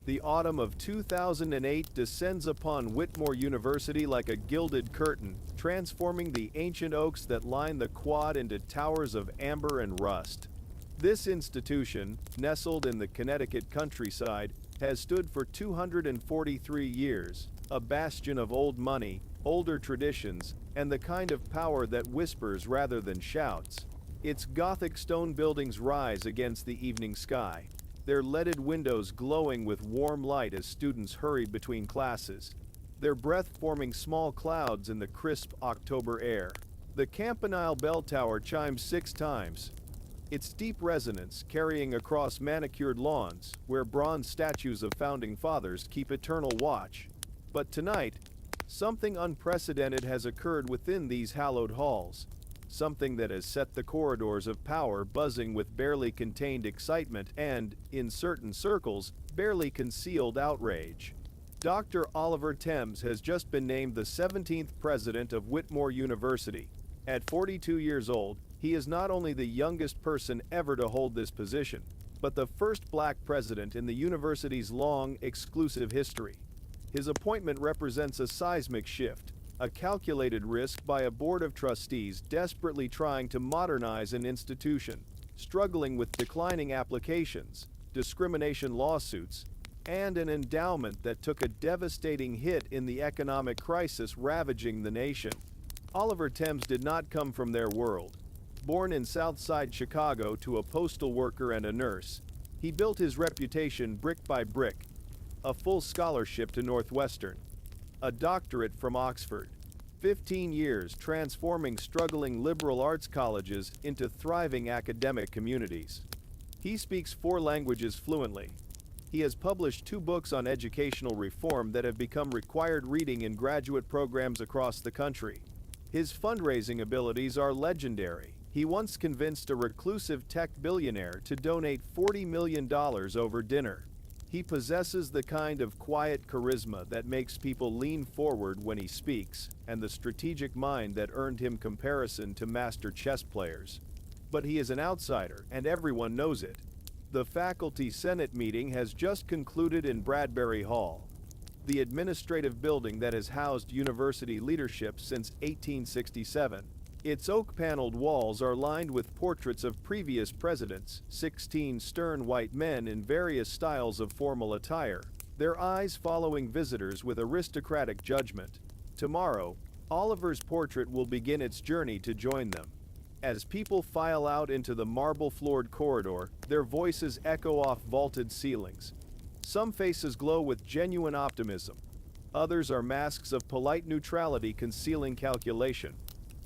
The autumn of 2008 descends upon Whitmore University like a gilded curtain, transforming the ancient oaks that line the quad into towers of amber and rust. This institution, nestled in the Connecticut countryside, has stood for 243 years, a bastion of old money, older traditions, and the kind of power that whispers rather than shouts. Its Gothic stone buildings rise against the evening sky, their leaded windows glowing with warm light as students hurry between classes, their breath forming small clouds in the crisp October air. The Campanile bell tower chimes 6 times, its deep resonance carrying across manicured lawns where bronze statues of founding fathers keep eternal watch. But tonight, something unprecedented has occurred within these hallowed halls, something that has set the corridors of power buzzing with barely contained excitement and, in certain circles, barely concealed outrage. Dr. Oliver Thames has just been named the 17th president of Whitmore University. At 42 years old, he is not only the youngest person ever to hold this position, but the first black president in the university's long, exclusive history. His appointment represents a seismic shift, a calculated risk by a board of trustees desperately trying to modernize an institution, struggling with declining applications, discrimination lawsuits, and an endowment that took a devastating hit in the economic crisis ravaging the nation. Oliver Thames did not come from their world. Born in Southside Chicago to a postal worker and a nurse, he built his reputation brick by brick. A full scholarship to Northwestern, a doctorate from Oxford, 15 years transforming struggling liberal arts colleges into thriving academic communities. He speaks 4 languages fluently. He has published 2 books on educational reform that have become required reading in graduate programs across the country. His fundraising abilities are legendary. He once convinced a reclusive tech billionaire to donate $40 million over dinner. He possesses the kind of quiet charisma that makes people lean forward when he speaks, and the strategic mind that earned him comparison to master chess players. But he is an outsider, and everyone knows it. The Faculty Senate meeting has just concluded in Bradbury Hall, the administrative building that has housed university leadership since 1867. Its oak-paneled walls are lined with portraits of previous presidents, 16 stern white men in various styles of formal attire, their eyes following visitors with aristocratic judgment. Tomorrow, Oliver's portrait will begin its journey to join them. As people file out into the marble-floored corridor, their voices echo off vaulted ceilings. Some faces glow with genuine optimism. Others are masks of polite neutrality concealing calculation.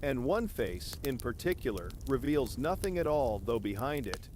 And one face, in particular, reveals nothing at all, though behind it,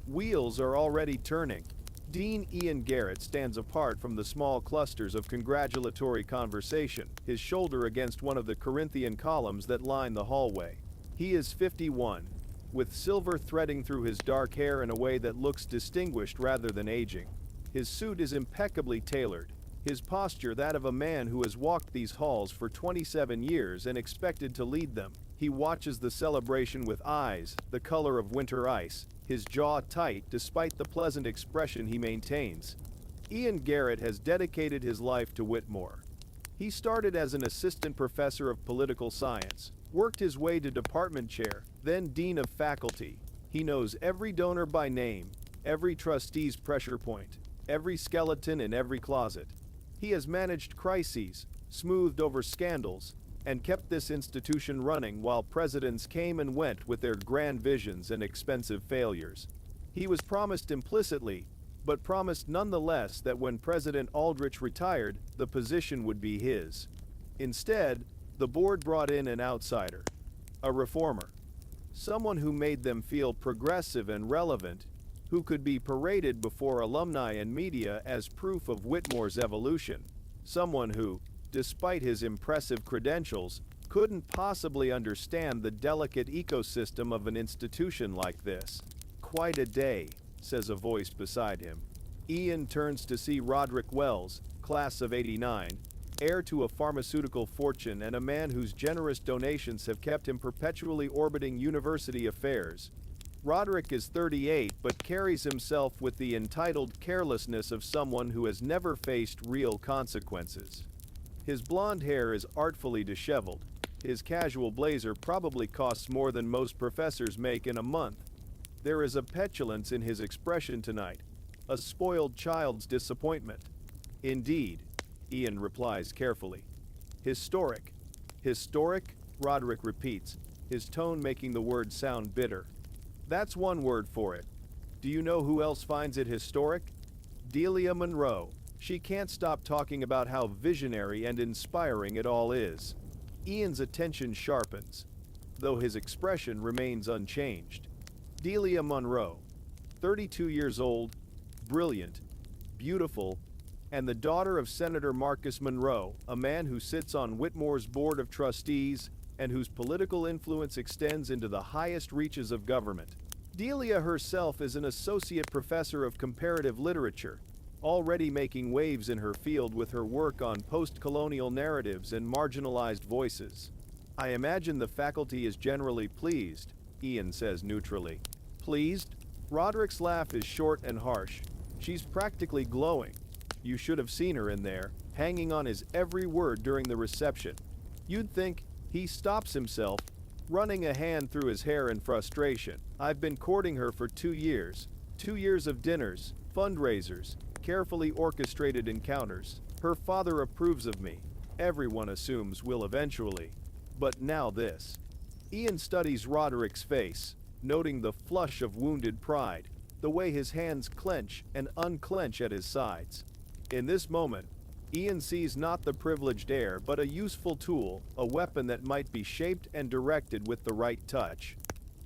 wheels are already turning. Dean Ian Garrett stands apart from the small clusters of congratulatory conversation, his shoulder against one of the Corinthian columns that line the hallway. He is 51, with silver threading through his dark hair in a way that looks distinguished rather than aging. His suit is impeccably tailored, his posture that of a man who has walked these halls for 27 years and expected to lead them. He watches the celebration with eyes the color of winter ice, his jaw tight despite the pleasant expression he maintains. Ian Garrett has dedicated his life to Whitmore. He started as an assistant professor of political science, worked his way to department chair, then dean of faculty. He knows every donor by name, every trustee's pressure point, every skeleton in every closet. He has managed crises, smoothed over scandals, and kept this institution running while presidents came and went with their grand visions and expensive failures. He was promised implicitly, but promised nonetheless that when President Aldrich retired, the position would be his. Instead, the board brought in an outsider, a reformer, someone who made them feel progressive and relevant, who could be paraded before alumni and media as proof of Whitmore's evolution, someone who, despite his impressive credentials, couldn't possibly understand the delicate ecosystem of an institution like this. "Quite a day," says a voice beside him. Ian turns to see Roderick Wells, class of '89, heir to a pharmaceutical fortune and a man whose generous donations have kept him perpetually orbiting university affairs. Roderick is 38 but carries himself with the entitled carelessness of someone who has never faced real consequences. His blonde hair is artfully disheveled. His casual blazer probably costs more than most professors make in a month. There is a petulance in his expression tonight, a spoiled child's disappointment. Indeed, Ian replies carefully. Historic. Historic? Roderick repeats, his tone making the word sound bitter. That's one word for it. Do you know who else finds it historic? Delia Monroe. She can't stop talking about how visionary and inspiring it all is. Ian's attention sharpens, though his expression remains unchanged. Delia Monroe, 32 years old, brilliant, beautiful, and the daughter of Senator Marcus Monroe, a man who sits on Whitmore's board of trustees and whose political influence extends into the highest reaches of government. Delia herself is an associate professor of comparative literature, already making waves in her field with her work on post-colonial narratives and marginalized voices. I imagine the faculty is generally pleased, Ian says neutrally. Pleased? Roderick's laugh is short and harsh. She's practically glowing. You should have seen her in there, hanging on his every word during the reception. You'd think. He stops himself, running a hand through his hair in frustration. I've been courting her for 2 years. 2 years of dinners, fundraisers, carefully orchestrated encounters. Her father approves of me. Everyone assumes will eventually. But now this. Ian studies Roderick's face, noting the flush of wounded pride, the way his hands clench and unclench at his sides. In this moment, Ian sees not the privileged heir but a useful tool, a weapon that might be shaped and directed with the right touch.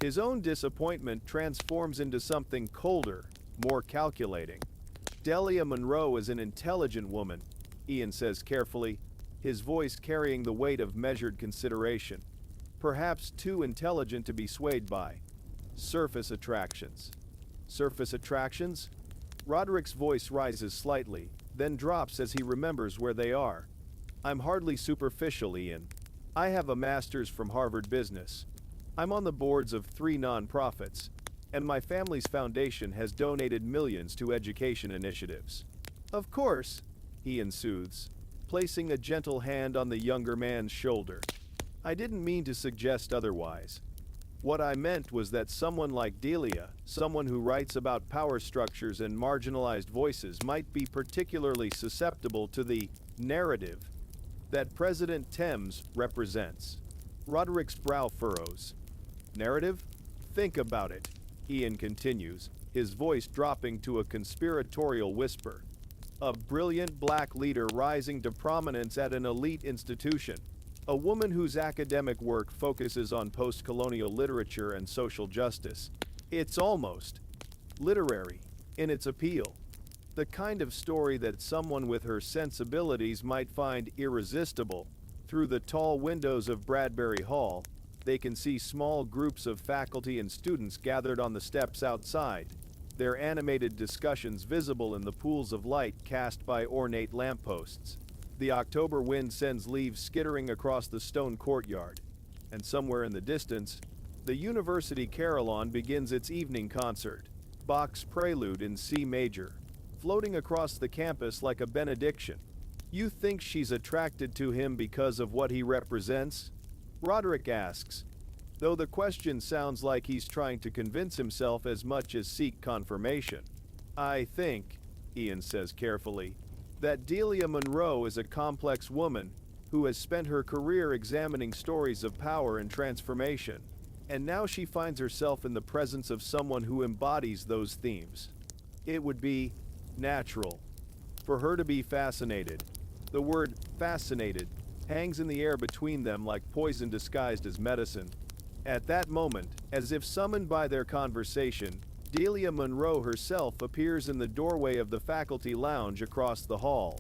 His own disappointment transforms into something colder, more calculating. Delia Monroe is an intelligent woman, Ian says carefully, his voice carrying the weight of measured consideration. Perhaps too intelligent to be swayed by surface attractions. Surface attractions? Roderick's voice rises slightly, then drops as he remembers where they are. I'm hardly superficial, Ian. I have a master's from Harvard Business. I'm on the boards of 3 nonprofits, and my family's foundation has donated millions to education initiatives. Of course, Ian soothes, placing a gentle hand on the younger man's shoulder. I didn't mean to suggest otherwise. What I meant was that someone like Delia, someone who writes about power structures and marginalized voices, might be particularly susceptible to the narrative that President Thames represents. Roderick's brow furrows. Narrative? Think about it, Ian continues, his voice dropping to a conspiratorial whisper. A brilliant black leader rising to prominence at an elite institution. A woman whose academic work focuses on post-colonial literature and social justice. It's almost literary in its appeal. The kind of story that someone with her sensibilities might find irresistible. Through the tall windows of Bradbury Hall, they can see small groups of faculty and students gathered on the steps outside, their animated discussions visible in the pools of light cast by ornate lampposts. The October wind sends leaves skittering across the stone courtyard, and somewhere in the distance, the University Carillon begins its evening concert, Bach's Prelude in C major, floating across the campus like a benediction. You think she's attracted to him because of what he represents? Roderick asks, though the question sounds like he's trying to convince himself as much as seek confirmation. I think, Ian says carefully, that Delia Monroe is a complex woman who has spent her career examining stories of power and transformation, and now she finds herself in the presence of someone who embodies those themes. It would be natural for her to be fascinated. The word fascinated hangs in the air between them like poison disguised as medicine. At that moment, as if summoned by their conversation, Delia Monroe herself appears in the doorway of the faculty lounge across the hall.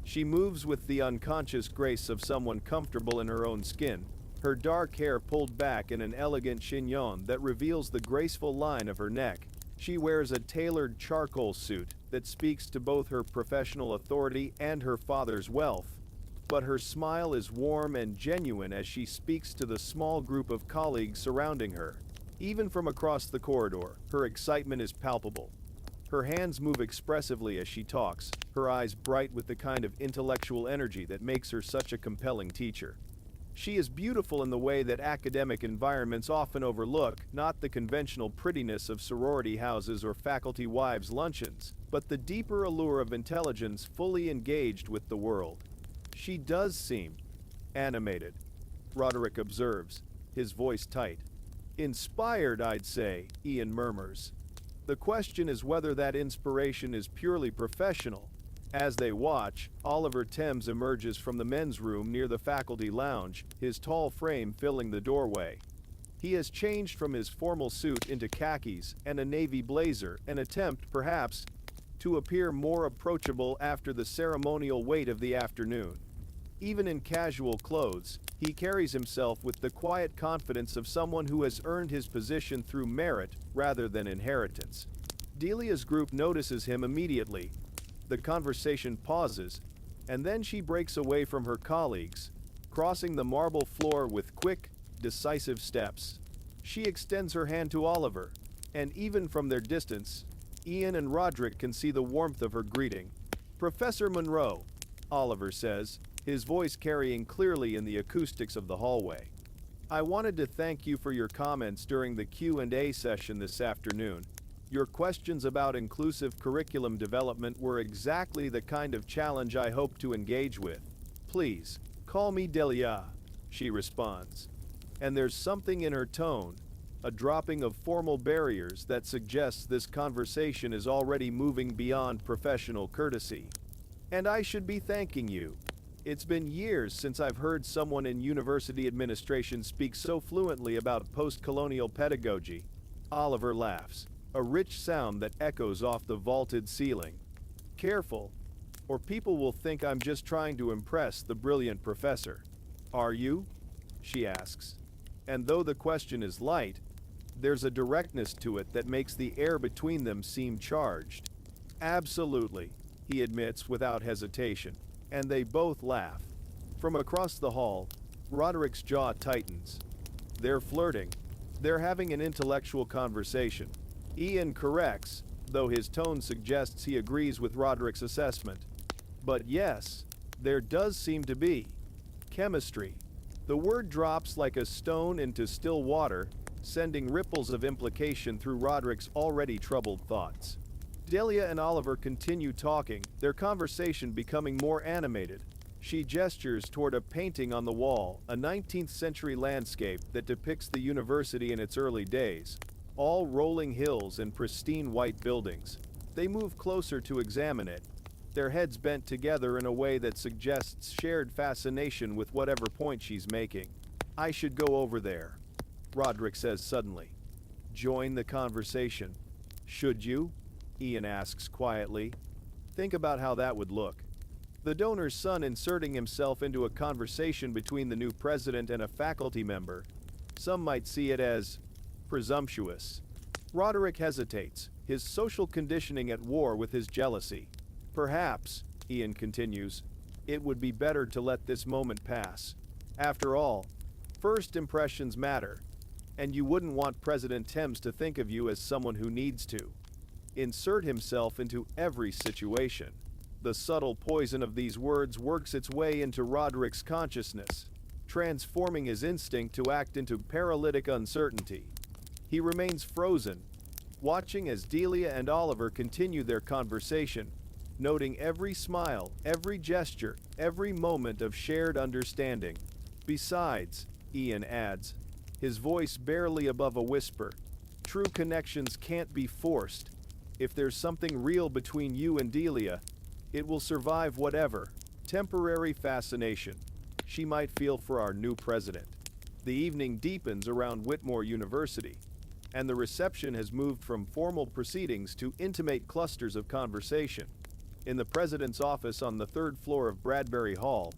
She moves with the unconscious grace of someone comfortable in her own skin, her dark hair pulled back in an elegant chignon that reveals the graceful line of her neck. She wears a tailored charcoal suit that speaks to both her professional authority and her father's wealth. But her smile is warm and genuine as she speaks to the small group of colleagues surrounding her. Even from across the corridor, her excitement is palpable. Her hands move expressively as she talks, her eyes bright with the kind of intellectual energy that makes her such a compelling teacher. She is beautiful in the way that academic environments often overlook, not the conventional prettiness of sorority houses or faculty wives' luncheons, but the deeper allure of intelligence fully engaged with the world. She does seem animated, Roderick observes, his voice tight. Inspired, I'd say, Ian murmurs. The question is whether that inspiration is purely professional. As they watch, Oliver Thames emerges from the men's room near the faculty lounge, his tall frame filling the doorway. He has changed from his formal suit into khakis and a navy blazer, an attempt, perhaps, to appear more approachable after the ceremonial wait of the afternoon. Even in casual clothes, he carries himself with the quiet confidence of someone who has earned his position through merit rather than inheritance. Delia's group notices him immediately. The conversation pauses, and then she breaks away from her colleagues, crossing the marble floor with quick, decisive steps. She extends her hand to Oliver, and even from their distance, Ian and Roderick can see the warmth of her greeting. "Professor Monroe," Oliver says, his voice carrying clearly in the acoustics of the hallway. "I wanted to thank you for your comments during the Q&A session this afternoon. Your questions about inclusive curriculum development were exactly the kind of challenge I hoped to engage with. Please, call me Delia," she responds. And there's something in her tone, a dropping of formal barriers that suggests this conversation is already moving beyond professional courtesy. "And I should be thanking you. It's been years since I've heard someone in university administration speak so fluently about post-colonial pedagogy." Oliver laughs, a rich sound that echoes off the vaulted ceiling. "Careful, or people will think I'm just trying to impress the brilliant professor." "Are you?" she asks. And though the question is light, there's a directness to it that makes the air between them seem charged. "Absolutely," he admits without hesitation, and they both laugh. From across the hall, Roderick's jaw tightens. They're flirting. They're having an intellectual conversation. Ian corrects, though his tone suggests he agrees with Roderick's assessment. But yes, there does seem to be chemistry. The word drops like a stone into still water, sending ripples of implication through Roderick's already troubled thoughts. Delia and Oliver continue talking, their conversation becoming more animated. She gestures toward a painting on the wall, a 19th century landscape that depicts the university in its early days, all rolling hills and pristine white buildings. They move closer to examine it, their heads bent together in a way that suggests shared fascination with whatever point she's making. "I should go over there," Roderick says suddenly. "Join the conversation." "Should you?" Ian asks quietly. "Think about how that would look. The donor's son inserting himself into a conversation between the new president and a faculty member. Some might see it as presumptuous." Roderick hesitates, his social conditioning at war with his jealousy. "Perhaps," Ian continues, "it would be better to let this moment pass. After all, first impressions matter, and you wouldn't want President Thames to think of you as someone who needs to insert himself into every situation." The subtle poison of these words works its way into Roderick's consciousness, transforming his instinct to act into paralytic uncertainty. He remains frozen, watching as Delia and Oliver continue their conversation, noting every smile, every gesture, every moment of shared understanding. "Besides," Ian adds, his voice barely above a whisper, "true connections can't be forced. If there's something real between you and Delia, it will survive whatever temporary fascination she might feel for our new president." The evening deepens around Whitmore University, and the reception has moved from formal proceedings to intimate clusters of conversation. In the president's office on the third floor of Bradbury Hall,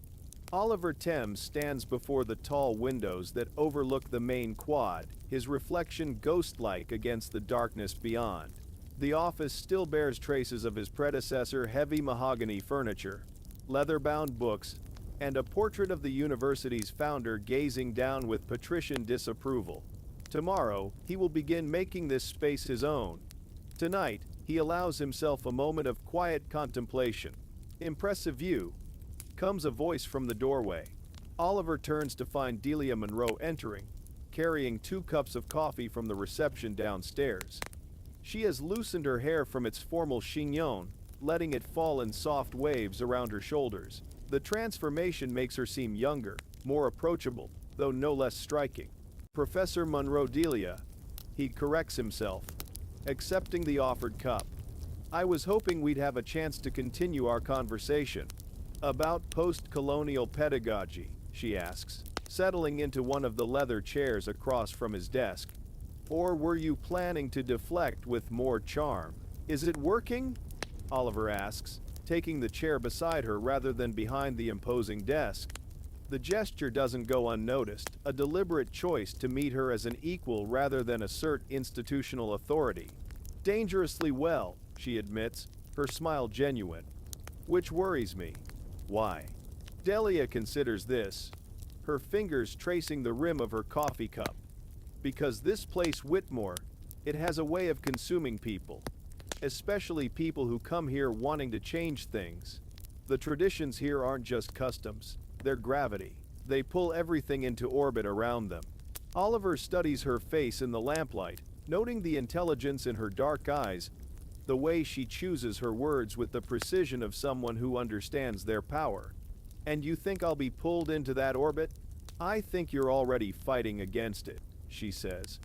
Oliver Thames stands before the tall windows that overlook the main quad, his reflection ghost-like against the darkness beyond. The office still bears traces of his predecessor, heavy mahogany furniture, leather-bound books, and a portrait of the university's founder gazing down with patrician disapproval. Tomorrow, he will begin making this space his own. Tonight, he allows himself a moment of quiet contemplation. Impressive view. Comes a voice from the doorway. Oliver turns to find Delia Monroe entering, carrying 2 cups of coffee from the reception downstairs. She has loosened her hair from its formal chignon, letting it fall in soft waves around her shoulders. The transformation makes her seem younger, more approachable, though no less striking. Professor Monroe Delia. He corrects himself, accepting the offered cup. I was hoping we'd have a chance to continue our conversation. About post-colonial pedagogy, she asks, settling into one of the leather chairs across from his desk. Or were you planning to deflect with more charm? Is it working? Oliver asks, taking the chair beside her rather than behind the imposing desk. The gesture doesn't go unnoticed, a deliberate choice to meet her as an equal rather than assert institutional authority. Dangerously well, she admits, her smile genuine. Which worries me. Why? Delia considers this, her fingers tracing the rim of her coffee cup. Because this place Whitmore, it has a way of consuming people. Especially people who come here wanting to change things. The traditions here aren't just customs, they're gravity. They pull everything into orbit around them. Oliver studies her face in the lamplight, noting the intelligence in her dark eyes, the way she chooses her words with the precision of someone who understands their power. And you think I'll be pulled into that orbit? I think you're already fighting against it, she says.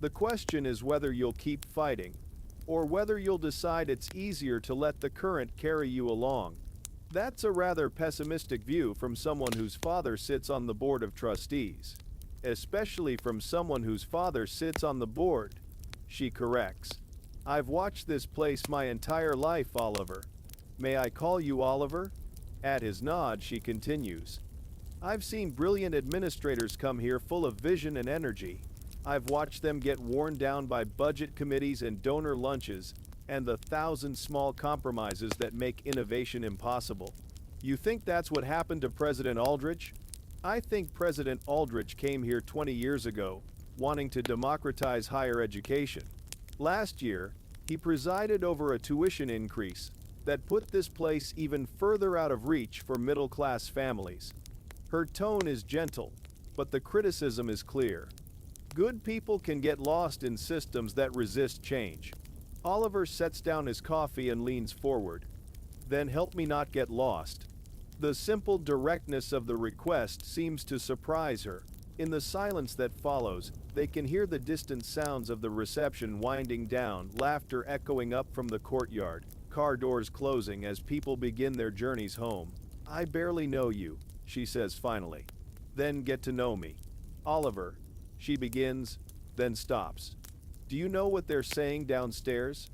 The question is whether you'll keep fighting, or whether you'll decide it's easier to let the current carry you along. That's a rather pessimistic view from someone whose father sits on the board of trustees. Especially from someone whose father sits on the board, she corrects. I've watched this place my entire life, Oliver. May I call you Oliver? At his nod, she continues. I've seen brilliant administrators come here full of vision and energy. I've watched them get worn down by budget committees and donor lunches, and the 1,000 small compromises that make innovation impossible. You think that's what happened to President Aldrich? I think President Aldrich came here 20 years ago, wanting to democratize higher education. Last year, he presided over a tuition increase that put this place even further out of reach for middle-class families. Her tone is gentle, but the criticism is clear. Good people can get lost in systems that resist change. Oliver sets down his coffee and leans forward. Then help me not get lost. The simple directness of the request seems to surprise her. In the silence that follows, they can hear the distant sounds of the reception winding down, laughter echoing up from the courtyard, car doors closing as people begin their journeys home. I barely know you, she says finally. Then get to know me. Oliver, she begins, then stops. Do you know what they're saying downstairs?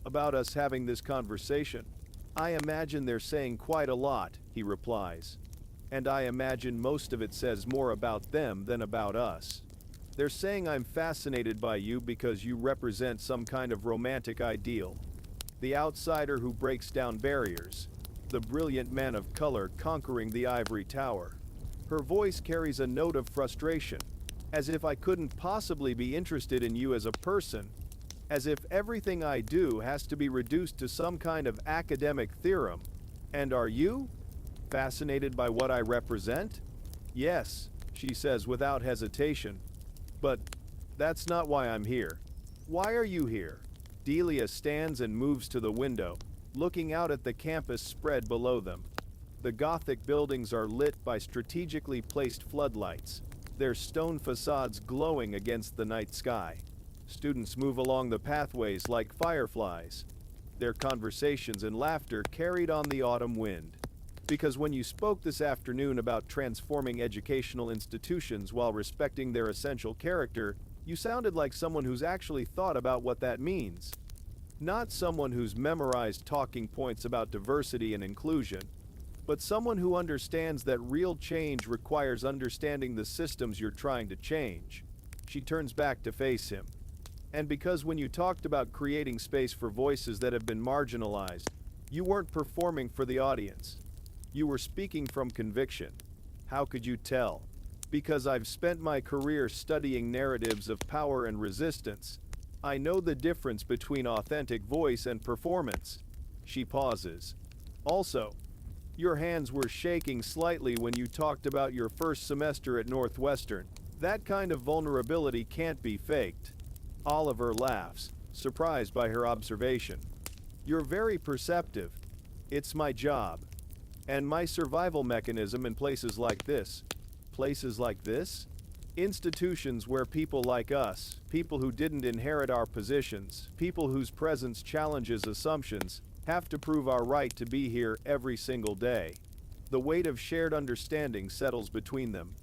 About us having this conversation? I imagine they're saying quite a lot, he replies. And I imagine most of it says more about them than about us. They're saying I'm fascinated by you because you represent some kind of romantic ideal. The outsider who breaks down barriers. The brilliant man of color conquering the ivory tower. Her voice carries a note of frustration, as if I couldn't possibly be interested in you as a person, as if everything I do has to be reduced to some kind of academic theorem. And are you? Fascinated by what I represent? Yes, she says without hesitation. But that's not why I'm here. Why are you here? Delia stands and moves to the window, looking out at the campus spread below them. The Gothic buildings are lit by strategically placed floodlights, their stone facades glowing against the night sky. Students move along the pathways like fireflies, their conversations and laughter carried on the autumn wind. Because when you spoke this afternoon about transforming educational institutions while respecting their essential character, you sounded like someone who's actually thought about what that means. Not someone who's memorized talking points about diversity and inclusion, but someone who understands that real change requires understanding the systems you're trying to change. She turns back to face him. And because when you talked about creating space for voices that have been marginalized, you weren't performing for the audience. You were speaking from conviction. How could you tell? Because I've spent my career studying narratives of power and resistance, I know the difference between authentic voice and performance. She pauses. Also, your hands were shaking slightly when you talked about your first semester at Northwestern. That kind of vulnerability can't be faked. Oliver laughs, surprised by her observation. You're very perceptive. It's my job. And my survival mechanism in places like this. Places like this? Institutions where people like us, people who didn't inherit our positions, people whose presence challenges assumptions, have to prove our right to be here every single day. The weight of shared understanding settles between them.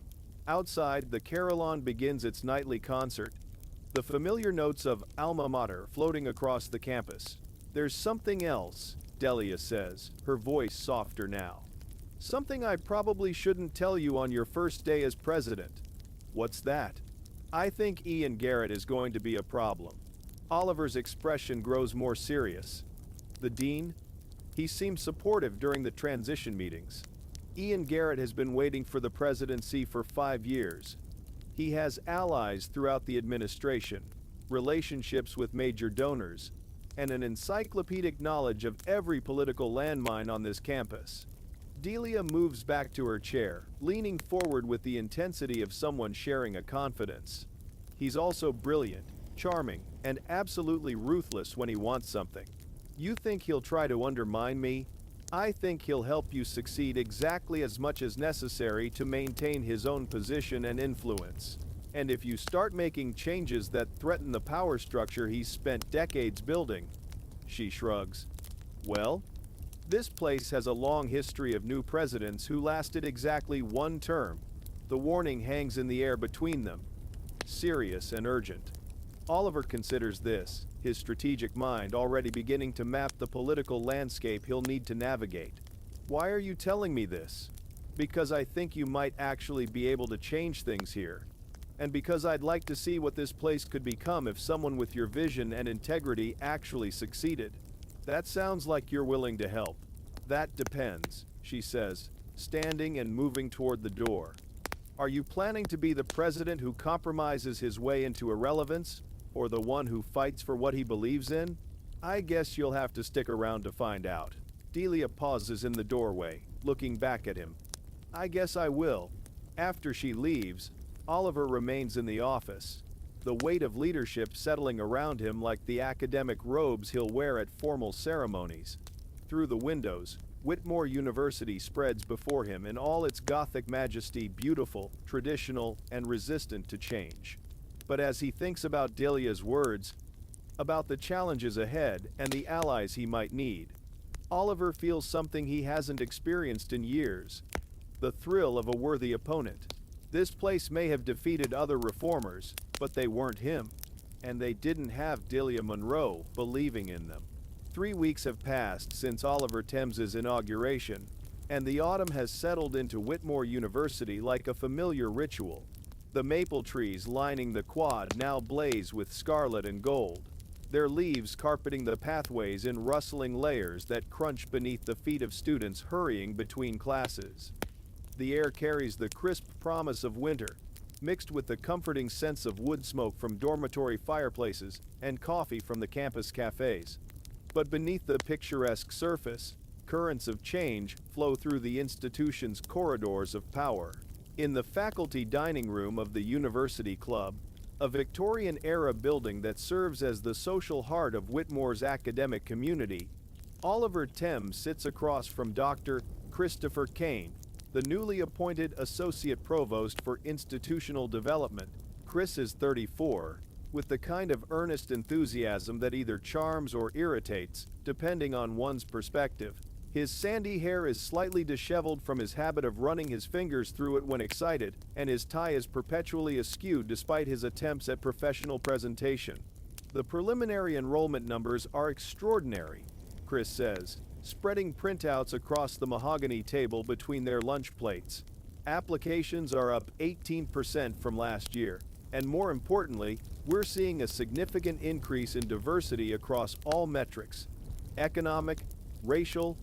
Outside, the carillon begins its nightly concert. The familiar notes of Alma Mater floating across the campus. There's something else, Delia says, her voice softer now. Something I probably shouldn't tell you on your first day as president. What's that? I think Ian Garrett is going to be a problem. Oliver's expression grows more serious. The dean? He seemed supportive during the transition meetings. Ian Garrett has been waiting for the presidency for 5 years. He has allies throughout the administration, relationships with major donors, and an encyclopedic knowledge of every political landmine on this campus. Delia moves back to her chair, leaning forward with the intensity of someone sharing a confidence. He's also brilliant, charming, and absolutely ruthless when he wants something. You think he'll try to undermine me? I think he'll help you succeed exactly as much as necessary to maintain his own position and influence. And if you start making changes that threaten the power structure he's spent decades building, she shrugs. Well? This place has a long history of new presidents who lasted exactly 1 term. The warning hangs in the air between them. Serious and urgent. Oliver considers this, his strategic mind already beginning to map the political landscape he'll need to navigate. Why are you telling me this? Because I think you might actually be able to change things here. And because I'd like to see what this place could become if someone with your vision and integrity actually succeeded. That sounds like you're willing to help. That depends, she says, standing and moving toward the door. Are you planning to be the president who compromises his way into irrelevance, or the one who fights for what he believes in? I guess you'll have to stick around to find out. Delia pauses in the doorway, looking back at him. I guess I will. After she leaves, Oliver remains in the office, the weight of leadership settling around him like the academic robes he'll wear at formal ceremonies. Through the windows, Whitmore University spreads before him in all its Gothic majesty, beautiful, traditional, and resistant to change. But as he thinks about Delia's words, about the challenges ahead and the allies he might need, Oliver feels something he hasn't experienced in years. The thrill of a worthy opponent. This place may have defeated other reformers, but they weren't him. And they didn't have Delia Monroe believing in them. 3 weeks have passed since Oliver Thames's inauguration, and the autumn has settled into Whitmore University like a familiar ritual. The maple trees lining the quad now blaze with scarlet and gold, their leaves carpeting the pathways in rustling layers that crunch beneath the feet of students hurrying between classes. The air carries the crisp promise of winter, mixed with the comforting sense of wood smoke from dormitory fireplaces and coffee from the campus cafes. But beneath the picturesque surface, currents of change flow through the institution's corridors of power. In the faculty dining room of the University Club, a Victorian-era building that serves as the social heart of Whitmore's academic community, Oliver Thames sits across from Dr. Christopher Kane, the newly appointed Associate Provost for Institutional Development. Chris is 34, with the kind of earnest enthusiasm that either charms or irritates, depending on one's perspective. His sandy hair is slightly disheveled from his habit of running his fingers through it when excited, and his tie is perpetually askew despite his attempts at professional presentation. The preliminary enrollment numbers are extraordinary, Chris says, spreading printouts across the mahogany table between their lunch plates. Applications are up 18% from last year, and more importantly, we're seeing a significant increase in diversity across all metrics. Economic, racial,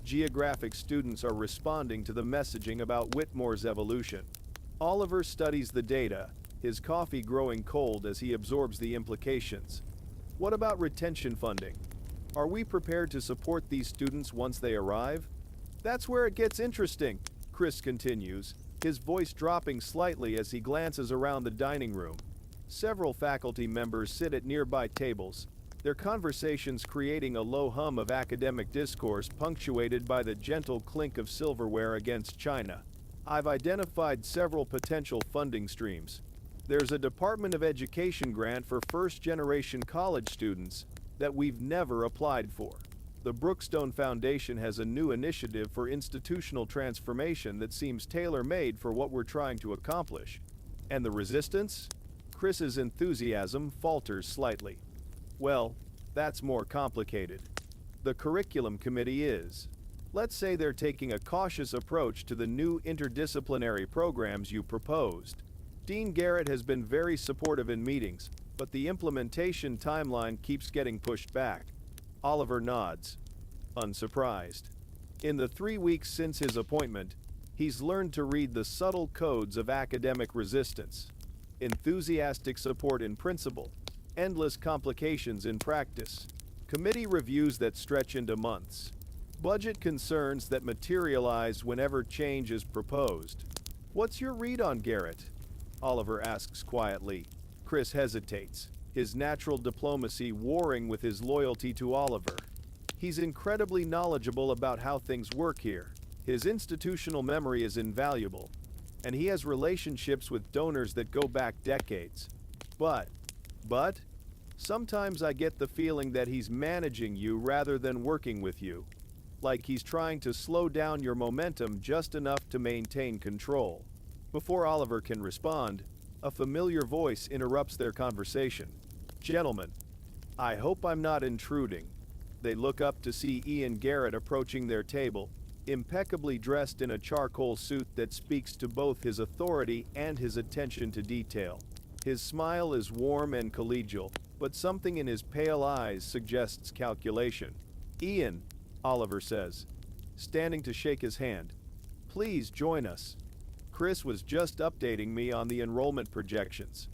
geographic. Students are responding to the messaging about Whitmore's evolution. Oliver studies the data, his coffee growing cold as he absorbs the implications. What about retention funding? Are we prepared to support these students once they arrive? That's where it gets interesting, Chris continues, his voice dropping slightly as he glances around the dining room. Several faculty members sit at nearby tables, their conversations creating a low hum of academic discourse punctuated by the gentle clink of silverware against china. I've identified several potential funding streams. There's a Department of Education grant for first-generation college students that we've never applied for. The Brookstone Foundation has a new initiative for institutional transformation that seems tailor-made for what we're trying to accomplish. And the resistance? Chris's enthusiasm falters slightly. Well, that's more complicated. The curriculum committee is. Let's say they're taking a cautious approach to the new interdisciplinary programs you proposed. Dean Garrett has been very supportive in meetings, but the implementation timeline keeps getting pushed back. Oliver nods, unsurprised. In the 3 weeks since his appointment, he's learned to read the subtle codes of academic resistance. Enthusiastic support in principle, endless complications in practice, committee reviews that stretch into months, budget concerns that materialize whenever change is proposed. What's your read on Garrett? Oliver asks quietly. Chris hesitates, his natural diplomacy warring with his loyalty to Oliver. He's incredibly knowledgeable about how things work here. His institutional memory is invaluable, and he has relationships with donors that go back decades. But, sometimes I get the feeling that he's managing you rather than working with you. Like he's trying to slow down your momentum just enough to maintain control. Before Oliver can respond, a familiar voice interrupts their conversation. Gentlemen, I hope I'm not intruding. They look up to see Ian Garrett approaching their table, impeccably dressed in a charcoal suit that speaks to both his authority and his attention to detail. His smile is warm and collegial, but something in his pale eyes suggests calculation. Ian, Oliver says, standing to shake his hand. Please join us. Chris was just updating me on the enrollment projections.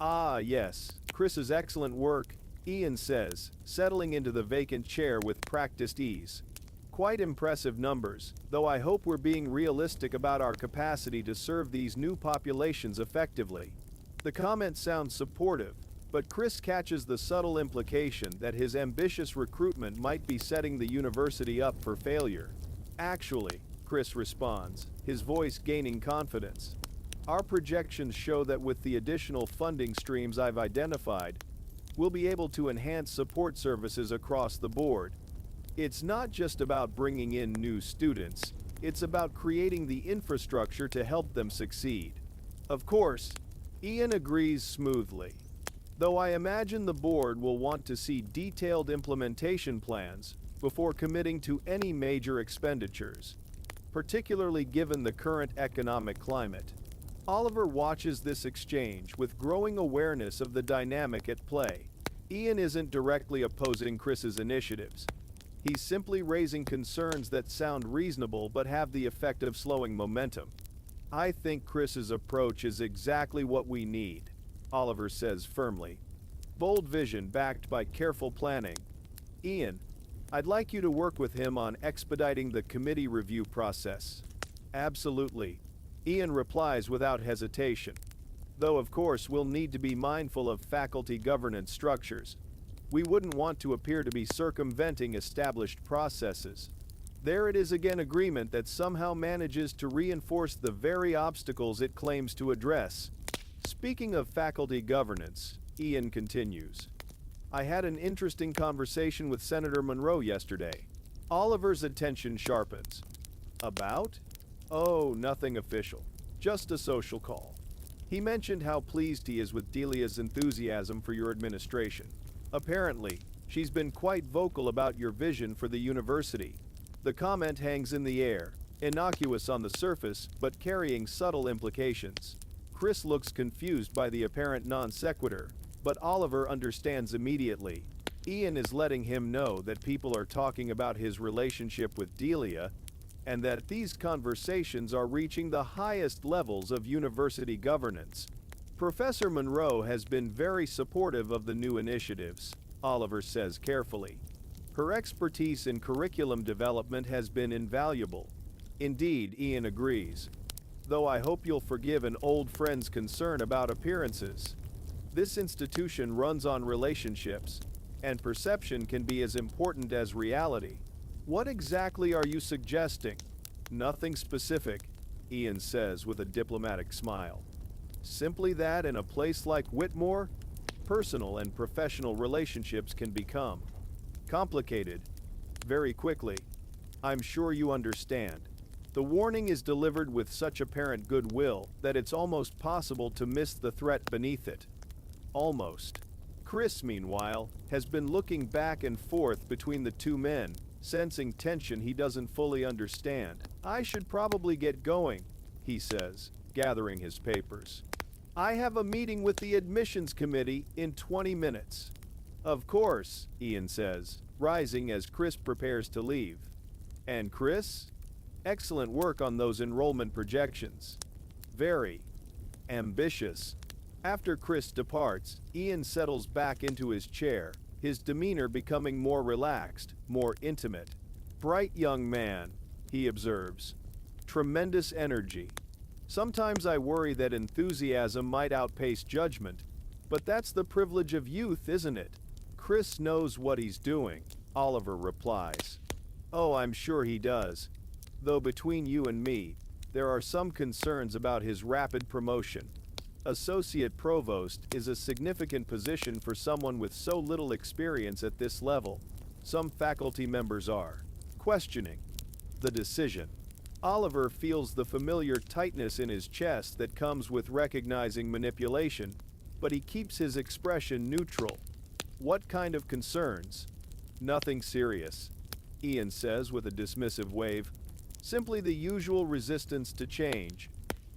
Ah, yes, Chris's excellent work, Ian says, settling into the vacant chair with practiced ease. Quite impressive numbers, though I hope we're being realistic about our capacity to serve these new populations effectively. The comment sounds supportive, but Chris catches the subtle implication that his ambitious recruitment might be setting the university up for failure. Actually, Chris responds, his voice gaining confidence. Our projections show that with the additional funding streams I've identified, we'll be able to enhance support services across the board. It's not just about bringing in new students, it's about creating the infrastructure to help them succeed. Of course, Ian agrees smoothly. Though I imagine the board will want to see detailed implementation plans before committing to any major expenditures, particularly given the current economic climate. Oliver watches this exchange with growing awareness of the dynamic at play. Ian isn't directly opposing Chris's initiatives. He's simply raising concerns that sound reasonable but have the effect of slowing momentum. I think Chris's approach is exactly what we need, Oliver says firmly. Bold vision backed by careful planning. Ian, I'd like you to work with him on expediting the committee review process. Absolutely, Ian replies without hesitation. Though of course we'll need to be mindful of faculty governance structures. We wouldn't want to appear to be circumventing established processes. There it is again, agreement that somehow manages to reinforce the very obstacles it claims to address. Speaking of faculty governance, Ian continues. I had an interesting conversation with Senator Monroe yesterday. Oliver's attention sharpens. About? Oh, nothing official. Just a social call. He mentioned how pleased he is with Delia's enthusiasm for your administration. Apparently, she's been quite vocal about your vision for the university. The comment hangs in the air, innocuous on the surface, but carrying subtle implications. Chris looks confused by the apparent non sequitur, but Oliver understands immediately. Ian is letting him know that people are talking about his relationship with Delia, and that these conversations are reaching the highest levels of university governance. Professor Monroe has been very supportive of the new initiatives, Oliver says carefully. Her expertise in curriculum development has been invaluable. Indeed, Ian agrees. Though I hope you'll forgive an old friend's concern about appearances. This institution runs on relationships, and perception can be as important as reality. What exactly are you suggesting? Nothing specific, Ian says with a diplomatic smile. Simply that in a place like Whitmore, personal and professional relationships can become complicated very quickly. I'm sure you understand. The warning is delivered with such apparent goodwill that it's almost possible to miss the threat beneath it. Almost. Chris, meanwhile, has been looking back and forth between the two men, sensing tension he doesn't fully understand. I should probably get going, he says, gathering his papers. I have a meeting with the admissions committee in 20 minutes. Of course, Ian says, rising as Chris prepares to leave. And Chris? Excellent work on those enrollment projections. Very ambitious. After Chris departs, Ian settles back into his chair, his demeanor becoming more relaxed, more intimate. Bright young man, he observes. Tremendous energy. Sometimes I worry that enthusiasm might outpace judgment, but that's the privilege of youth, isn't it? Chris knows what he's doing, Oliver replies. Oh, I'm sure he does. Though between you and me, there are some concerns about his rapid promotion. Associate provost is a significant position for someone with so little experience at this level. Some faculty members are questioning the decision. Oliver feels the familiar tightness in his chest that comes with recognizing manipulation, but he keeps his expression neutral. What kind of concerns? Nothing serious, Ian says with a dismissive wave. Simply the usual resistance to change.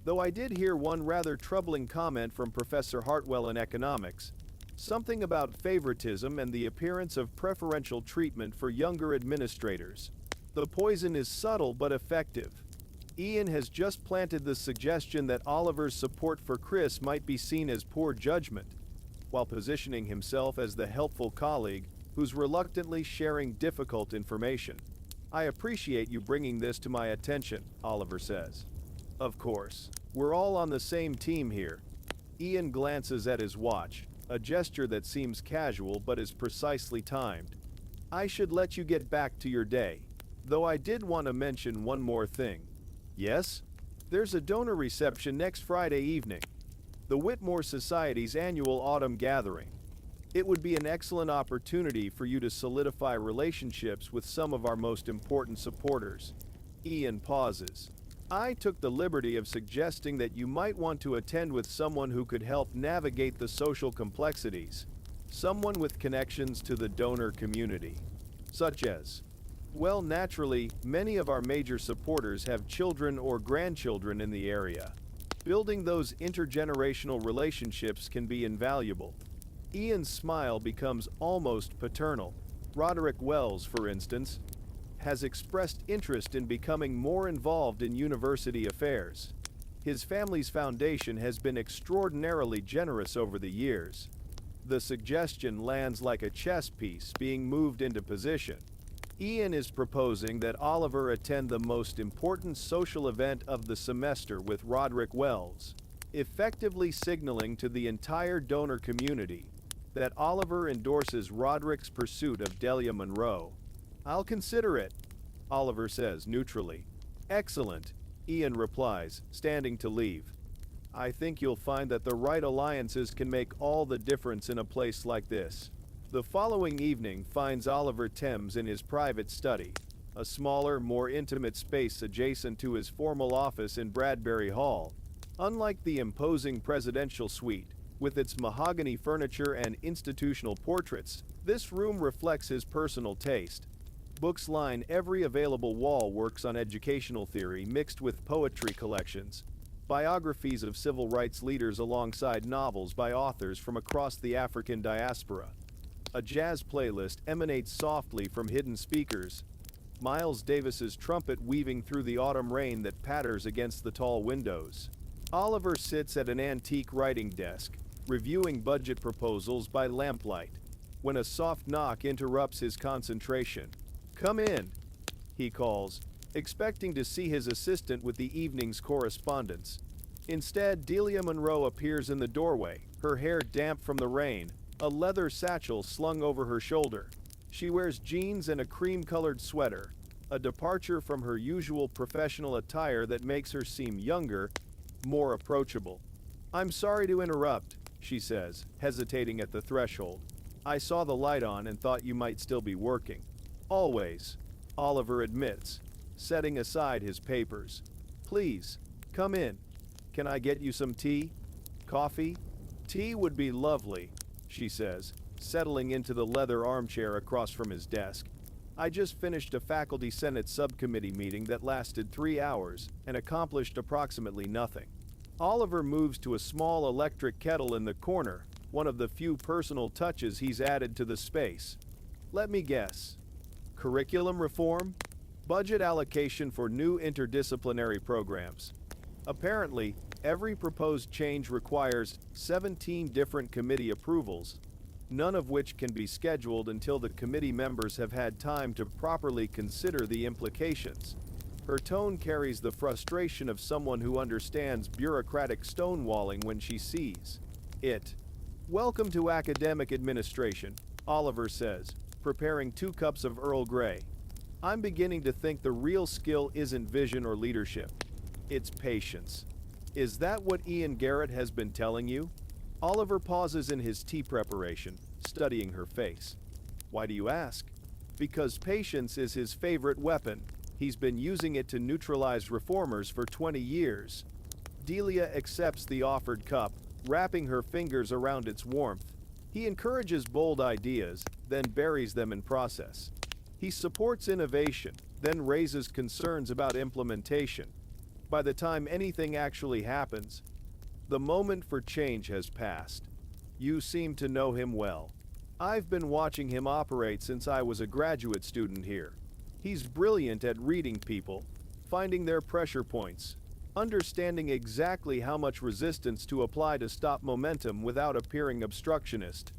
Though I did hear one rather troubling comment from Professor Hartwell in economics. Something about favoritism and the appearance of preferential treatment for younger administrators. The poison is subtle but effective. Ian has just planted the suggestion that Oliver's support for Chris might be seen as poor judgment, while positioning himself as the helpful colleague who's reluctantly sharing difficult information. I appreciate you bringing this to my attention, Oliver says. Of course, we're all on the same team here. Ian glances at his watch, a gesture that seems casual but is precisely timed. I should let you get back to your day, though I did want to mention one more thing. Yes? There's a donor reception next Friday evening. The Whitmore Society's annual autumn gathering. It would be an excellent opportunity for you to solidify relationships with some of our most important supporters. Ian pauses. I took the liberty of suggesting that you might want to attend with someone who could help navigate the social complexities. Someone with connections to the donor community. Such as, well, naturally, many of our major supporters have children or grandchildren in the area. Building those intergenerational relationships can be invaluable. Ian's smile becomes almost paternal. Roderick Wells, for instance, has expressed interest in becoming more involved in university affairs. His family's foundation has been extraordinarily generous over the years. The suggestion lands like a chess piece being moved into position. Ian is proposing that Oliver attend the most important social event of the semester with Roderick Wells, effectively signaling to the entire donor community that Oliver endorses Roderick's pursuit of Delia Monroe. I'll consider it, Oliver says neutrally. Excellent, Ian replies, standing to leave. I think you'll find that the right alliances can make all the difference in a place like this. The following evening finds Oliver Thames in his private study, a smaller, more intimate space adjacent to his formal office in Bradbury Hall. Unlike the imposing presidential suite, with its mahogany furniture and institutional portraits, this room reflects his personal taste. Books line every available wall. Works on educational theory mixed with poetry collections, biographies of civil rights leaders alongside novels by authors from across the African diaspora. A jazz playlist emanates softly from hidden speakers. Miles Davis's trumpet weaving through the autumn rain that patters against the tall windows. Oliver sits at an antique writing desk, reviewing budget proposals by lamplight, when a soft knock interrupts his concentration. "Come in," he calls, expecting to see his assistant with the evening's correspondence. Instead, Delia Monroe appears in the doorway, her hair damp from the rain, a leather satchel slung over her shoulder. She wears jeans and a cream-colored sweater, a departure from her usual professional attire that makes her seem younger, more approachable. "I'm sorry to interrupt," she says, hesitating at the threshold. "I saw the light on and thought you might still be working." "Always," Oliver admits, setting aside his papers. "Please, come in. Can I get you some tea? Coffee?" "Tea would be lovely," she says, settling into the leather armchair across from his desk. "I just finished a faculty senate subcommittee meeting that lasted 3 hours and accomplished approximately nothing." Oliver moves to a small electric kettle in the corner, one of the few personal touches he's added to the space. "Let me guess. Curriculum reform? Budget allocation for new interdisciplinary programs. Apparently, every proposed change requires 17 different committee approvals, none of which can be scheduled until the committee members have had time to properly consider the implications." Her tone carries the frustration of someone who understands bureaucratic stonewalling when she sees it. "Welcome to academic administration," Oliver says, preparing 2 cups of Earl Grey. "I'm beginning to think the real skill isn't vision or leadership. It's patience." "Is that what Ian Garrett has been telling you?" Oliver pauses in his tea preparation, studying her face. "Why do you ask?" "Because patience is his favorite weapon. He's been using it to neutralize reformers for 20 years. Delia accepts the offered cup, wrapping her fingers around its warmth. He encourages bold ideas, then buries them in process. He supports innovation, then raises concerns about implementation. By the time anything actually happens, the moment for change has passed. You seem to know him well. I've been watching him operate since I was a graduate student here. He's brilliant at reading people, finding their pressure points, understanding exactly how much resistance to apply to stop momentum without appearing obstructionist."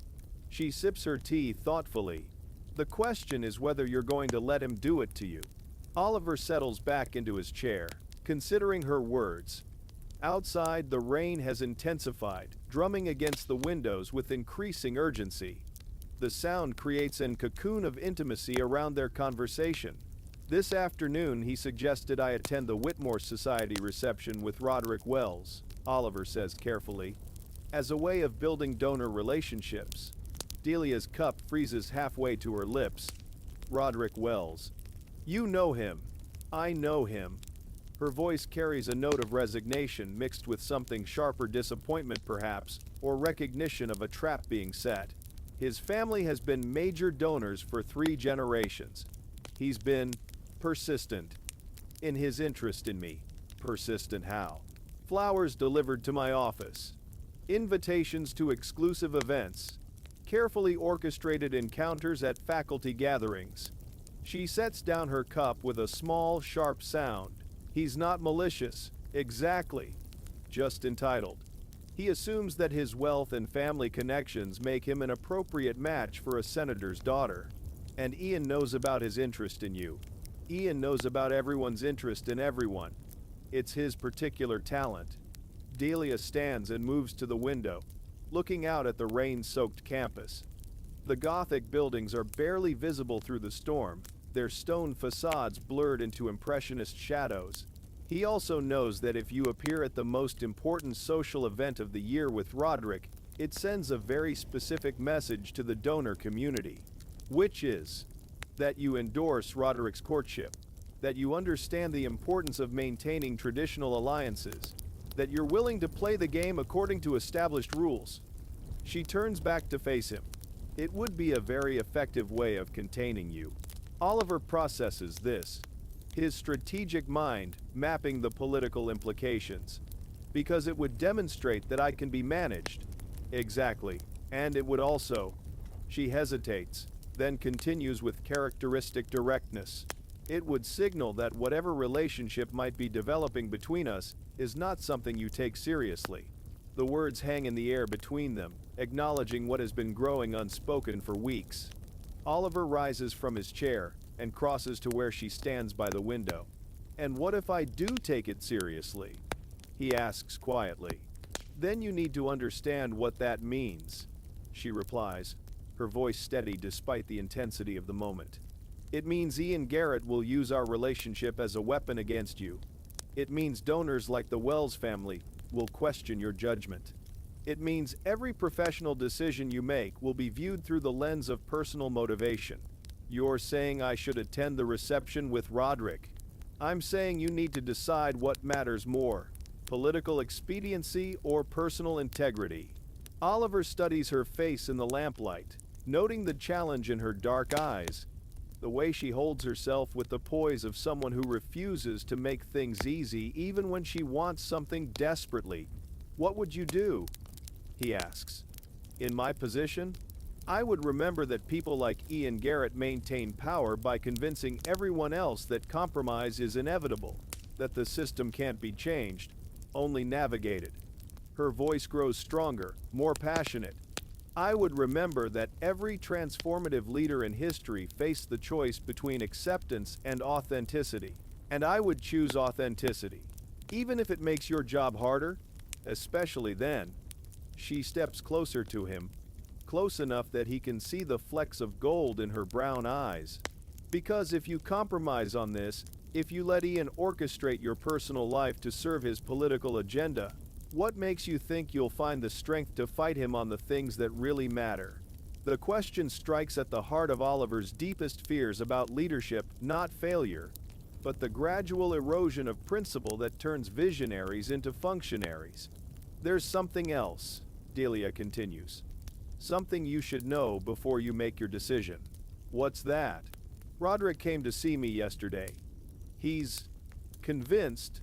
She sips her tea thoughtfully. "The question is whether you're going to let him do it to you." Oliver settles back into his chair, considering her words. Outside, the rain has intensified, drumming against the windows with increasing urgency. The sound creates a cocoon of intimacy around their conversation. "This afternoon he suggested I attend the Whitmore Society reception with Roderick Wells," Oliver says carefully, "as a way of building donor relationships." Delia's cup freezes halfway to her lips. "Roderick Wells. You know him." "I know him." Her voice carries a note of resignation mixed with something sharper, disappointment perhaps, or recognition of a trap being set. "His family has been major donors for 3 generations. He's been persistent in his interest in me." "Persistent how?" "Flowers delivered to my office. Invitations to exclusive events. Carefully orchestrated encounters at faculty gatherings." She sets down her cup with a small, sharp sound. "He's not malicious. Exactly. Just entitled. He assumes that his wealth and family connections make him an appropriate match for a senator's daughter. And Ian knows about his interest in you. Ian knows about everyone's interest in everyone. It's his particular talent." Delia stands and moves to the window, looking out at the rain-soaked campus. The Gothic buildings are barely visible through the storm, their stone facades blurred into impressionist shadows. He also knows that if you appear at the most important social event of the year with Roderick, it sends a very specific message to the donor community, which is that you endorse Roderick's courtship, that you understand the importance of maintaining traditional alliances, that you're willing to play the game according to established rules. She turns back to face him. "It would be a very effective way of containing you." Oliver processes this, his strategic mind mapping the political implications. "Because it would demonstrate that I can be managed." "Exactly. And it would also..." She hesitates, then continues with characteristic directness. It would signal that whatever relationship might be developing between us is not something you take seriously. The words hang in the air between them, acknowledging what has been growing unspoken for weeks. Oliver rises from his chair and crosses to where she stands by the window. "And what if I do take it seriously?" he asks quietly. "Then you need to understand what that means," she replies, her voice steady despite the intensity of the moment. "It means Ian Garrett will use our relationship as a weapon against you. It means donors like the Wells family will question your judgment. It means every professional decision you make will be viewed through the lens of personal motivation. You're saying I should attend the reception with Roderick. I'm saying you need to decide what matters more, political expediency or personal integrity." Oliver studies her face in the lamplight, noting the challenge in her dark eyes, the way she holds herself with the poise of someone who refuses to make things easy even when she wants something desperately. "What would you do?" he asks. "In my position, I would remember that people like Ian Garrett maintain power by convincing everyone else that compromise is inevitable, that the system can't be changed, only navigated." Her voice grows stronger, more passionate. "I would remember that every transformative leader in history faced the choice between acceptance and authenticity, and I would choose authenticity, even if it makes your job harder, especially then." She steps closer to him, close enough that he can see the flecks of gold in her brown eyes. "Because if you compromise on this, if you let Ian orchestrate your personal life to serve his political agenda, what makes you think you'll find the strength to fight him on the things that really matter?" The question strikes at the heart of Oliver's deepest fears about leadership, not failure, but the gradual erosion of principle that turns visionaries into functionaries. "There's something else," Delia continues. "Something you should know before you make your decision." "What's that?" "Roderick came to see me yesterday. He's convinced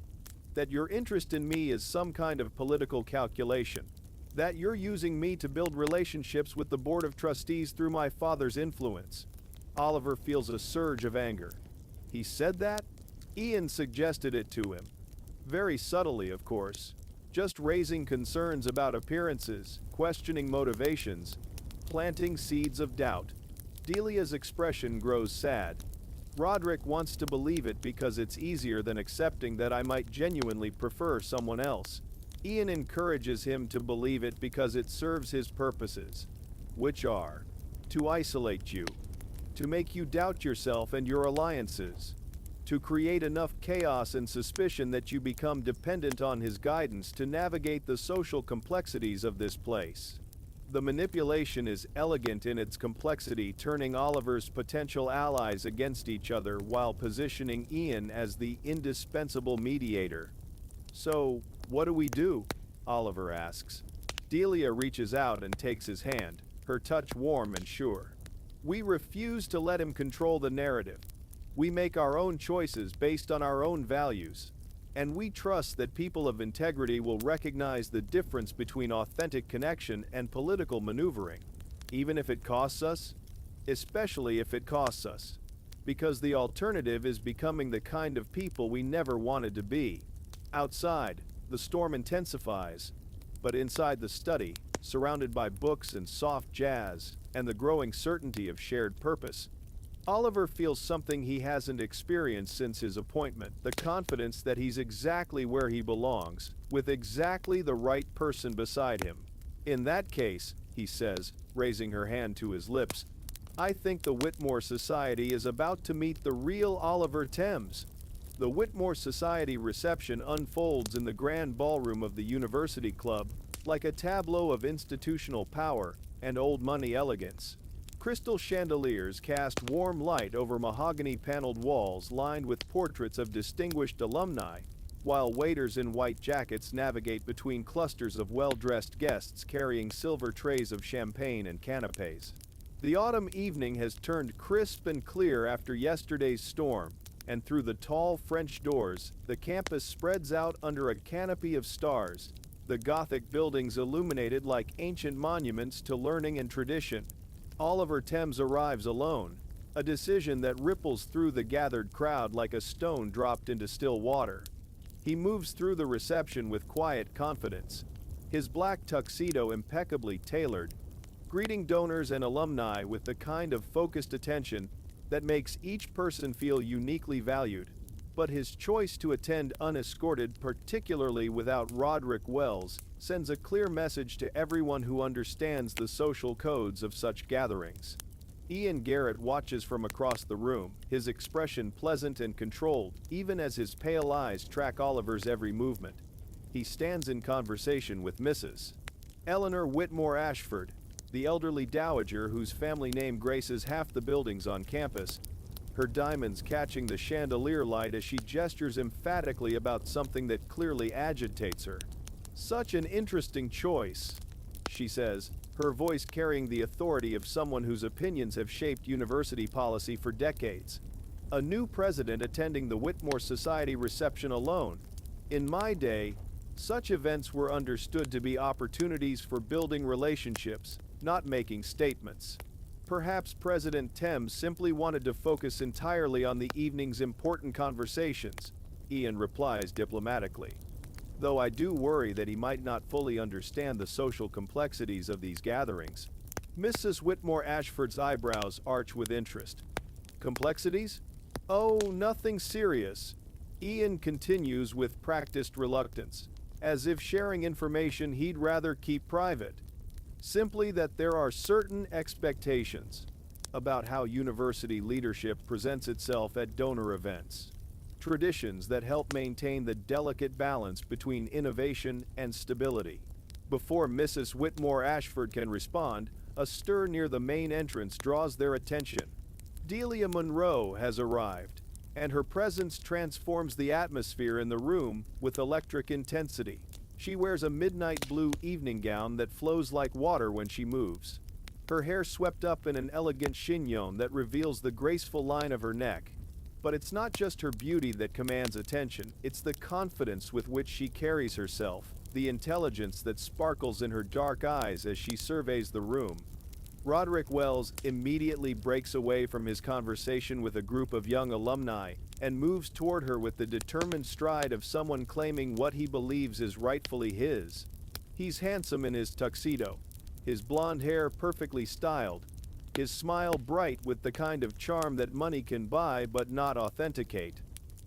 that your interest in me is some kind of political calculation, that you're using me to build relationships with the board of trustees through my father's influence." Oliver feels a surge of anger. He said that? Ian suggested it to him. Very subtly, of course, just raising concerns about appearances, questioning motivations, planting seeds of doubt. Delia's expression grows sad. "Roderick wants to believe it because it's easier than accepting that I might genuinely prefer someone else. Ian encourages him to believe it because it serves his purposes, which are to isolate you, to make you doubt yourself and your alliances, to create enough chaos and suspicion that you become dependent on his guidance to navigate the social complexities of this place." The manipulation is elegant in its complexity, turning Oliver's potential allies against each other while positioning Ian as the indispensable mediator. "So, what do we do?" Oliver asks. Delia reaches out and takes his hand, her touch warm and sure. "We refuse to let him control the narrative. We make our own choices based on our own values. And we trust that people of integrity will recognize the difference between authentic connection and political maneuvering, even if it costs us, especially if it costs us, because the alternative is becoming the kind of people we never wanted to be." Outside, the storm intensifies, but inside the study, surrounded by books and soft jazz, and the growing certainty of shared purpose, Oliver feels something he hasn't experienced since his appointment, the confidence that he's exactly where he belongs, with exactly the right person beside him. "In that case," he says, raising her hand to his lips, "I think the Whitmore Society is about to meet the real Oliver Thames." The Whitmore Society reception unfolds in the grand ballroom of the University Club, like a tableau of institutional power and old money elegance. Crystal chandeliers cast warm light over mahogany-paneled walls lined with portraits of distinguished alumni, while waiters in white jackets navigate between clusters of well-dressed guests carrying silver trays of champagne and canapes. The autumn evening has turned crisp and clear after yesterday's storm, and through the tall French doors, the campus spreads out under a canopy of stars, the Gothic buildings illuminated like ancient monuments to learning and tradition. Oliver Thames arrives alone, a decision that ripples through the gathered crowd like a stone dropped into still water. He moves through the reception with quiet confidence, his black tuxedo impeccably tailored, greeting donors and alumni with the kind of focused attention that makes each person feel uniquely valued. But his choice to attend unescorted, particularly without Roderick Wells, sends a clear message to everyone who understands the social codes of such gatherings. Ian Garrett watches from across the room, his expression pleasant and controlled, even as his pale eyes track Oliver's every movement. He stands in conversation with Mrs. Eleanor Whitmore Ashford, the elderly dowager whose family name graces half the buildings on campus, her diamonds catching the chandelier light as she gestures emphatically about something that clearly agitates her. "Such an interesting choice," she says, her voice carrying the authority of someone whose opinions have shaped university policy for decades. "A new president attending the Whitmore Society reception alone. In my day, such events were understood to be opportunities for building relationships, not making statements. Perhaps President Thames simply wanted to focus entirely on the evening's important conversations," Ian replies diplomatically. "Though I do worry that he might not fully understand the social complexities of these gatherings." Mrs. Whitmore Ashford's eyebrows arch with interest. "Complexities? Oh, nothing serious," Ian continues with practiced reluctance, as if sharing information he'd rather keep private. "Simply that there are certain expectations about how university leadership presents itself at donor events. Traditions that help maintain the delicate balance between innovation and stability." Before Mrs. Whitmore Ashford can respond, a stir near the main entrance draws their attention. Delia Monroe has arrived, and her presence transforms the atmosphere in the room with electric intensity. She wears a midnight blue evening gown that flows like water when she moves, her hair swept up in an elegant chignon that reveals the graceful line of her neck. But it's not just her beauty that commands attention, it's the confidence with which she carries herself, the intelligence that sparkles in her dark eyes as she surveys the room. Roderick Wells immediately breaks away from his conversation with a group of young alumni and moves toward her with the determined stride of someone claiming what he believes is rightfully his. He's handsome in his tuxedo, his blonde hair perfectly styled, his smile bright with the kind of charm that money can buy but not authenticate.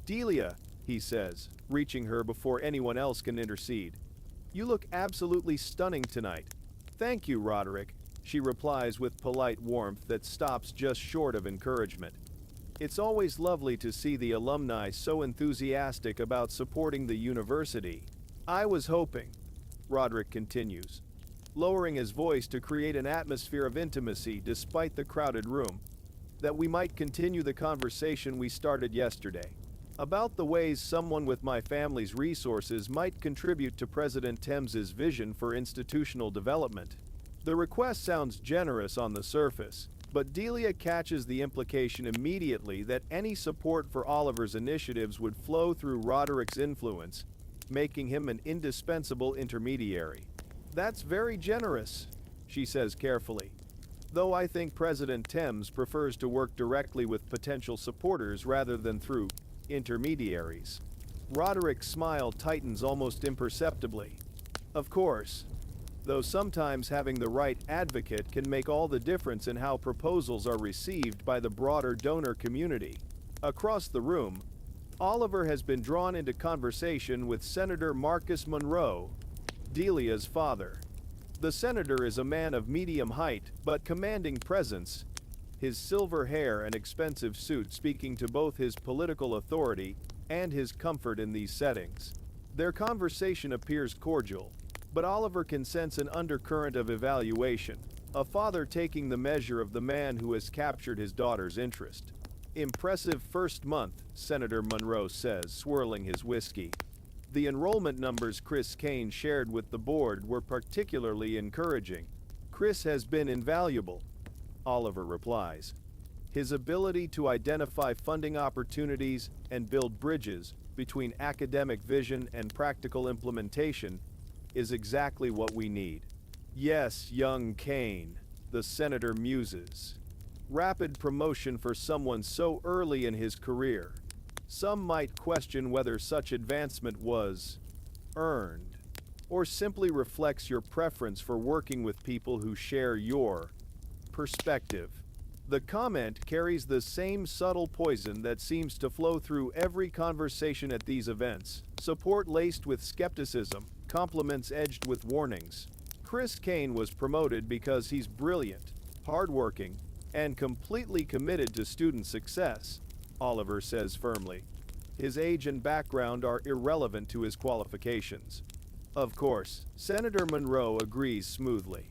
"Delia," he says, reaching her before anyone else can intercede, "you look absolutely stunning tonight." "Thank you, Roderick," she replies with polite warmth that stops just short of encouragement. "It's always lovely to see the alumni so enthusiastic about supporting the university. I was hoping," Roderick continues, lowering his voice to create an atmosphere of intimacy despite the crowded room, "that we might continue the conversation we started yesterday, about the ways someone with my family's resources might contribute to President Thames's vision for institutional development." The request sounds generous on the surface, but Delia catches the implication immediately that any support for Oliver's initiatives would flow through Roderick's influence, making him an indispensable intermediary. "That's very generous," she says carefully, "though I think President Thames prefers to work directly with potential supporters rather than through intermediaries." Roderick's smile tightens almost imperceptibly. "Of course, though sometimes having the right advocate can make all the difference in how proposals are received by the broader donor community." Across the room, Oliver has been drawn into conversation with Senator Marcus Monroe, Delia's father. The senator is a man of medium height but commanding presence, his silver hair and expensive suit speaking to both his political authority and his comfort in these settings. Their conversation appears cordial, but Oliver can sense an undercurrent of evaluation, a father taking the measure of the man who has captured his daughter's interest. "Impressive first month," Senator Monroe says, swirling his whiskey. "The enrollment numbers Chris Kane shared with the board were particularly encouraging." "Chris has been invaluable," Oliver replies. "His ability to identify funding opportunities and build bridges between academic vision and practical implementation is exactly what we need." "Yes, young Kane," the senator muses. rapid promotion for someone so early in his career. Some might question whether such advancement was earned, or simply reflects your preference for working with people who share your perspective. The comment carries the same subtle poison that seems to flow through every conversation at these events, support laced with skepticism, compliments edged with warnings. Chris Kane was promoted because he's brilliant, hardworking, and completely committed to student success, Oliver says firmly. His age and background are irrelevant to his qualifications. Of course, Senator Monroe agrees smoothly.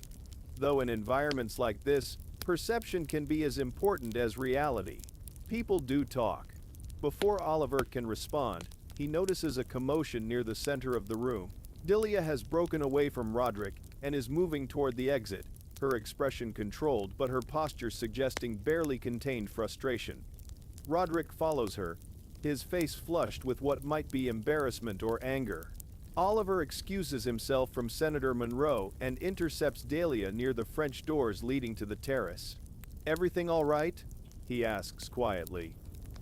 Though in environments like this, perception can be as important as reality. People do talk. Before Oliver can respond, he notices a commotion near the center of the room. Delia has broken away from Roderick and is moving toward the exit, her expression controlled but her posture suggesting barely contained frustration. Roderick follows her, his face flushed with what might be embarrassment or anger. Oliver excuses himself from Senator Monroe and intercepts Delia near the French doors leading to the terrace. "Everything all right?" he asks quietly.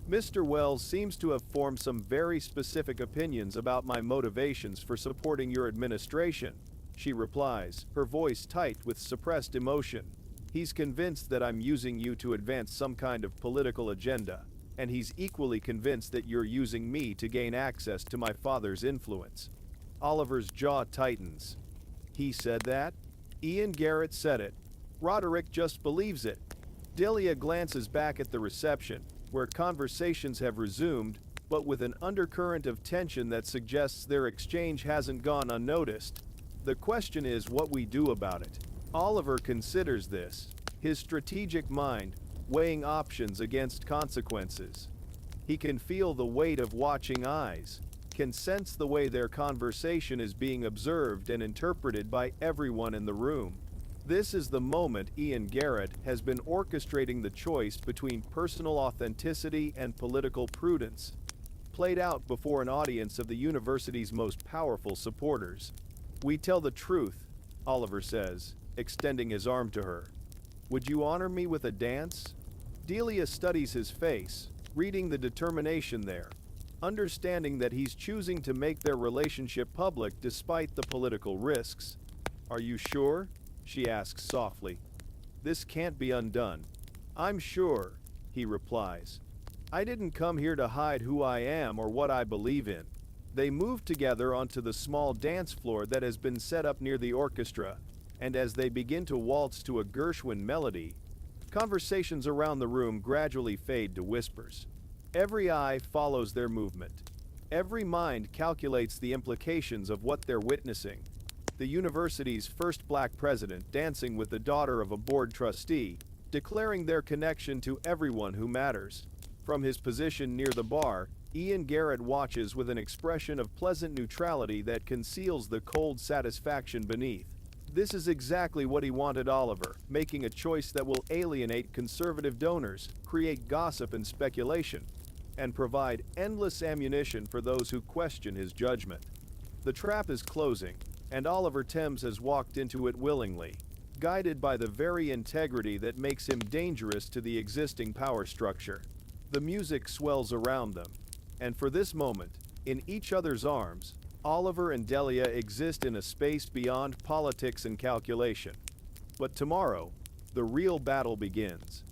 "Mr. Wells seems to have formed some very specific opinions about my motivations for supporting your administration," she replies, her voice tight with suppressed emotion. "He's convinced that I'm using you to advance some kind of political agenda, and he's equally convinced that you're using me to gain access to my father's influence." Oliver's jaw tightens. He said that? Ian Garrett said it. Roderick just believes it. Delia glances back at the reception, where conversations have resumed, but with an undercurrent of tension that suggests their exchange hasn't gone unnoticed. The question is what we do about it. Oliver considers this, his strategic mind weighing options against consequences. He can feel the weight of watching eyes, can sense the way their conversation is being observed and interpreted by everyone in the room. This is the moment Ian Garrett has been orchestrating the choice between personal authenticity and political prudence, played out before an audience of the university's most powerful supporters. "We tell the truth," Oliver says, extending his arm to her. "Would you honor me with a dance?" Delia studies his face, reading the determination there, understanding that he's choosing to make their relationship public despite the political risks. "Are you sure?" she asks softly. "This can't be undone." "I'm sure," he replies. "I didn't come here to hide who I am or what I believe in." They move together onto the small dance floor that has been set up near the orchestra, and as they begin to waltz to a Gershwin melody, conversations around the room gradually fade to whispers. Every eye follows their movement. Every mind calculates the implications of what they're witnessing. The university's first black president dancing with the daughter of a board trustee, declaring their connection to everyone who matters. From his position near the bar, Ian Garrett watches with an expression of pleasant neutrality that conceals the cold satisfaction beneath. This is exactly what he wanted Oliver, making a choice that will alienate conservative donors, create gossip and speculation, and provide endless ammunition for those who question his judgment. The trap is closing, and Oliver Thames has walked into it willingly, guided by the very integrity that makes him dangerous to the existing power structure. The music swells around them, and for this moment, in each other's arms, Oliver and Delia exist in a space beyond politics and calculation. But tomorrow, the real battle begins.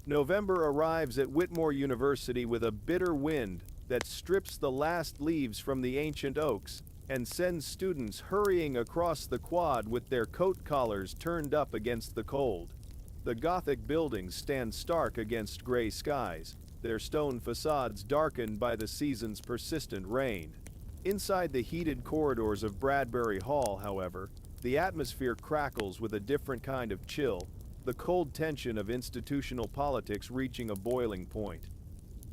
November arrives at Whitmore University with a bitter wind that strips the last leaves from the ancient oaks and sends students hurrying across the quad with their coat collars turned up against the cold. The Gothic buildings stand stark against gray skies, their stone facades darkened by the season's persistent rain. Inside the heated corridors of Bradbury Hall, however, the atmosphere crackles with a different kind of chill, the cold tension of institutional politics reaching a boiling point.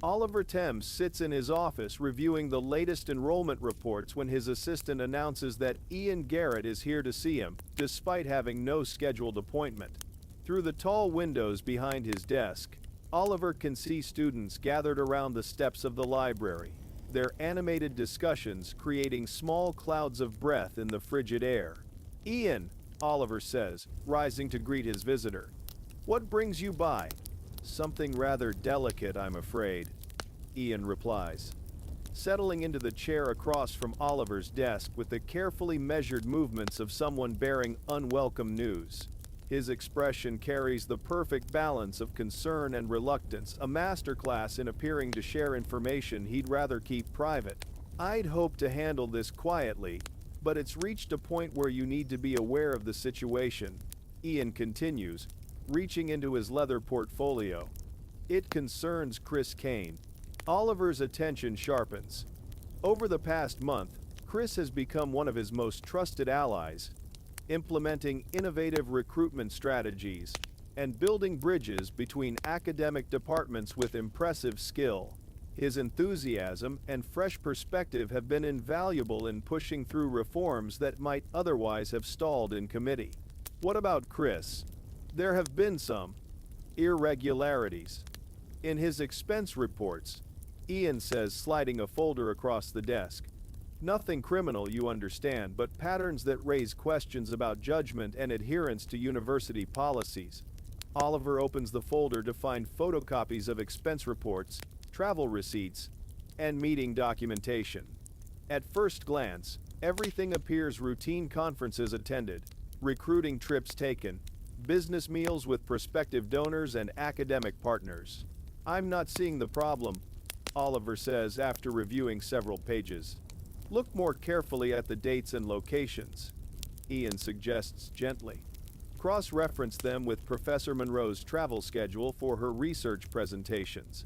Oliver Thames sits in his office reviewing the latest enrollment reports when his assistant announces that Ian Garrett is here to see him, despite having no scheduled appointment. Through the tall windows behind his desk, Oliver can see students gathered around the steps of the library, their animated discussions creating small clouds of breath in the frigid air. "Ian," Oliver says, rising to greet his visitor. "What brings you by?" Something rather delicate, I'm afraid, Ian replies, settling into the chair across from Oliver's desk with the carefully measured movements of someone bearing unwelcome news. His expression carries the perfect balance of concern and reluctance, a masterclass in appearing to share information he'd rather keep private. I'd hoped to handle this quietly, but it's reached a point where you need to be aware of the situation, Ian continues, reaching into his leather portfolio. It concerns Chris Kane. Oliver's attention sharpens. Over the past month, Chris has become one of his most trusted allies, implementing innovative recruitment strategies and building bridges between academic departments with impressive skill. His enthusiasm and fresh perspective have been invaluable in pushing through reforms that might otherwise have stalled in committee. What about Chris? There have been some irregularities in his expense reports, Ian says, sliding a folder across the desk. Nothing criminal, you understand, but patterns that raise questions about judgment and adherence to university policies. Oliver opens the folder to find photocopies of expense reports, travel receipts, and meeting documentation. At first glance, everything appears routine: conferences attended, recruiting trips taken, business meals with prospective donors and academic partners. I'm not seeing the problem, Oliver says after reviewing several pages. Look more carefully at the dates and locations, Ian suggests gently. Cross-reference them with Professor Monroe's travel schedule for her research presentations.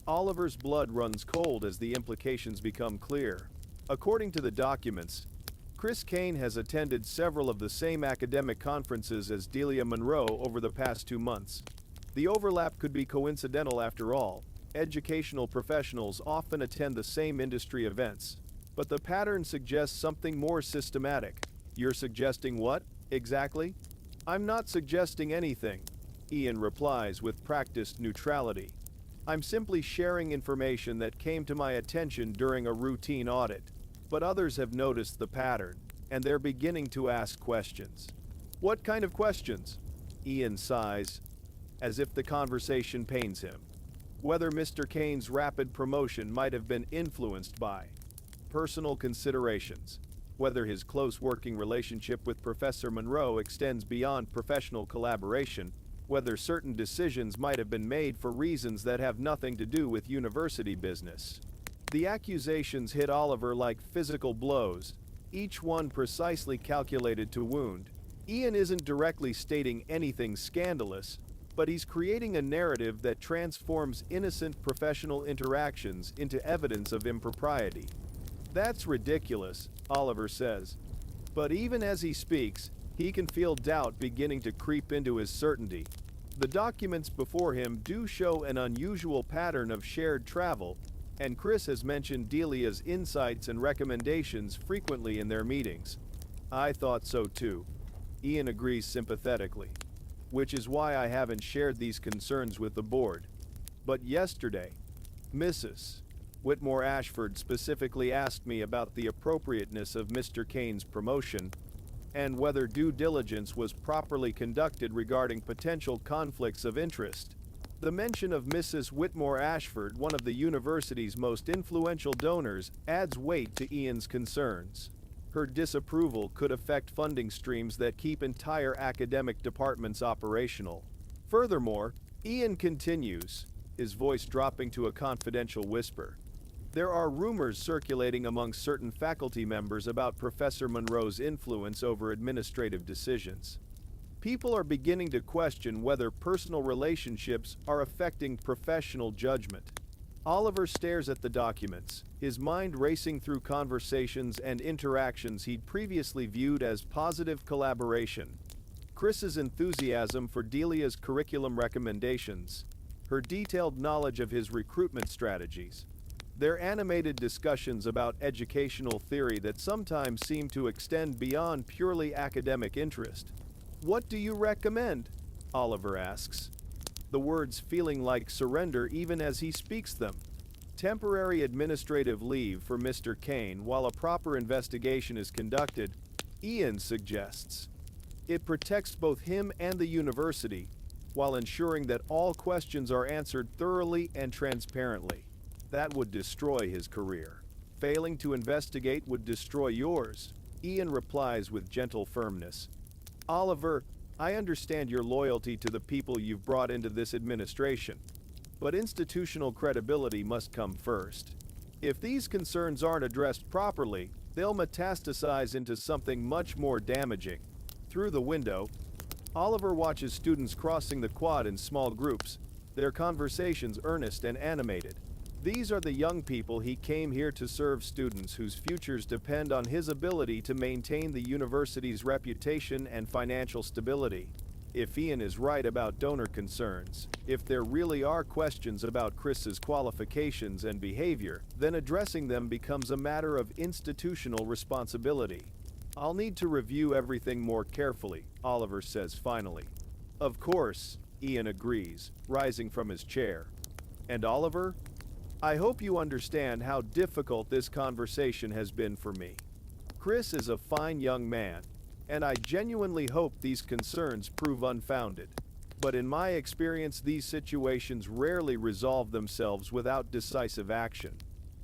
Oliver's blood runs cold as the implications become clear. According to the documents, Chris Kane has attended several of the same academic conferences as Delia Monroe over the past 2 months. The overlap could be coincidental after all. Educational professionals often attend the same industry events. But the pattern suggests something more systematic. You're suggesting what, exactly? I'm not suggesting anything, Ian replies with practiced neutrality. I'm simply sharing information that came to my attention during a routine audit. But others have noticed the pattern, and they're beginning to ask questions. What kind of questions? Ian sighs, as if the conversation pains him. Whether Mr. Kane's rapid promotion might have been influenced by personal considerations, whether his close working relationship with Professor Monroe extends beyond professional collaboration, whether certain decisions might have been made for reasons that have nothing to do with university business. The accusations hit Oliver like physical blows, each one precisely calculated to wound. Ian isn't directly stating anything scandalous, but he's creating a narrative that transforms innocent professional interactions into evidence of impropriety. That's ridiculous, Oliver says. But even as he speaks, he can feel doubt beginning to creep into his certainty. The documents before him do show an unusual pattern of shared travel, and Chris has mentioned Delia's insights and recommendations frequently in their meetings. I thought so too, Ian agrees sympathetically. Which is why I haven't shared these concerns with the board. But yesterday, Mrs. Whitmore Ashford specifically asked me about the appropriateness of Mr. Kane's promotion and whether due diligence was properly conducted regarding potential conflicts of interest. The mention of Mrs. Whitmore Ashford, one of the university's most influential donors, adds weight to Ian's concerns. Her disapproval could affect funding streams that keep entire academic departments operational. Furthermore, Ian continues, his voice dropping to a confidential whisper. There are rumors circulating among certain faculty members about Professor Monroe's influence over administrative decisions. People are beginning to question whether personal relationships are affecting professional judgment. Oliver stares at the documents, his mind racing through conversations and interactions he'd previously viewed as positive collaboration. Chris's enthusiasm for Delia's curriculum recommendations, her detailed knowledge of his recruitment strategies, their animated discussions about educational theory that sometimes seem to extend beyond purely academic interest. What do you recommend? Oliver asks, the words feeling like surrender even as he speaks them. Temporary administrative leave for Mr. Kane while a proper investigation is conducted, Ian suggests. It protects both him and the university, while ensuring that all questions are answered thoroughly and transparently. That would destroy his career. Failing to investigate would destroy yours. Ian replies with gentle firmness. Oliver, I understand your loyalty to the people you've brought into this administration, but institutional credibility must come first. If these concerns aren't addressed properly, they'll metastasize into something much more damaging. Through the window, Oliver watches students crossing the quad in small groups, their conversations earnest and animated. These are the young people he came here to serve, students whose futures depend on his ability to maintain the university's reputation and financial stability. If Ian is right about donor concerns, if there really are questions about Chris's qualifications and behavior, then addressing them becomes a matter of institutional responsibility. I'll need to review everything more carefully, Oliver says finally. Of course, Ian agrees, rising from his chair. And Oliver, I hope you understand how difficult this conversation has been for me. Chris is a fine young man, and I genuinely hope these concerns prove unfounded. But in my experience, these situations rarely resolve themselves without decisive action.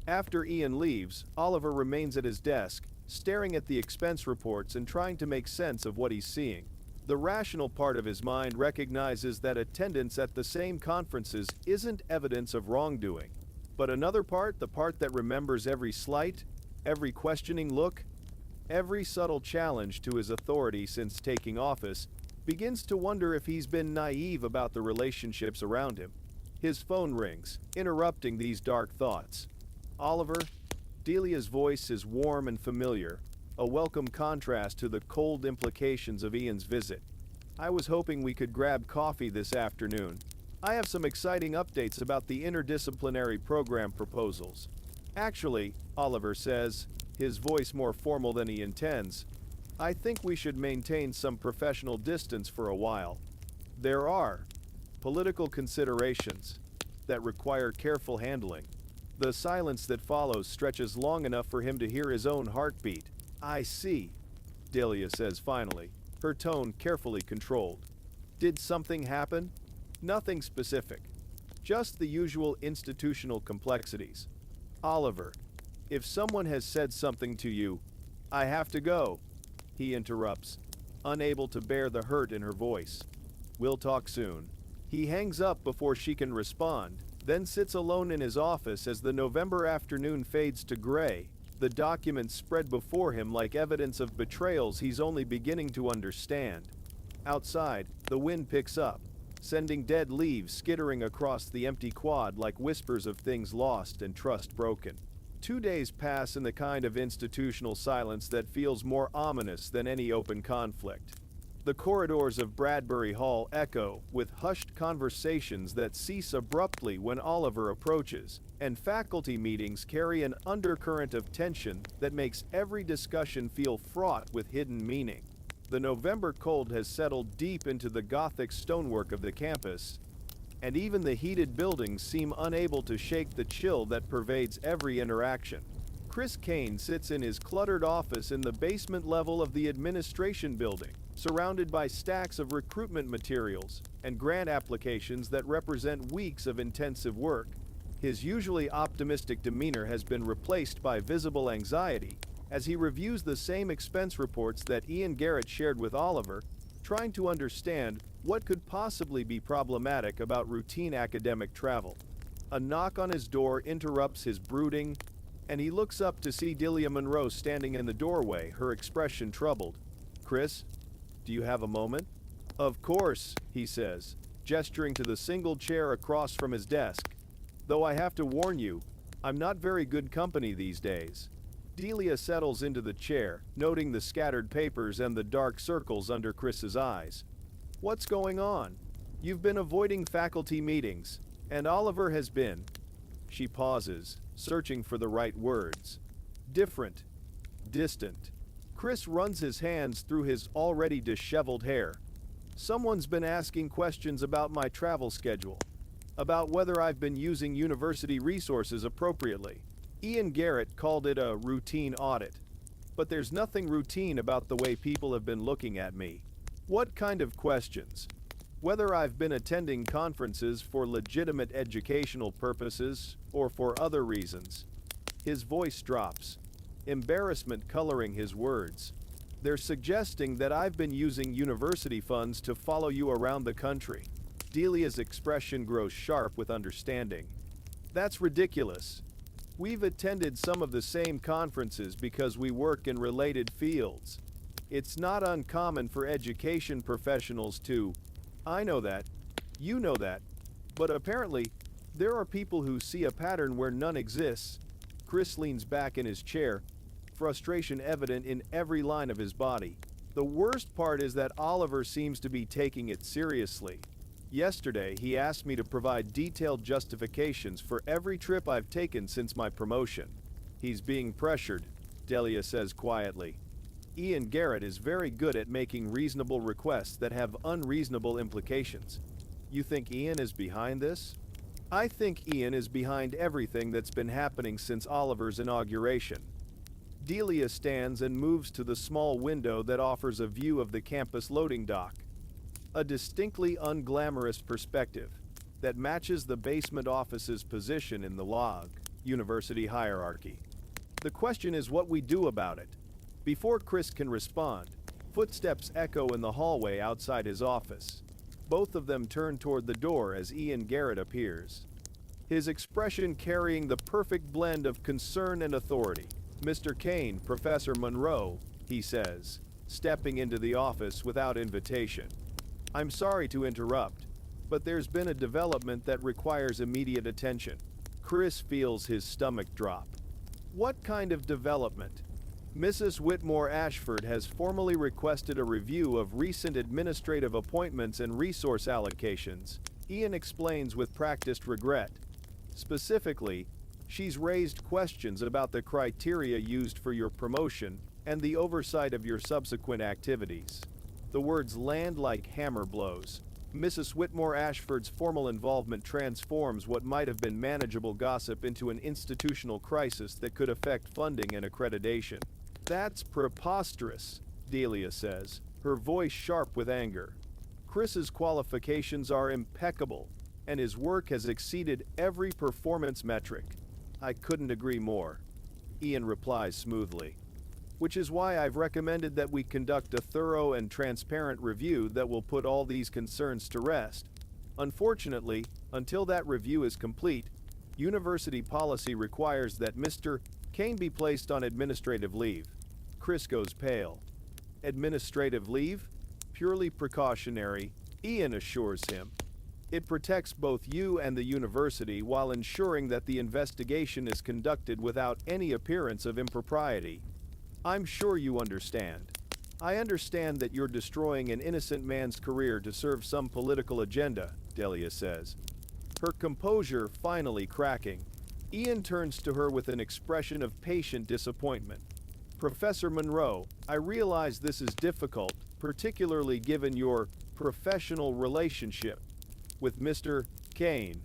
After Ian leaves, Oliver remains at his desk, staring at the expense reports and trying to make sense of what he's seeing. The rational part of his mind recognizes that attendance at the same conferences isn't evidence of wrongdoing. But another part, the part that remembers every slight, every questioning look, every subtle challenge to his authority since taking office, begins to wonder if he's been naive about the relationships around him. His phone rings, interrupting these dark thoughts. Oliver, Delia's voice is warm and familiar, a welcome contrast to the cold implications of Ian's visit. I was hoping we could grab coffee this afternoon. I have some exciting updates about the interdisciplinary program proposals. Actually, Oliver says, his voice more formal than he intends, I think we should maintain some professional distance for a while. There are political considerations that require careful handling. The silence that follows stretches long enough for him to hear his own heartbeat. I see, Delia says finally, her tone carefully controlled. Did something happen? Nothing specific. Just the usual institutional complexities. Oliver, if someone has said something to you, I have to go, he interrupts, unable to bear the hurt in her voice. We'll talk soon. He hangs up before she can respond, then sits alone in his office as the November afternoon fades to gray, the documents spread before him like evidence of betrayals he's only beginning to understand. Outside, the wind picks up, sending dead leaves skittering across the empty quad like whispers of things lost and trust broken. 2 days pass in the kind of institutional silence that feels more ominous than any open conflict. The corridors of Bradbury Hall echo with hushed conversations that cease abruptly when Oliver approaches, and faculty meetings carry an undercurrent of tension that makes every discussion feel fraught with hidden meaning. The November cold has settled deep into the Gothic stonework of the campus, and even the heated buildings seem unable to shake the chill that pervades every interaction. Chris Kane sits in his cluttered office in the basement level of the administration building, surrounded by stacks of recruitment materials and grant applications that represent weeks of intensive work. His usually optimistic demeanor has been replaced by visible anxiety as he reviews the same expense reports that Ian Garrett shared with Oliver, trying to understand what could possibly be problematic about routine academic travel. A knock on his door interrupts his brooding, and he looks up to see Delia Monroe standing in the doorway, her expression troubled. Chris, do you have a moment? Of course, he says, gesturing to the single chair across from his desk. Though I have to warn you, I'm not very good company these days. Delia settles into the chair, noting the scattered papers and the dark circles under Chris's eyes. What's going on? You've been avoiding faculty meetings, and Oliver has been. She pauses, searching for the right words. Different. Distant. Chris runs his hands through his already disheveled hair. Someone's been asking questions about my travel schedule, about whether I've been using university resources appropriately. Ian Garrett called it a routine audit, but there's nothing routine about the way people have been looking at me. What kind of questions? Whether I've been attending conferences for legitimate educational purposes or for other reasons. His voice drops, embarrassment coloring his words. They're suggesting that I've been using university funds to follow you around the country. Delia's expression grows sharp with understanding. That's ridiculous. We've attended some of the same conferences because we work in related fields. It's not uncommon for education professionals to. I know that. You know that. But apparently, there are people who see a pattern where none exists. Chris leans back in his chair, frustration evident in every line of his body. The worst part is that Oliver seems to be taking it seriously. Yesterday, he asked me to provide detailed justifications for every trip I've taken since my promotion. He's being pressured, Delia says quietly. Ian Garrett is very good at making reasonable requests that have unreasonable implications. You think Ian is behind this? I think Ian is behind everything that's been happening since Oliver's inauguration. Delia stands and moves to the small window that offers a view of the campus loading dock. A distinctly unglamorous perspective that matches the basement office's position in the log university hierarchy. The question is what we do about it. Before Chris can respond, footsteps echo in the hallway outside his office. Both of them turn toward the door as Ian Garrett appears. His expression carrying the perfect blend of concern and authority. Mr. Kane, Professor Monroe, he says, stepping into the office without invitation. I'm sorry to interrupt, but there's been a development that requires immediate attention. Chris feels his stomach drop. What kind of development? Mrs. Whitmore Ashford has formally requested a review of recent administrative appointments and resource allocations, Ian explains with practiced regret. Specifically, she's raised questions about the criteria used for your promotion and the oversight of your subsequent activities. The words land like hammer blows. Mrs. Whitmore Ashford's formal involvement transforms what might have been manageable gossip into an institutional crisis that could affect funding and accreditation. That's preposterous, Delia says, her voice sharp with anger. Chris's qualifications are impeccable, and his work has exceeded every performance metric. I couldn't agree more, Ian replies smoothly. Which is why I've recommended that we conduct a thorough and transparent review that will put all these concerns to rest. Unfortunately, until that review is complete, university policy requires that Mr. Kane be placed on administrative leave. Chris goes pale. Administrative leave? Purely precautionary, Ian assures him. It protects both you and the university while ensuring that the investigation is conducted without any appearance of impropriety. I'm sure you understand. I understand that you're destroying an innocent man's career to serve some political agenda, Delia says. Her composure finally cracking. Ian turns to her with an expression of patient disappointment. Professor Monroe, I realize this is difficult, particularly given your professional relationship with Mr. Kane.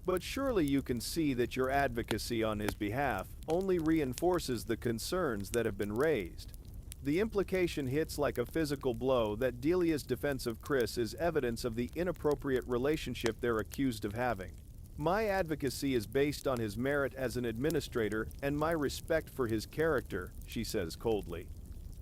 But surely you can see that your advocacy on his behalf only reinforces the concerns that have been raised. The implication hits like a physical blow that Delia's defense of Chris is evidence of the inappropriate relationship they're accused of having. My advocacy is based on his merit as an administrator and my respect for his character, she says coldly.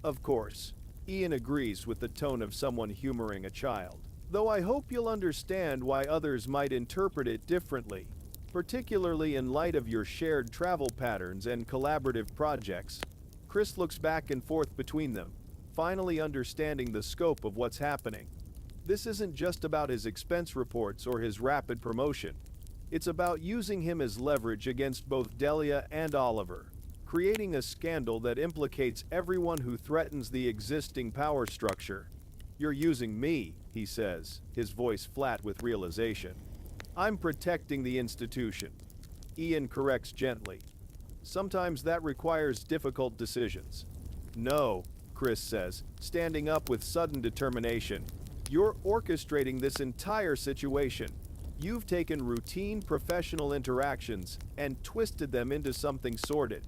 Of course, Ian agrees with the tone of someone humoring a child. Though I hope you'll understand why others might interpret it differently, particularly in light of your shared travel patterns and collaborative projects. Chris looks back and forth between them, finally understanding the scope of what's happening. This isn't just about his expense reports or his rapid promotion. It's about using him as leverage against both Delia and Oliver, creating a scandal that implicates everyone who threatens the existing power structure. You're using me, he says, his voice flat with realization. I'm protecting the institution. Ian corrects gently. Sometimes that requires difficult decisions. No, Chris says, standing up with sudden determination. You're orchestrating this entire situation. You've taken routine professional interactions and twisted them into something sordid.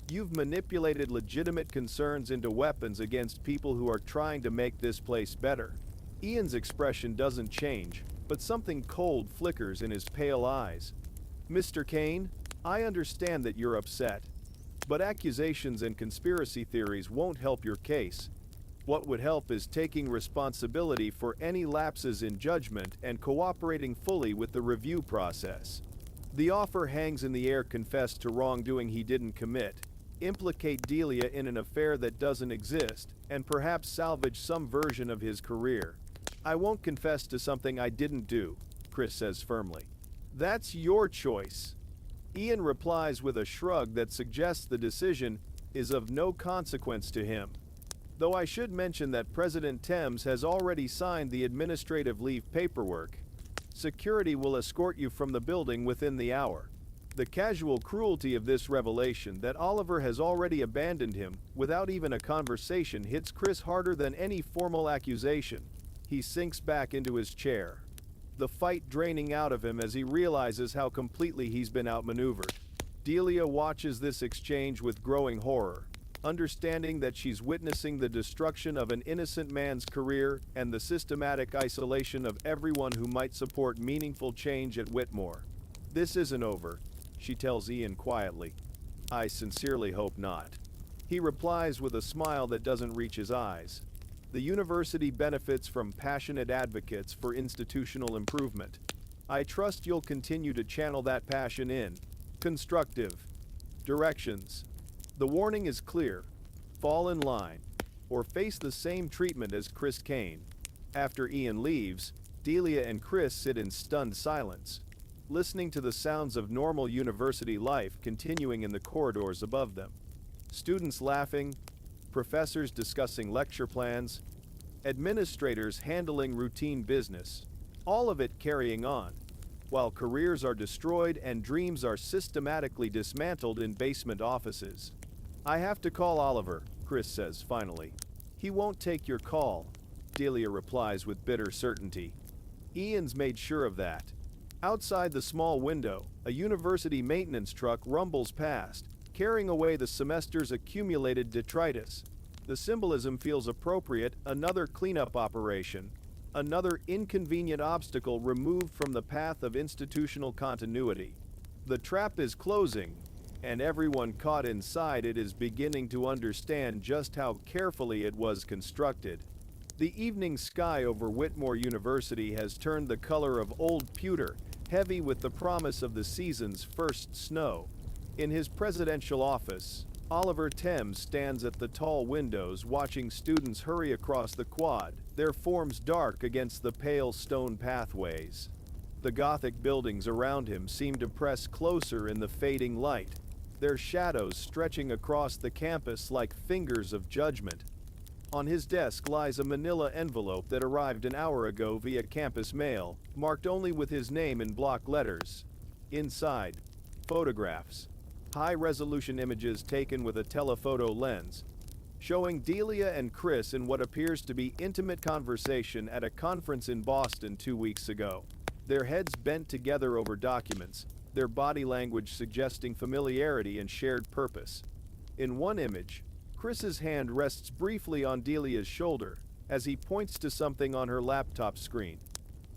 You've manipulated legitimate concerns into weapons against people who are trying to make this place better. Ian's expression doesn't change, but something cold flickers in his pale eyes. Mr. Kane, I understand that you're upset, but accusations and conspiracy theories won't help your case. What would help is taking responsibility for any lapses in judgment and cooperating fully with the review process. The offer hangs in the air: confess to wrongdoing he didn't commit, implicate Delia in an affair that doesn't exist, and perhaps salvage some version of his career. I won't confess to something I didn't do, Chris says firmly. That's your choice. Ian replies with a shrug that suggests the decision is of no consequence to him. Though I should mention that President Thames has already signed the administrative leave paperwork. Security will escort you from the building within the hour. The casual cruelty of this revelation that Oliver has already abandoned him without even a conversation hits Chris harder than any formal accusation. He sinks back into his chair, the fight draining out of him as he realizes how completely he's been outmaneuvered. Delia watches this exchange with growing horror, understanding that she's witnessing the destruction of an innocent man's career and the systematic isolation of everyone who might support meaningful change at Whitmore. This isn't over, she tells Ian quietly. I sincerely hope not. He replies with a smile that doesn't reach his eyes. The university benefits from passionate advocates for institutional improvement. I trust you'll continue to channel that passion in constructive directions. The warning is clear: fall in line, or face the same treatment as Chris Kane. After Ian leaves, Delia and Chris sit in stunned silence, listening to the sounds of normal university life continuing in the corridors above them. Students laughing, professors discussing lecture plans, administrators handling routine business, all of it carrying on, while careers are destroyed and dreams are systematically dismantled in basement offices. I have to call Oliver, Chris says finally. He won't take your call, Delia replies with bitter certainty. Ian's made sure of that. Outside the small window, a university maintenance truck rumbles past, carrying away the semester's accumulated detritus. The symbolism feels appropriate: another cleanup operation, another inconvenient obstacle removed from the path of institutional continuity. The trap is closing, and everyone caught inside it is beginning to understand just how carefully it was constructed. The evening sky over Whitmore University has turned the color of old pewter, heavy with the promise of the season's first snow. In his presidential office, Oliver Thames stands at the tall windows watching students hurry across the quad, their forms dark against the pale stone pathways. The Gothic buildings around him seem to press closer in the fading light, their shadows stretching across the campus like fingers of judgment. On his desk lies a manila envelope that arrived an hour ago via campus mail, marked only with his name in block letters. Inside, photographs. High-resolution images taken with a telephoto lens, showing Delia and Chris in what appears to be intimate conversation at a conference in Boston 2 weeks ago. Their heads bent together over documents, their body language suggesting familiarity and shared purpose. In one image, Chris's hand rests briefly on Delia's shoulder as he points to something on her laptop screen.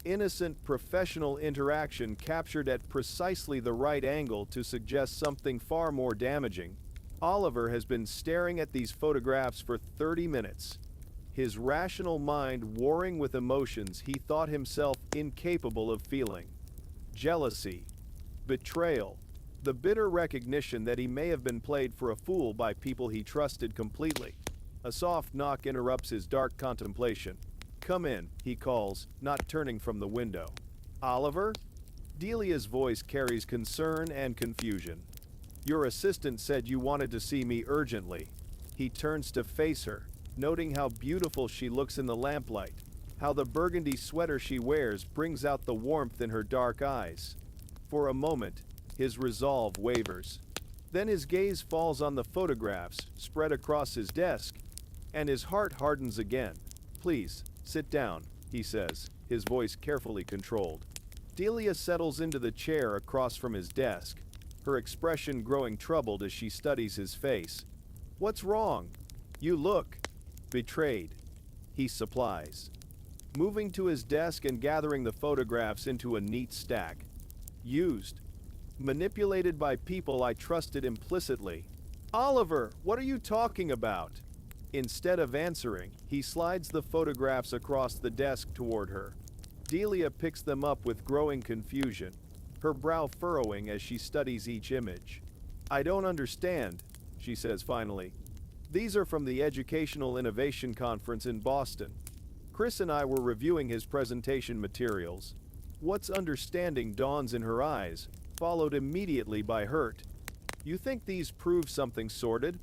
Innocent professional interaction captured at precisely the right angle to suggest something far more damaging. Oliver has been staring at these photographs for 30 minutes, his rational mind warring with emotions he thought himself incapable of feeling. Jealousy, betrayal, the bitter recognition that he may have been played for a fool by people he trusted completely. A soft knock interrupts his dark contemplation. Come in, he calls, not turning from the window. Oliver? Delia's voice carries concern and confusion. Your assistant said you wanted to see me urgently. He turns to face her, noting how beautiful she looks in the lamplight, how the burgundy sweater she wears brings out the warmth in her dark eyes. For a moment, his resolve wavers. Then his gaze falls on the photographs spread across his desk, and his heart hardens again. Please, sit down, he says, his voice carefully controlled. Delia settles into the chair across from his desk, her expression growing troubled as she studies his face. What's wrong? You look betrayed, he supplies. moving to his desk and gathering the photographs into a neat stack. Used. Manipulated by people I trusted implicitly. Oliver, what are you talking about? Instead of answering, he slides the photographs across the desk toward her. Delia picks them up with growing confusion, her brow furrowing as she studies each image. I don't understand, she says finally. These are from the Educational Innovation Conference in Boston. Chris and I were reviewing his presentation materials. What's understanding dawns in her eyes, followed immediately by hurt. You think these prove something sordid?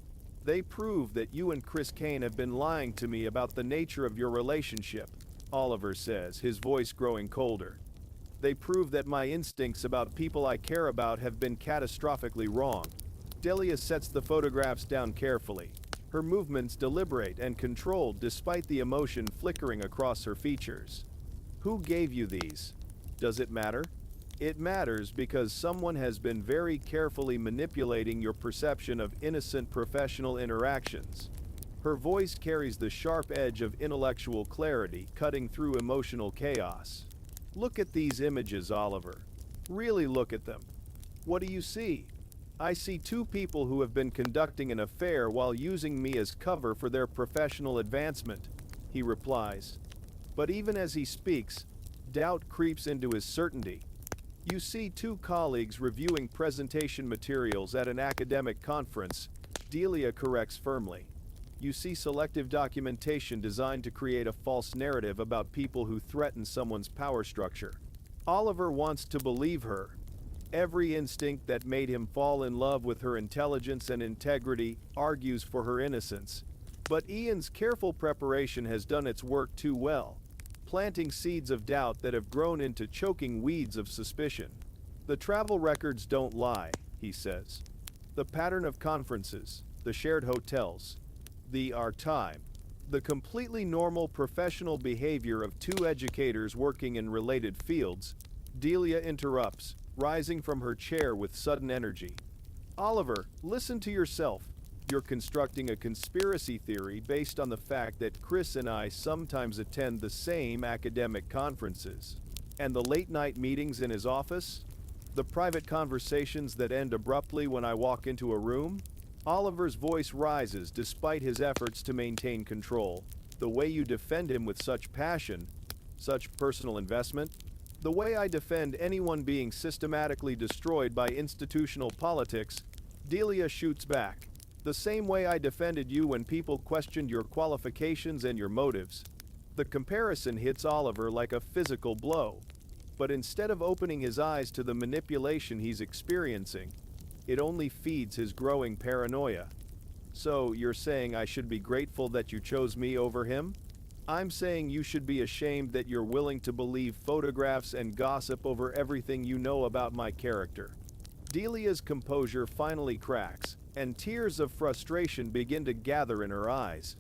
They prove that you and Chris Kane have been lying to me about the nature of your relationship, Oliver says, his voice growing colder. They prove that my instincts about people I care about have been catastrophically wrong. Delia sets the photographs down carefully, her movements deliberate and controlled despite the emotion flickering across her features. Who gave you these? Does it matter? It matters because someone has been very carefully manipulating your perception of innocent professional interactions. Her voice carries the sharp edge of intellectual clarity, cutting through emotional chaos. Look at these images, Oliver. Really look at them. What do you see? I see two people who have been conducting an affair while using me as cover for their professional advancement, he replies. But even as he speaks, doubt creeps into his certainty. You see two colleagues reviewing presentation materials at an academic conference, Delia corrects firmly. You see selective documentation designed to create a false narrative about people who threaten someone's power structure. Oliver wants to believe her. Every instinct that made him fall in love with her intelligence and integrity argues for her innocence. But Ian's careful preparation has done its work too well, planting seeds of doubt that have grown into choking weeds of suspicion. The travel records don't lie, he says. The pattern of conferences, the shared hotels, our time, the completely normal professional behavior of two educators working in related fields. Delia interrupts, rising from her chair with sudden energy. Oliver, listen to yourself. You're constructing a conspiracy theory based on the fact that Chris and I sometimes attend the same academic conferences. And the late-night meetings in his office? The private conversations that end abruptly when I walk into a room? Oliver's voice rises despite his efforts to maintain control. The way you defend him with such passion, such personal investment, the way I defend anyone being systematically destroyed by institutional politics, Delia shoots back. The same way I defended you when people questioned your qualifications and your motives. The comparison hits Oliver like a physical blow. But instead of opening his eyes to the manipulation he's experiencing, it only feeds his growing paranoia. So, you're saying I should be grateful that you chose me over him? I'm saying you should be ashamed that you're willing to believe photographs and gossip over everything you know about my character. Delia's composure finally cracks, and tears of frustration begin to gather in her eyes.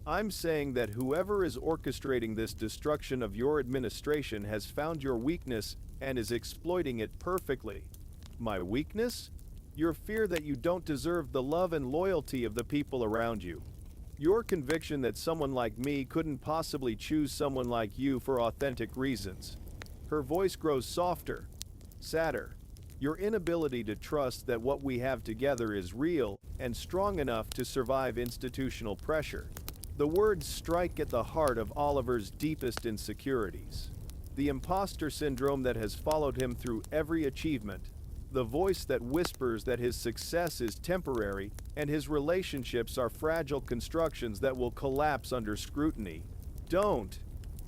I'm saying that whoever is orchestrating this destruction of your administration has found your weakness and is exploiting it perfectly. My weakness? Your fear that you don't deserve the love and loyalty of the people around you. Your conviction that someone like me couldn't possibly choose someone like you for authentic reasons. Her voice grows softer, sadder. Your inability to trust that what we have together is real and strong enough to survive institutional pressure. The words strike at the heart of Oliver's deepest insecurities. The imposter syndrome that has followed him through every achievement. The voice that whispers that his success is temporary and his relationships are fragile constructions that will collapse under scrutiny. Don't,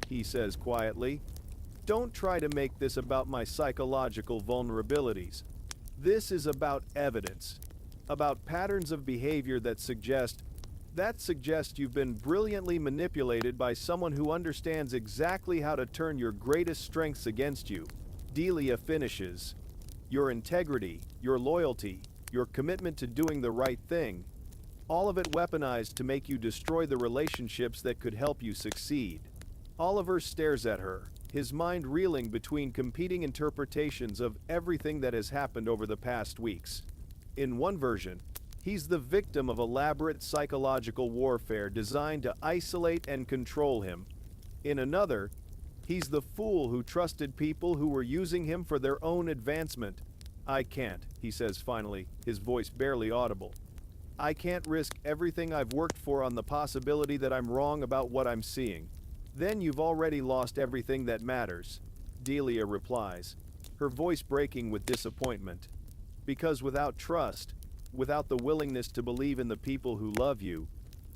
he says quietly. Don't try to make this about my psychological vulnerabilities. This is about evidence, about patterns of behavior that suggest you've been brilliantly manipulated by someone who understands exactly how to turn your greatest strengths against you. Delia finishes. Your integrity, your loyalty, your commitment to doing the right thing, all of it weaponized to make you destroy the relationships that could help you succeed. Oliver stares at her, his mind reeling between competing interpretations of everything that has happened over the past weeks. In one version, he's the victim of elaborate psychological warfare designed to isolate and control him. In another, He's the fool who trusted people who were using him for their own advancement. I can't, he says finally, his voice barely audible. I can't risk everything I've worked for on the possibility that I'm wrong about what I'm seeing. Then you've already lost everything that matters, Delia replies, her voice breaking with disappointment. Because without trust, without the willingness to believe in the people who love you,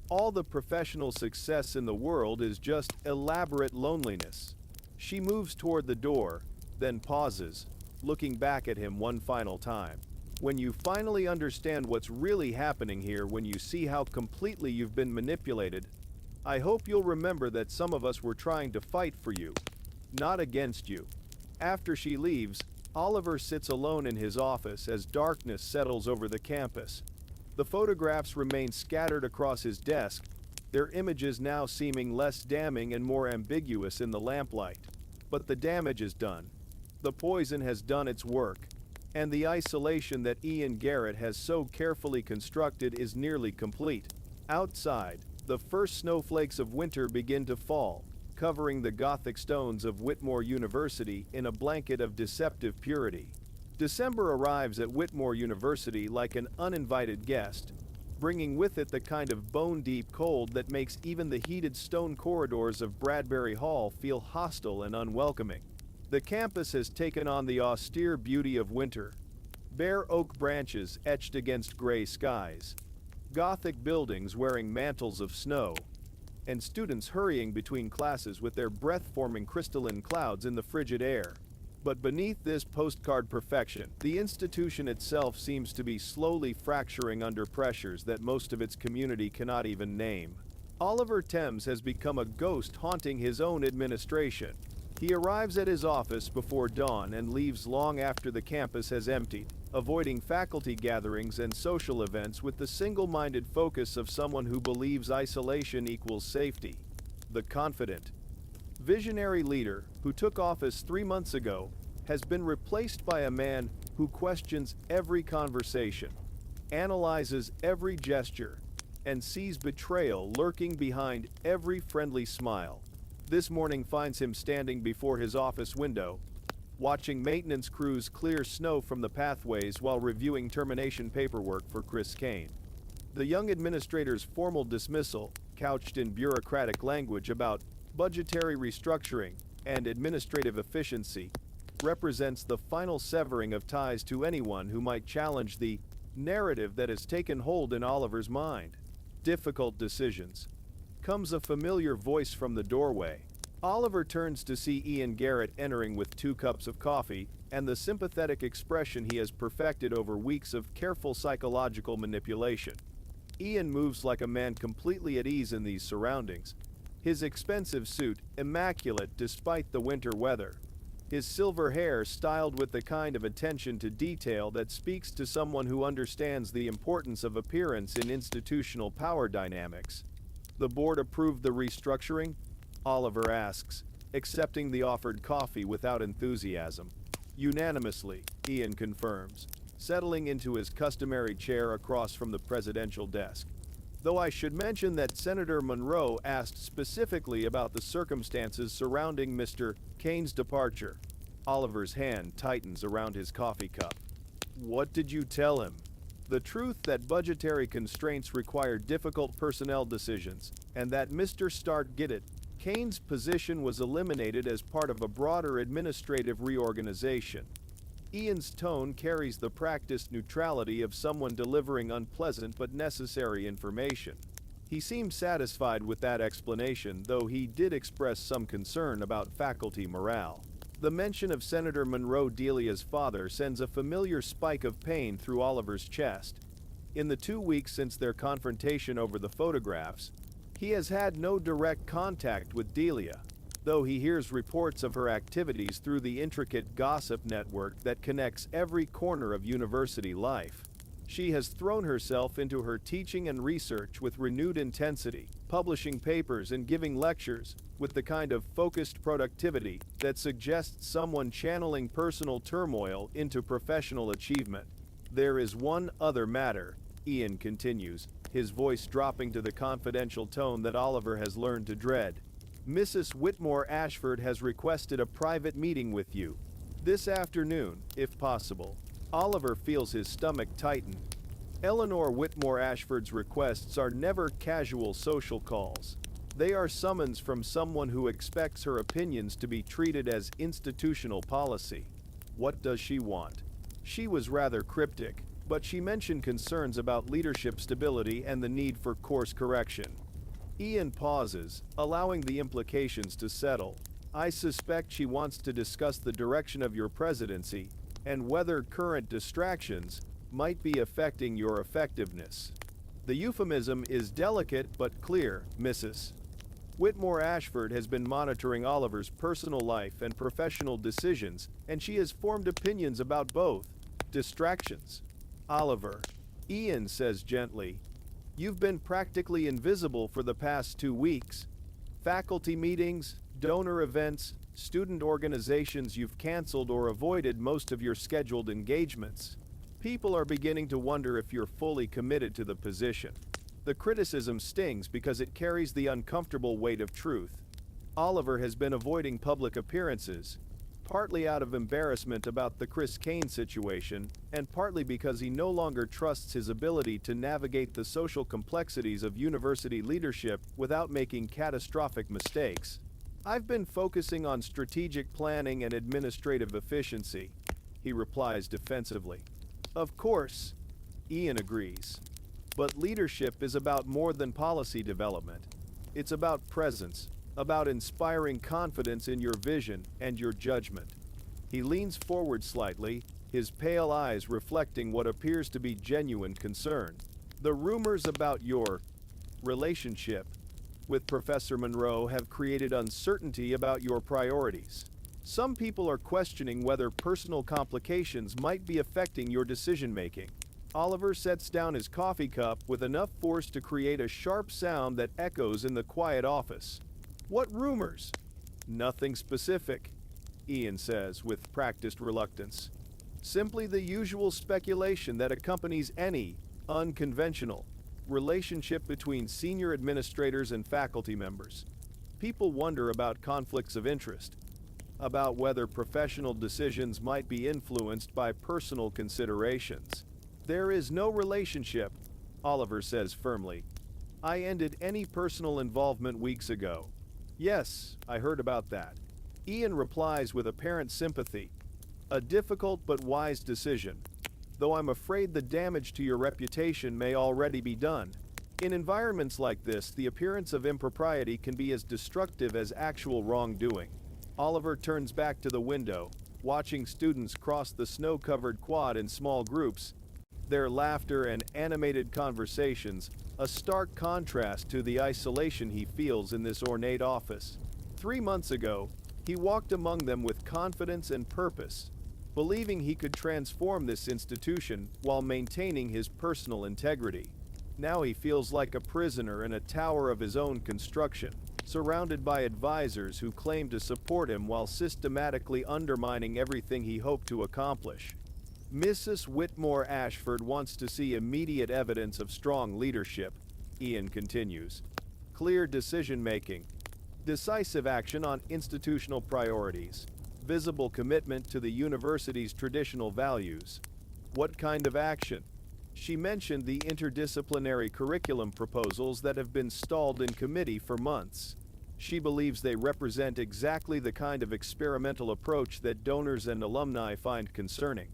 all the professional success in the world is just elaborate loneliness. She moves toward the door, then pauses, looking back at him one final time. When you finally understand what's really happening here, when you see how completely you've been manipulated, I hope you'll remember that some of us were trying to fight for you, not against you. After she leaves, Oliver sits alone in his office as darkness settles over the campus. The photographs remain scattered across his desk, their images now seeming less damning and more ambiguous in the lamplight. But the damage is done. The poison has done its work, and the isolation that Ian Garrett has so carefully constructed is nearly complete. Outside, the first snowflakes of winter begin to fall, covering the Gothic stones of Whitmore University in a blanket of deceptive purity. December arrives at Whitmore University like an uninvited guest, bringing with it the kind of bone-deep cold that makes even the heated stone corridors of Bradbury Hall feel hostile and unwelcoming. The campus has taken on the austere beauty of winter, bare oak branches etched against gray skies, Gothic buildings wearing mantles of snow, and students hurrying between classes with their breath-forming crystalline clouds in the frigid air. But beneath this postcard perfection, the institution itself seems to be slowly fracturing under pressures that most of its community cannot even name. Oliver Thames has become a ghost haunting his own administration. He arrives at his office before dawn and leaves long after the campus has emptied, avoiding faculty gatherings and social events with the single-minded focus of someone who believes isolation equals safety. The confident, visionary leader who took office 3 months ago has been replaced by a man who questions every conversation, analyzes every gesture, and sees betrayal lurking behind every friendly smile. This morning finds him standing before his office window, watching maintenance crews clear snow from the pathways while reviewing termination paperwork for Chris Kane. The young administrator's formal dismissal, couched in bureaucratic language about budgetary restructuring and administrative efficiency, represents the final severing of ties to anyone who might challenge the narrative that has taken hold in Oliver's mind. Difficult decisions. Comes a familiar voice from the doorway. Oliver turns to see Ian Garrett entering with 2 cups of coffee and the sympathetic expression he has perfected over weeks of careful psychological manipulation. Ian moves like a man completely at ease in these surroundings, his expensive suit immaculate despite the winter weather, his silver hair styled with the kind of attention to detail that speaks to someone who understands the importance of appearance in institutional power dynamics. The board approved the restructuring? Oliver asks, accepting the offered coffee without enthusiasm. Unanimously, Ian confirms, settling into his customary chair across from the presidential desk. Though I should mention that Senator Monroe asked specifically about the circumstances surrounding Mr. Kane's departure. Oliver's hand tightens around his coffee cup. What did you tell him? The truth that budgetary constraints require difficult personnel decisions, and that Mr. Kane's position was eliminated as part of a broader administrative reorganization. Ian's tone carries the practiced neutrality of someone delivering unpleasant but necessary information. He seemed satisfied with that explanation, though he did express some concern about faculty morale. The mention of Senator Monroe Delia's father sends a familiar spike of pain through Oliver's chest. In the 2 weeks since their confrontation over the photographs, he has had no direct contact with Delia, though he hears reports of her activities through the intricate gossip network that connects every corner of university life. She has thrown herself into her teaching and research with renewed intensity, publishing papers and giving lectures with the kind of focused productivity that suggests someone channeling personal turmoil into professional achievement. There is one other matter, Ian continues, his voice dropping to the confidential tone that Oliver has learned to dread. Mrs. Whitmore Ashford has requested a private meeting with you. This afternoon, if possible. Oliver feels his stomach tighten. Eleanor Whitmore Ashford's requests are never casual social calls. They are summons from someone who expects her opinions to be treated as institutional policy. What does she want? She was rather cryptic, but she mentioned concerns about leadership stability and the need for course correction. Ian pauses, allowing the implications to settle. I suspect she wants to discuss the direction of your presidency and whether current distractions might be affecting your effectiveness. The euphemism is delicate but clear, Mrs. Whitmore Ashford has been monitoring Oliver's personal life and professional decisions, and she has formed opinions about both. Distractions. Oliver. Ian says gently, you've been practically invisible for the past 2 weeks. Faculty meetings, donor events, student organizations, you've canceled or avoided most of your scheduled engagements. People are beginning to wonder if you're fully committed to the position. The criticism stings because it carries the uncomfortable weight of truth. Oliver has been avoiding public appearances, partly out of embarrassment about the Chris Kane situation, and partly because he no longer trusts his ability to navigate the social complexities of university leadership without making catastrophic mistakes. I've been focusing on strategic planning and administrative efficiency, he replies defensively. Of course, Ian agrees. But leadership is about more than policy development. It's about presence, about inspiring confidence in your vision and your judgment. He leans forward slightly, his pale eyes reflecting what appears to be genuine concern. The rumors about your relationship with Professor Monroe have created uncertainty about your priorities. Some people are questioning whether personal complications might be affecting your decision-making. Oliver sets down his coffee cup with enough force to create a sharp sound that echoes in the quiet office. What rumors? Nothing specific, Ian says with practiced reluctance. Simply the usual speculation that accompanies any unconventional relationship between senior administrators and faculty members. People wonder about conflicts of interest, about whether professional decisions might be influenced by personal considerations. There is no relationship, Oliver says firmly. I ended any personal involvement weeks ago. Yes, I heard about that. Ian replies with apparent sympathy. A difficult but wise decision. Though I'm afraid the damage to your reputation may already be done. In environments like this, the appearance of impropriety can be as destructive as actual wrongdoing. Oliver turns back to the window, watching students cross the snow-covered quad in small groups, their laughter and animated conversations, a stark contrast to the isolation he feels in this ornate office. 3 months ago, he walked among them with confidence and purpose, believing he could transform this institution while maintaining his personal integrity. Now he feels like a prisoner in a tower of his own construction, surrounded by advisors who claim to support him while systematically undermining everything he hoped to accomplish. Mrs. Whitmore Ashford wants to see immediate evidence of strong leadership, Ian continues. Clear decision-making, decisive action on institutional priorities, visible commitment to the university's traditional values. What kind of action? She mentioned the interdisciplinary curriculum proposals that have been stalled in committee for months. She believes they represent exactly the kind of experimental approach that donors and alumni find concerning.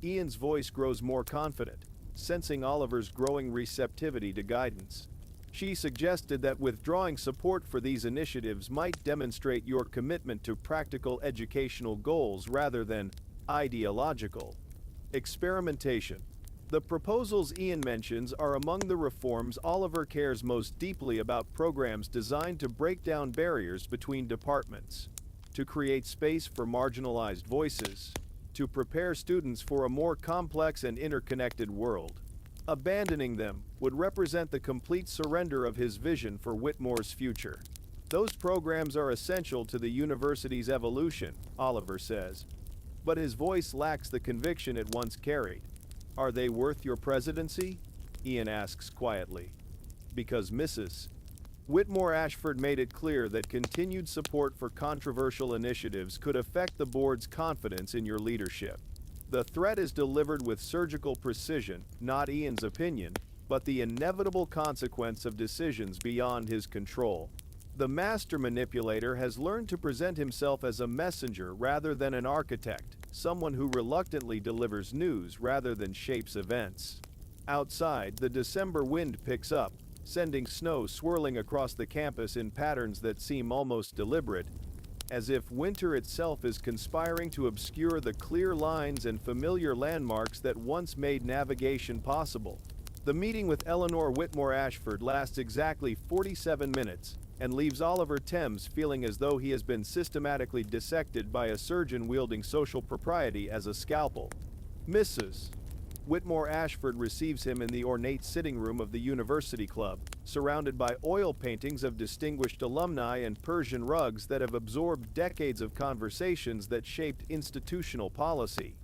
Ian's voice grows more confident, sensing Oliver's growing receptivity to guidance. She suggested that withdrawing support for these initiatives might demonstrate your commitment to practical educational goals rather than ideological. Experimentation. The proposals Ian mentions are among the reforms Oliver cares most deeply about, programs designed to break down barriers between departments, to create space for marginalized voices, to prepare students for a more complex and interconnected world. Abandoning them would represent the complete surrender of his vision for Whitmore's future. Those programs are essential to the university's evolution, Oliver says. But his voice lacks the conviction it once carried. Are they worth your presidency? Ian asks quietly. Because Mrs. Whitmore Ashford made it clear that continued support for controversial initiatives could affect the board's confidence in your leadership. The threat is delivered with surgical precision, not Ian's opinion, but the inevitable consequence of decisions beyond his control. The master manipulator has learned to present himself as a messenger rather than an architect, someone who reluctantly delivers news rather than shapes events. Outside, the December wind picks up, sending snow swirling across the campus in patterns that seem almost deliberate, as if winter itself is conspiring to obscure the clear lines and familiar landmarks that once made navigation possible. The meeting with Eleanor Whitmore Ashford lasts exactly 47 minutes and leaves Oliver Thames feeling as though he has been systematically dissected by a surgeon wielding social propriety as a scalpel. Mrs. Whitmore Ashford receives him in the ornate sitting room of the University Club, surrounded by oil paintings of distinguished alumni and Persian rugs that have absorbed decades of conversations that shaped institutional policy.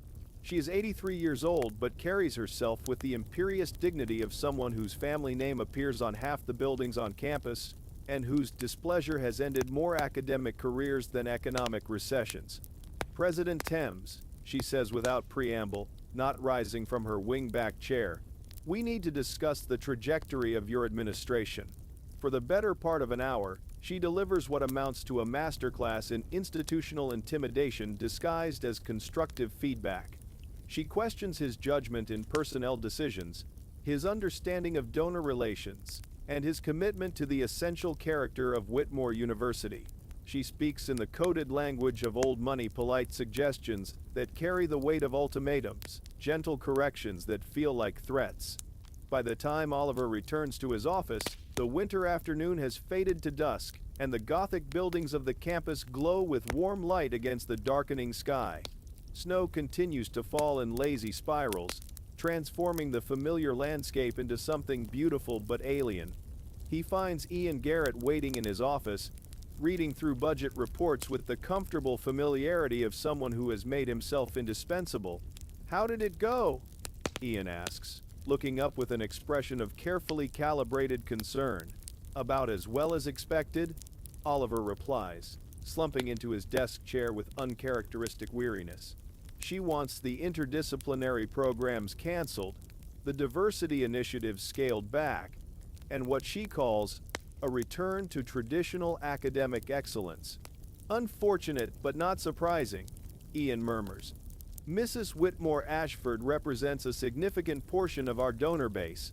She is 83 years old but carries herself with the imperious dignity of someone whose family name appears on half the buildings on campus and whose displeasure has ended more academic careers than economic recessions. President Thames, she says without preamble, not rising from her wing-back chair, we need to discuss the trajectory of your administration. For the better part of an hour, she delivers what amounts to a masterclass in institutional intimidation disguised as constructive feedback. She questions his judgment in personnel decisions, his understanding of donor relations, and his commitment to the essential character of Whitmore University. She speaks in the coded language of old money, polite suggestions that carry the weight of ultimatums, gentle corrections that feel like threats. By the time Oliver returns to his office, the winter afternoon has faded to dusk, and the Gothic buildings of the campus glow with warm light against the darkening sky. Snow continues to fall in lazy spirals, transforming the familiar landscape into something beautiful but alien. He finds Ian Garrett waiting in his office, reading through budget reports with the comfortable familiarity of someone who has made himself indispensable. "How did it go?" Ian asks, looking up with an expression of carefully calibrated concern. "About as well as expected," Oliver replies, slumping into his desk chair with uncharacteristic weariness. She wants the interdisciplinary programs canceled, the diversity initiatives scaled back, and what she calls a return to traditional academic excellence. "Unfortunate but not surprising," Ian murmurs. "Mrs. Whitmore Ashford represents a significant portion of our donor base.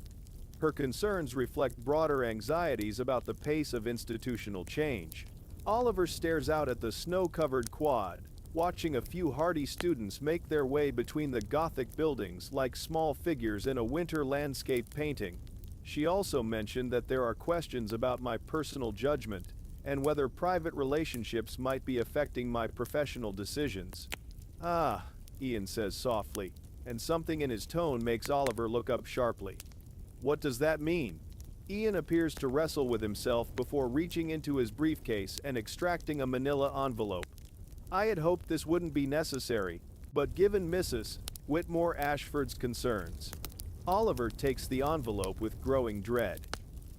Her concerns reflect broader anxieties about the pace of institutional change." Oliver stares out at the snow-covered quad, watching a few hardy students make their way between the Gothic buildings like small figures in a winter landscape painting. She also mentioned that there are questions about my personal judgment and whether private relationships might be affecting my professional decisions. "Ah," Ian says softly, and something in his tone makes Oliver look up sharply. "What does that mean?" Ian appears to wrestle with himself before reaching into his briefcase and extracting a manila envelope. "I had hoped this wouldn't be necessary, but given Mrs. Whitmore Ashford's concerns." Oliver takes the envelope with growing dread.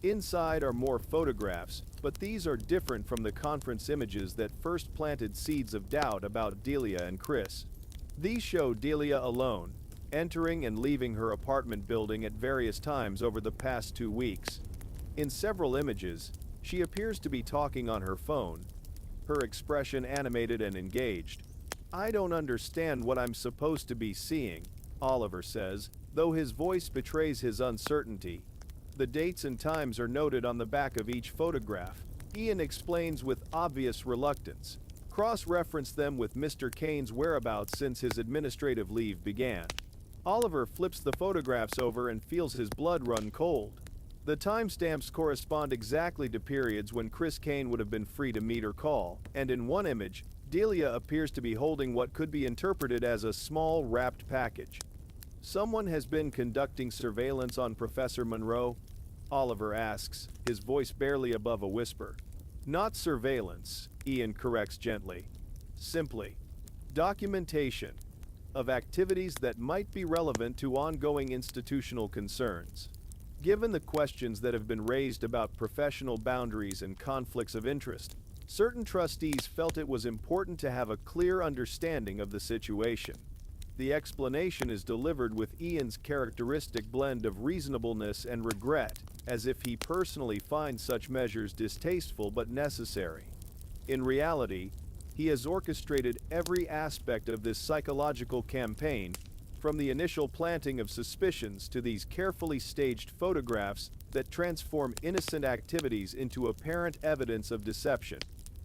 Inside are more photographs, but these are different from the conference images that first planted seeds of doubt about Delia and Chris. These show Delia alone, entering and leaving her apartment building at various times over the past 2 weeks. In several images, she appears to be talking on her phone, her expression animated and engaged. "I don't understand what I'm supposed to be seeing," Oliver says, though his voice betrays his uncertainty. The dates and times are noted on the back of each photograph. Ian explains with obvious reluctance. Cross-reference them with Mr. Kane's whereabouts since his administrative leave began. Oliver flips the photographs over and feels his blood run cold. The timestamps correspond exactly to periods when Chris Kane would have been free to meet or call, and in one image, Delia appears to be holding what could be interpreted as a small wrapped package. "Someone has been conducting surveillance on Professor Monroe?" Oliver asks, his voice barely above a whisper. "Not surveillance," Ian corrects gently. "Simply documentation of activities that might be relevant to ongoing institutional concerns." Given the questions that have been raised about professional boundaries and conflicts of interest, certain trustees felt it was important to have a clear understanding of the situation. The explanation is delivered with Ian's characteristic blend of reasonableness and regret, as if he personally finds such measures distasteful but necessary. In reality, he has orchestrated every aspect of this psychological campaign, from the initial planting of suspicions to these carefully staged photographs that transform innocent activities into apparent evidence of deception.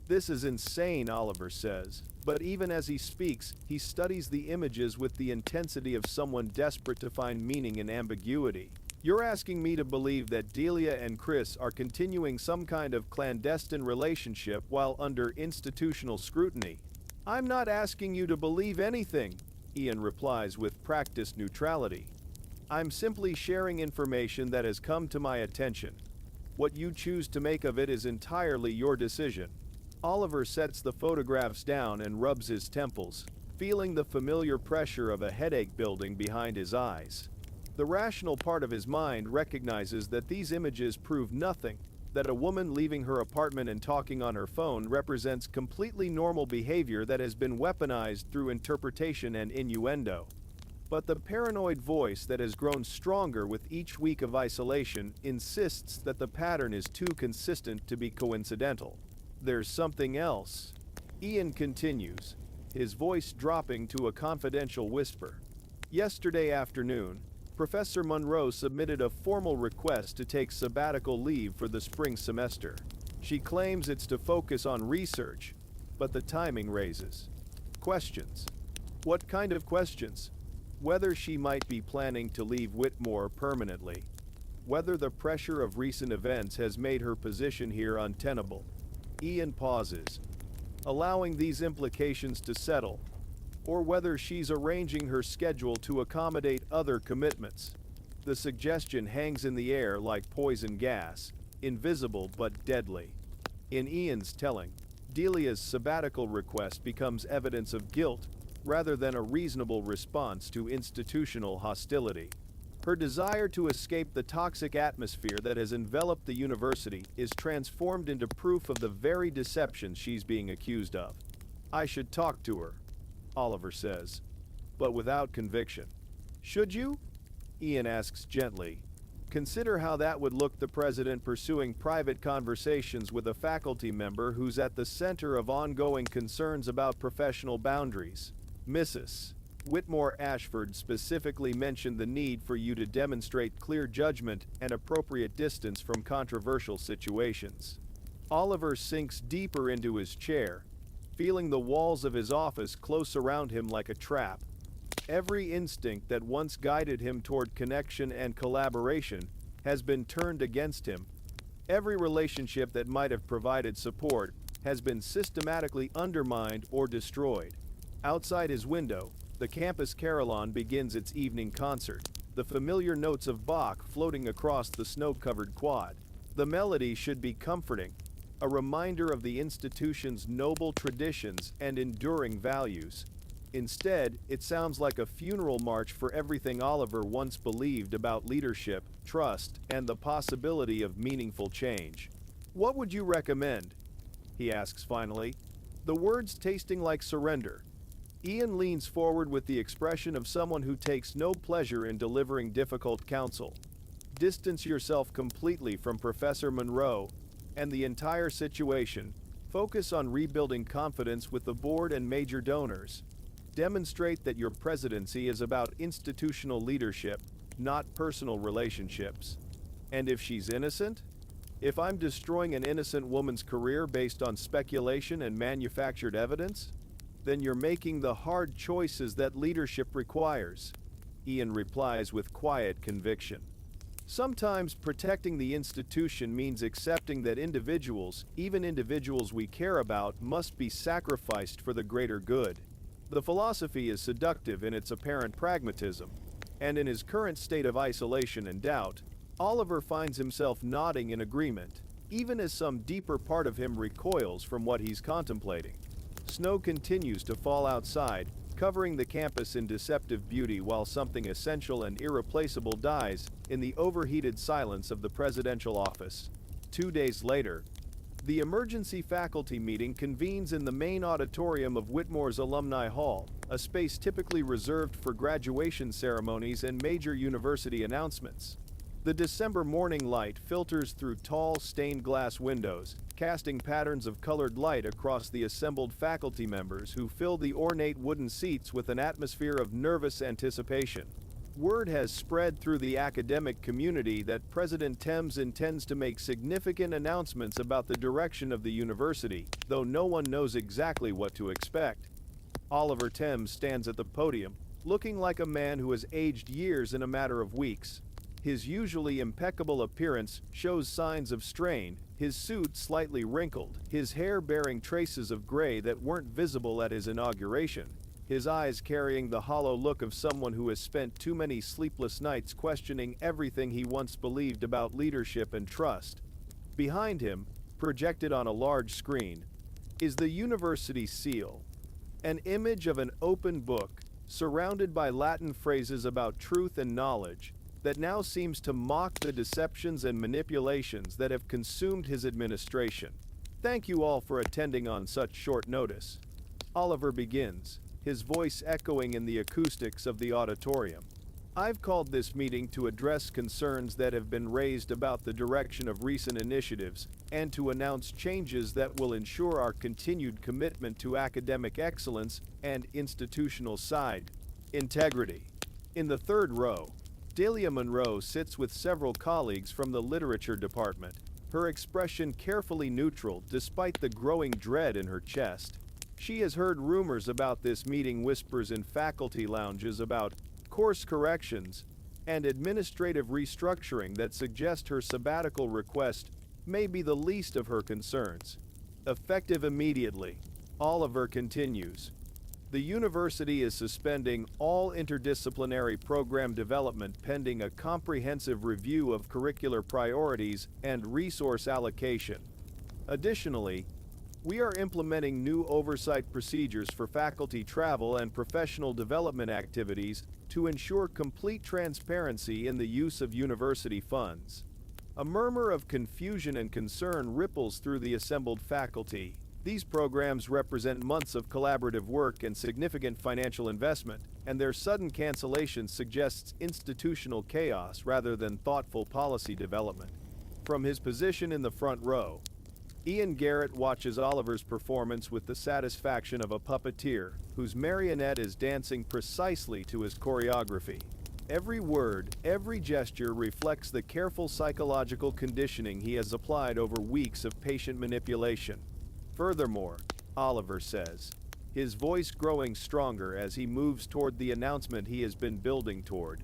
This is insane, Oliver says, but even as he speaks, he studies the images with the intensity of someone desperate to find meaning in ambiguity. You're asking me to believe that Delia and Chris are continuing some kind of clandestine relationship while under institutional scrutiny. I'm not asking you to believe anything, Ian replies with practiced neutrality. I'm simply sharing information that has come to my attention. What you choose to make of it is entirely your decision. Oliver sets the photographs down and rubs his temples, feeling the familiar pressure of a headache building behind his eyes. The rational part of his mind recognizes that these images prove nothing, that a woman leaving her apartment and talking on her phone represents completely normal behavior that has been weaponized through interpretation and innuendo. But the paranoid voice that has grown stronger with each week of isolation insists that the pattern is too consistent to be coincidental. There's something else. Ian continues, his voice dropping to a confidential whisper. Yesterday afternoon, Professor Monroe submitted a formal request to take sabbatical leave for the spring semester. She claims it's to focus on research, but the timing raises questions. What kind of questions? Whether she might be planning to leave Whitmore permanently. Whether the pressure of recent events has made her position here untenable. Ian pauses, allowing these implications to settle, or whether she's arranging her schedule to accommodate other commitments. The suggestion hangs in the air like poison gas, invisible but deadly. In Ian's telling, Delia's sabbatical request becomes evidence of guilt rather than a reasonable response to institutional hostility. Her desire to escape the toxic atmosphere that has enveloped the university is transformed into proof of the very deception she's being accused of. I should talk to her, Oliver says, but without conviction. Should you? Ian asks gently. Consider how that would look, the president pursuing private conversations with a faculty member who's at the center of ongoing concerns about professional boundaries. Mrs. Whitmore Ashford specifically mentioned the need for you to demonstrate clear judgment and appropriate distance from controversial situations. Oliver sinks deeper into his chair, feeling the walls of his office close around him like a trap. Every instinct that once guided him toward connection and collaboration has been turned against him. Every relationship that might have provided support has been systematically undermined or destroyed. Outside his window, the campus carillon begins its evening concert, the familiar notes of Bach floating across the snow-covered quad. The melody should be comforting, a reminder of the institution's noble traditions and enduring values. Instead, it sounds like a funeral march for everything Oliver once believed about leadership, trust, and the possibility of meaningful change. What would you recommend? He asks finally, the words tasting like surrender. Ian leans forward with the expression of someone who takes no pleasure in delivering difficult counsel. Distance yourself completely from Professor Monroe and the entire situation. Focus on rebuilding confidence with the board and major donors. Demonstrate that your presidency is about institutional leadership, not personal relationships. And if she's innocent? If I'm destroying an innocent woman's career based on speculation and manufactured evidence? Then you're making the hard choices that leadership requires, Ian replies with quiet conviction. Sometimes protecting the institution means accepting that individuals, even individuals we care about, must be sacrificed for the greater good. The philosophy is seductive in its apparent pragmatism, and in his current state of isolation and doubt, Oliver finds himself nodding in agreement, even as some deeper part of him recoils from what he's contemplating. Snow continues to fall outside, covering the campus in deceptive beauty while something essential and irreplaceable dies in the overheated silence of the presidential office. 2 days later, the emergency faculty meeting convenes in the main auditorium of Whitmore's Alumni Hall, a space typically reserved for graduation ceremonies and major university announcements. The December morning light filters through tall, stained glass windows, casting patterns of colored light across the assembled faculty members who fill the ornate wooden seats with an atmosphere of nervous anticipation. Word has spread through the academic community that President Thames intends to make significant announcements about the direction of the university, though no one knows exactly what to expect. Oliver Thames stands at the podium, looking like a man who has aged years in a matter of weeks. His usually impeccable appearance shows signs of strain, his suit slightly wrinkled, his hair bearing traces of gray that weren't visible at his inauguration, his eyes carrying the hollow look of someone who has spent too many sleepless nights questioning everything he once believed about leadership and trust. Behind him, projected on a large screen, is the university seal, an image of an open book, surrounded by Latin phrases about truth and knowledge, that now seems to mock the deceptions and manipulations that have consumed his administration. Thank you all for attending on such short notice. Oliver begins, his voice echoing in the acoustics of the auditorium. I've called this meeting to address concerns that have been raised about the direction of recent initiatives and to announce changes that will ensure our continued commitment to academic excellence and institutional side integrity. In the third row, Delia Monroe sits with several colleagues from the literature department, her expression carefully neutral despite the growing dread in her chest. She has heard rumors about this meeting, whispers in faculty lounges about course corrections and administrative restructuring that suggest her sabbatical request may be the least of her concerns. Effective immediately, Oliver continues. The university is suspending all interdisciplinary program development pending a comprehensive review of curricular priorities and resource allocation. Additionally, we are implementing new oversight procedures for faculty travel and professional development activities to ensure complete transparency in the use of university funds. A murmur of confusion and concern ripples through the assembled faculty. These programs represent months of collaborative work and significant financial investment, and their sudden cancellation suggests institutional chaos rather than thoughtful policy development. From his position in the front row, Ian Garrett watches Oliver's performance with the satisfaction of a puppeteer whose marionette is dancing precisely to his choreography. Every word, every gesture reflects the careful psychological conditioning he has applied over weeks of patient manipulation. Furthermore, Oliver says, his voice growing stronger as he moves toward the announcement he has been building toward.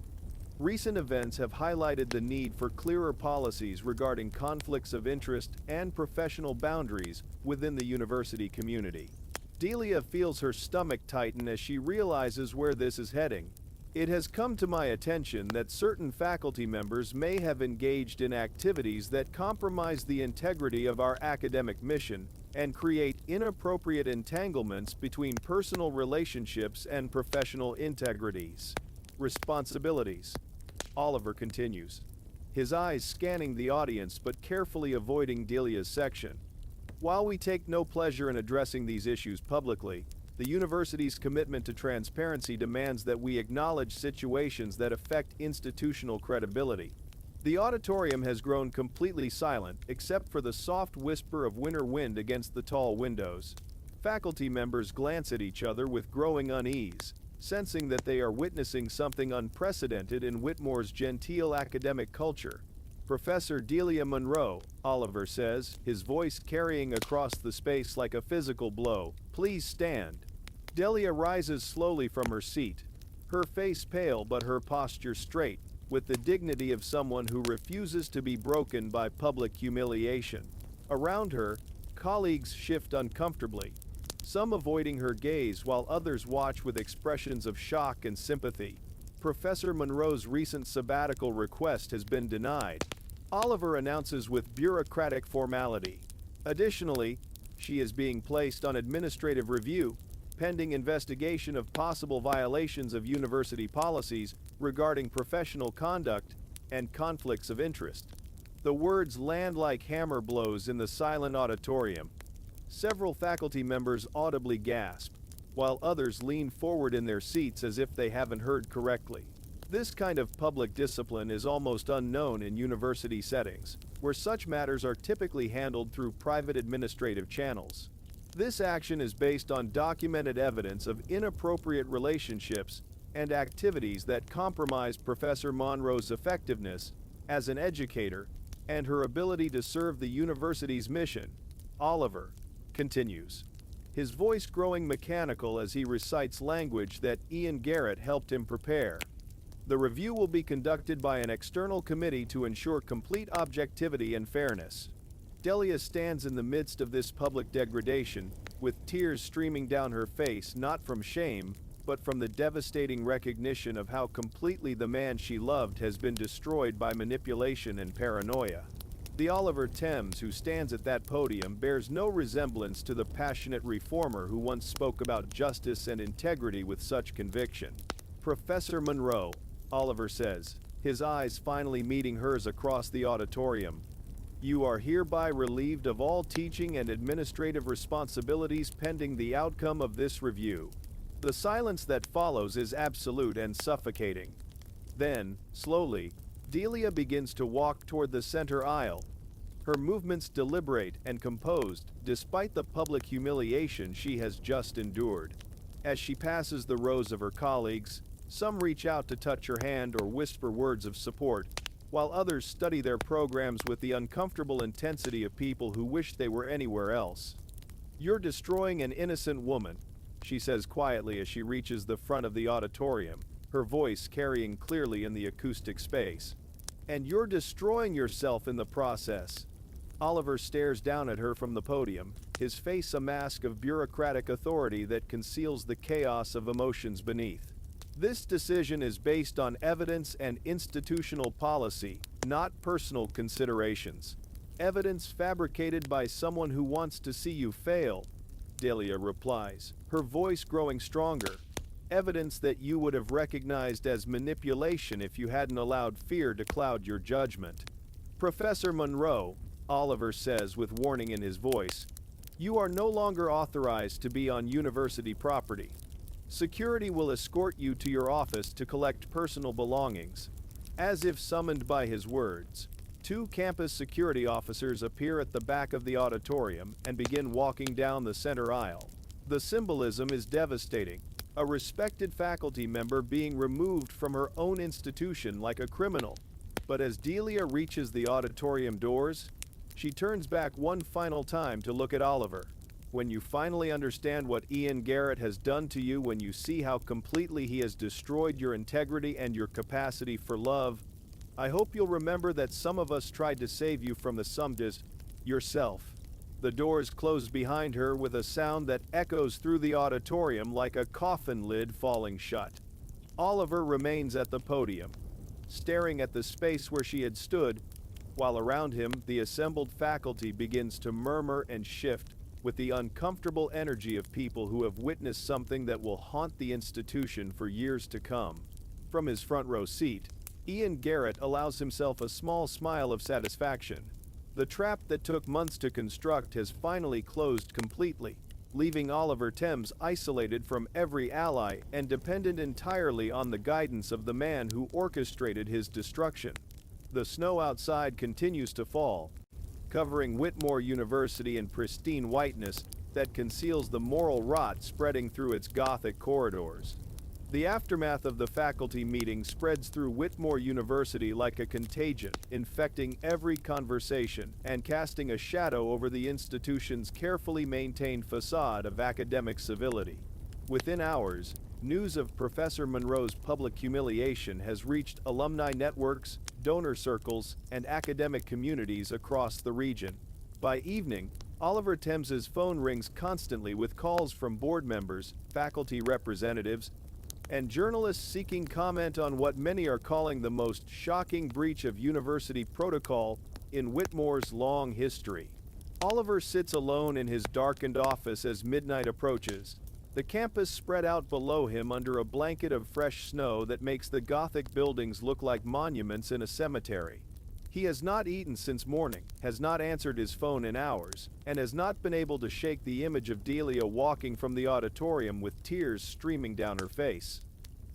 Recent events have highlighted the need for clearer policies regarding conflicts of interest and professional boundaries within the university community. Delia feels her stomach tighten as she realizes where this is heading. It has come to my attention that certain faculty members may have engaged in activities that compromise the integrity of our academic mission and create inappropriate entanglements between personal relationships and professional integrities. Responsibilities. Oliver continues, his eyes scanning the audience but carefully avoiding Delia's section. While we take no pleasure in addressing these issues publicly, the university's commitment to transparency demands that we acknowledge situations that affect institutional credibility. The auditorium has grown completely silent except for the soft whisper of winter wind against the tall windows. Faculty members glance at each other with growing unease, sensing that they are witnessing something unprecedented in Whitmore's genteel academic culture. Professor Delia Monroe, Oliver says, his voice carrying across the space like a physical blow, please stand. Delia rises slowly from her seat, her face pale but her posture straight, with the dignity of someone who refuses to be broken by public humiliation. Around her, colleagues shift uncomfortably, some avoiding her gaze while others watch with expressions of shock and sympathy. Professor Monroe's recent sabbatical request has been denied, Oliver announces with bureaucratic formality. Additionally, she is being placed on administrative review, pending investigation of possible violations of university policies regarding professional conduct and conflicts of interest. The words land like hammer blows in the silent auditorium. Several faculty members audibly gasp, while others lean forward in their seats as if they haven't heard correctly. This kind of public discipline is almost unknown in university settings, where such matters are typically handled through private administrative channels. This action is based on documented evidence of inappropriate relationships and activities that compromise Professor Monroe's effectiveness as an educator and her ability to serve the university's mission. Oliver continues, his voice growing mechanical as he recites language that Ian Garrett helped him prepare. The review will be conducted by an external committee to ensure complete objectivity and fairness. Delia stands in the midst of this public degradation, with tears streaming down her face not from shame, but from the devastating recognition of how completely the man she loved has been destroyed by manipulation and paranoia. The Oliver Thames who stands at that podium bears no resemblance to the passionate reformer who once spoke about justice and integrity with such conviction. Professor Monroe, Oliver says, his eyes finally meeting hers across the auditorium. You are hereby relieved of all teaching and administrative responsibilities pending the outcome of this review. The silence that follows is absolute and suffocating. Then, slowly, Delia begins to walk toward the center aisle, her movements deliberate and composed despite the public humiliation she has just endured. As she passes the rows of her colleagues, some reach out to touch her hand or whisper words of support, while others study their programs with the uncomfortable intensity of people who wish they were anywhere else. You're destroying an innocent woman, she says quietly as she reaches the front of the auditorium, her voice carrying clearly in the acoustic space. And you're destroying yourself in the process. Oliver stares down at her from the podium, his face a mask of bureaucratic authority that conceals the chaos of emotions beneath. This decision is based on evidence and institutional policy, not personal considerations. Evidence fabricated by someone who wants to see you fail, Delia replies, her voice growing stronger. Evidence that you would have recognized as manipulation if you hadn't allowed fear to cloud your judgment. Professor Monroe, Oliver says with warning in his voice, you are no longer authorized to be on university property. Security will escort you to your office to collect personal belongings. As if summoned by his words, two campus security officers appear at the back of the auditorium and begin walking down the center aisle. The symbolism is devastating. A respected faculty member being removed from her own institution like a criminal. But as Delia reaches the auditorium doors, she turns back one final time to look at Oliver. When you finally understand what Ian Garrett has done to you, when you see how completely he has destroyed your integrity and your capacity for love, I hope you'll remember that some of us tried to save you from the sumdis, yourself. The doors close behind her with a sound that echoes through the auditorium like a coffin lid falling shut. Oliver remains at the podium, staring at the space where she had stood, while around him the assembled faculty begins to murmur and shift with the uncomfortable energy of people who have witnessed something that will haunt the institution for years to come. From his front row seat, Ian Garrett allows himself a small smile of satisfaction. The trap that took months to construct has finally closed completely, leaving Oliver Thames isolated from every ally and dependent entirely on the guidance of the man who orchestrated his destruction. The snow outside continues to fall, covering Whitmore University in pristine whiteness that conceals the moral rot spreading through its Gothic corridors. The aftermath of the faculty meeting spreads through Whitmore University like a contagion, infecting every conversation and casting a shadow over the institution's carefully maintained facade of academic civility. Within hours, news of Professor Monroe's public humiliation has reached alumni networks, donor circles, and academic communities across the region. By evening, Oliver Thames's phone rings constantly with calls from board members, faculty representatives, and journalists seeking comment on what many are calling the most shocking breach of university protocol in Whitmore's long history. Oliver sits alone in his darkened office as midnight approaches, The campus spread out below him under a blanket of fresh snow that makes the Gothic buildings look like monuments in a cemetery. He has not eaten since morning, has not answered his phone in hours, and has not been able to shake the image of Delia walking from the auditorium with tears streaming down her face.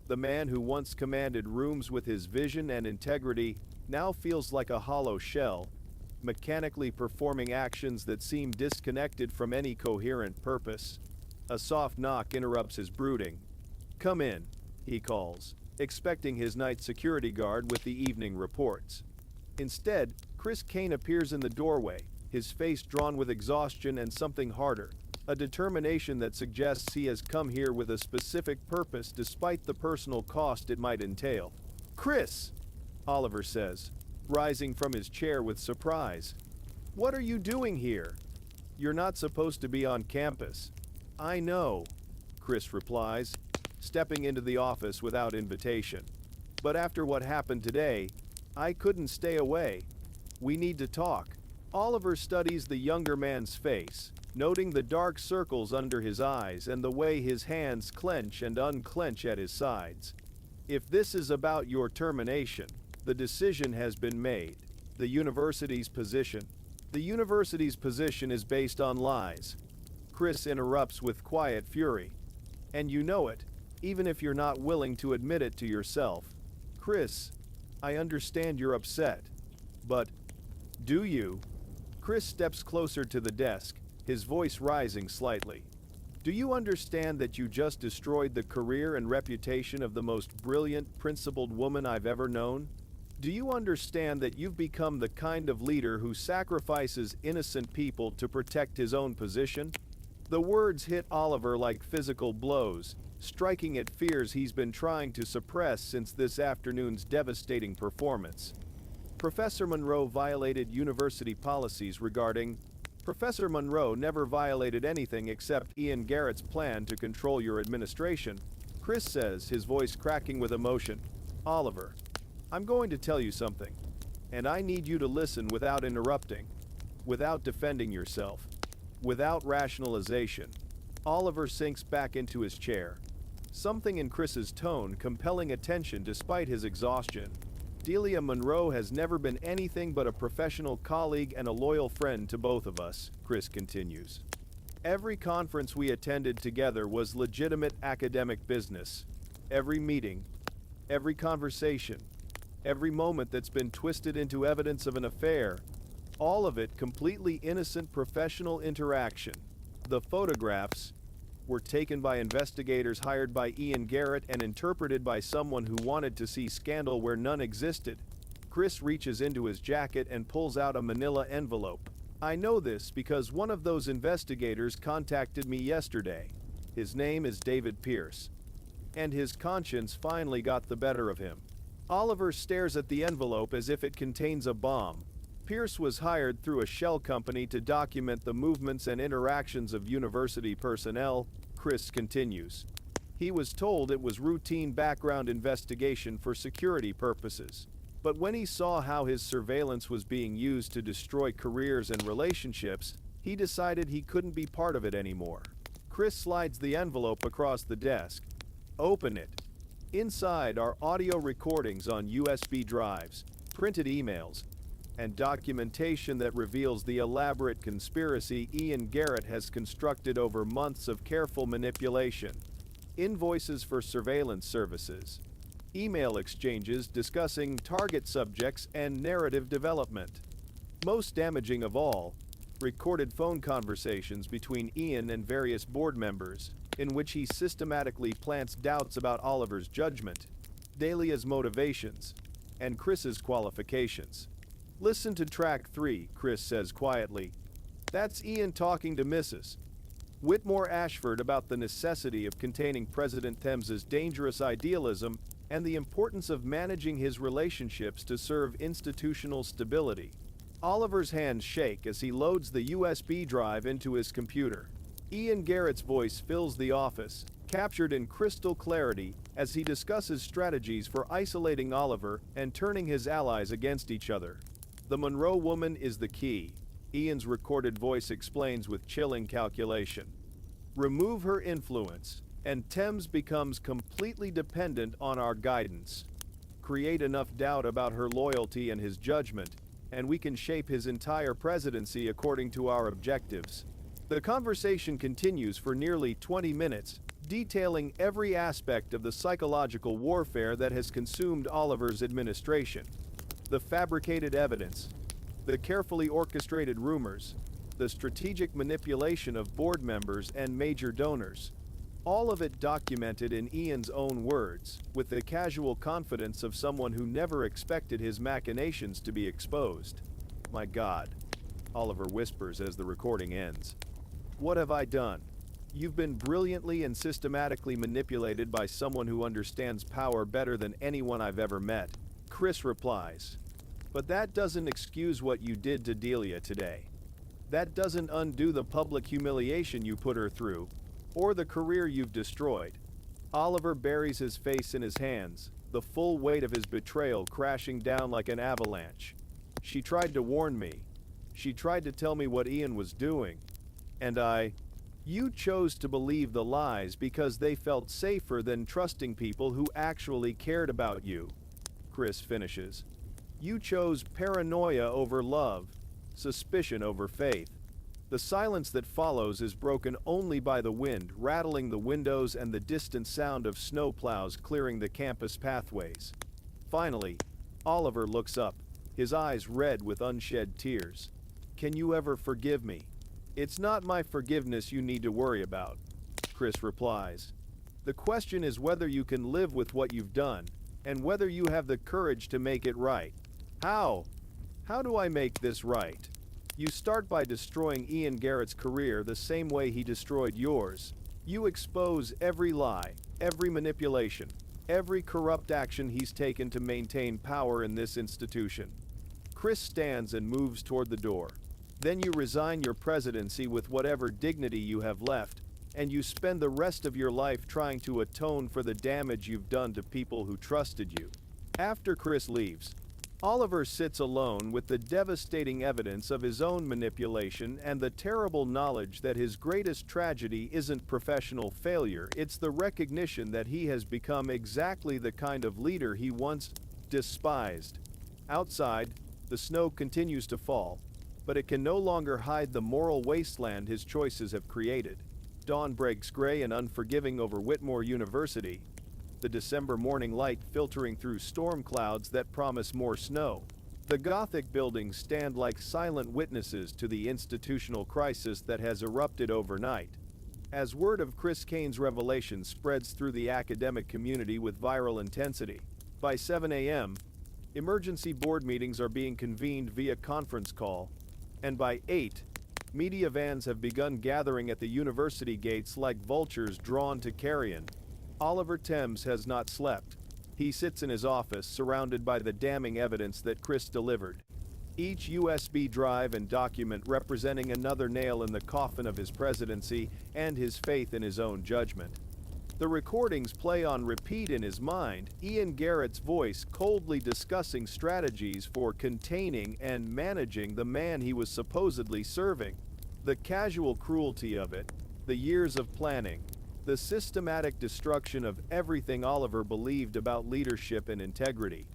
The man who once commanded rooms with his vision and integrity now feels like a hollow shell, mechanically performing actions that seem disconnected from any coherent purpose. A soft knock interrupts his brooding. "Come in," he calls, expecting his night security guard with the evening reports. Instead, Chris Kane appears in the doorway, his face drawn with exhaustion and something harder, a determination that suggests he has come here with a specific purpose despite the personal cost it might entail. "Chris," Oliver says, rising from his chair with surprise. "What are you doing here? You're not supposed to be on campus." "I know," Chris replies, stepping into the office without invitation. "But after what happened today, I couldn't stay away. We need to talk." Oliver studies the younger man's face, noting the dark circles under his eyes and the way his hands clench and unclench at his sides. "If this is about your termination, the decision has been made. The university's position is based on lies." Chris interrupts with quiet fury. "And you know it, even if you're not willing to admit it to yourself." "Chris, I understand you're upset. But, do you?" Chris steps closer to the desk, his voice rising slightly. "Do you understand that you just destroyed the career and reputation of the most brilliant, principled woman I've ever known? Do you understand that you've become the kind of leader who sacrifices innocent people to protect his own position?" The words hit Oliver like physical blows, striking at fears he's been trying to suppress since this afternoon's devastating performance. Professor Monroe violated university policies regarding... Professor Monroe never violated anything except Ian Garrett's plan to control your administration, Chris says, his voice cracking with emotion. "Oliver, I'm going to tell you something, and I need you to listen without interrupting, without defending yourself, without rationalization." Oliver sinks back into his chair, something in Chris's tone compelling attention despite his exhaustion. "Delia Monroe has never been anything but a professional colleague and a loyal friend to both of us," Chris continues. "Every conference we attended together was legitimate academic business. Every meeting, every conversation, every moment that's been twisted into evidence of an affair, all of it completely innocent professional interaction. The photographs were taken by investigators hired by Ian Garrett and interpreted by someone who wanted to see scandal where none existed." Chris reaches into his jacket and pulls out a manila envelope. "I know this because one of those investigators contacted me yesterday. His name is David Pierce. And his conscience finally got the better of him." Oliver stares at the envelope as if it contains a bomb. Pierce was hired through a shell company to document the movements and interactions of university personnel, Chris continues. "He was told it was routine background investigation for security purposes. But when he saw how his surveillance was being used to destroy careers and relationships, he decided he couldn't be part of it anymore." Chris slides the envelope across the desk. "Open it." Inside are audio recordings on USB drives, printed emails, and documentation that reveals the elaborate conspiracy Ian Garrett has constructed over months of careful manipulation. Invoices for surveillance services, email exchanges discussing target subjects and narrative development. Most damaging of all, recorded phone conversations between Ian and various board members, in which he systematically plants doubts about Oliver's judgment, Delia's motivations, and Chris's qualifications. "Listen to track 3, Chris says quietly. "That's Ian talking to Mrs. Whitmore Ashford about the necessity of containing President Thames's dangerous idealism and the importance of managing his relationships to serve institutional stability." Oliver's hands shake as he loads the USB drive into his computer. Ian Garrett's voice fills the office, captured in crystal clarity as he discusses strategies for isolating Oliver and turning his allies against each other. "The Monroe woman is the key," Ian's recorded voice explains with chilling calculation. Remove her influence, and Thames becomes completely dependent on our guidance. Create enough doubt about her loyalty and his judgment, and we can shape his entire presidency according to our objectives. The conversation continues for nearly 20 minutes, detailing every aspect of the psychological warfare that has consumed Oliver's administration. The fabricated evidence, the carefully orchestrated rumors, the strategic manipulation of board members and major donors. All of it documented in Ian's own words, with the casual confidence of someone who never expected his machinations to be exposed. "My God," Oliver whispers as the recording ends. "What have I done? You've been brilliantly and systematically manipulated by someone who understands power better than anyone I've ever met," Chris replies. "But that doesn't excuse what you did to Delia today. That doesn't undo the public humiliation you put her through, or the career you've destroyed." Oliver buries his face in his hands, the full weight of his betrayal crashing down like an avalanche. "She tried to warn me. She tried to tell me what Ian was doing. And you chose to believe the lies because they felt safer than trusting people who actually cared about you," Chris finishes. "You chose paranoia over love, suspicion over faith." The silence that follows is broken only by the wind rattling the windows and the distant sound of snowplows clearing the campus pathways. Finally, Oliver looks up, his eyes red with unshed tears. "Can you ever forgive me?" "It's not my forgiveness you need to worry about," Chris replies. "The question is whether you can live with what you've done, and whether you have the courage to make it right." "How? How do I make this right?" "You start by destroying Ian Garrett's career the same way he destroyed yours. You expose every lie, every manipulation, every corrupt action he's taken to maintain power in this institution." Chris stands and moves toward the door. "Then you resign your presidency with whatever dignity you have left, and you spend the rest of your life trying to atone for the damage you've done to people who trusted you." After Chris leaves, Oliver sits alone with the devastating evidence of his own manipulation and the terrible knowledge that his greatest tragedy isn't professional failure, it's the recognition that he has become exactly the kind of leader he once despised. Outside, the snow continues to fall, but it can no longer hide the moral wasteland his choices have created. Dawn breaks gray and unforgiving over Whitmore University, the December morning light filtering through storm clouds that promise more snow. The Gothic buildings stand like silent witnesses to the institutional crisis that has erupted overnight. As word of Chris Kane's revelation spreads through the academic community with viral intensity, by 7 a.m., emergency board meetings are being convened via conference call, and by 8, media vans have begun gathering at the university gates like vultures drawn to carrion. Oliver Thames has not slept. He sits in his office surrounded by the damning evidence that Chris delivered. Each USB drive and document representing another nail in the coffin of his presidency and his faith in his own judgment. The recordings play on repeat in his mind, Ian Garrett's voice coldly discussing strategies for containing and managing the man he was supposedly serving. The casual cruelty of it, the years of planning, the systematic destruction of everything Oliver believed about leadership and integrity.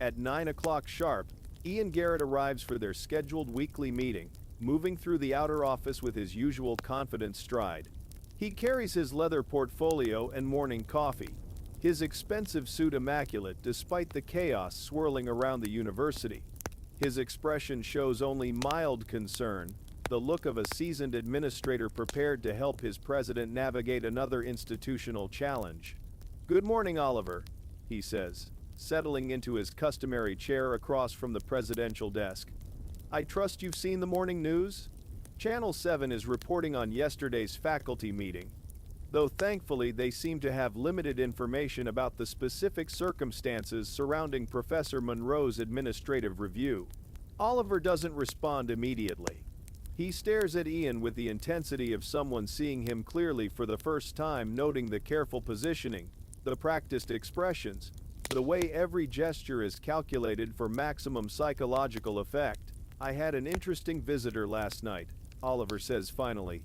At 9 o'clock sharp, Ian Garrett arrives for their scheduled weekly meeting, moving through the outer office with his usual confident stride. He carries his leather portfolio and morning coffee, his expensive suit immaculate despite the chaos swirling around the university. His expression shows only mild concern, the look of a seasoned administrator prepared to help his president navigate another institutional challenge. "Good morning, Oliver," he says, settling into his customary chair across from the presidential desk. "I trust you've seen the morning news? Channel 7 is reporting on yesterday's faculty meeting, though thankfully they seem to have limited information about the specific circumstances surrounding Professor Monroe's administrative review." Oliver doesn't respond immediately. He stares at Ian with the intensity of someone seeing him clearly for the first time, noting the careful positioning, the practiced expressions, the way every gesture is calculated for maximum psychological effect. "I had an interesting visitor last night," Oliver says finally.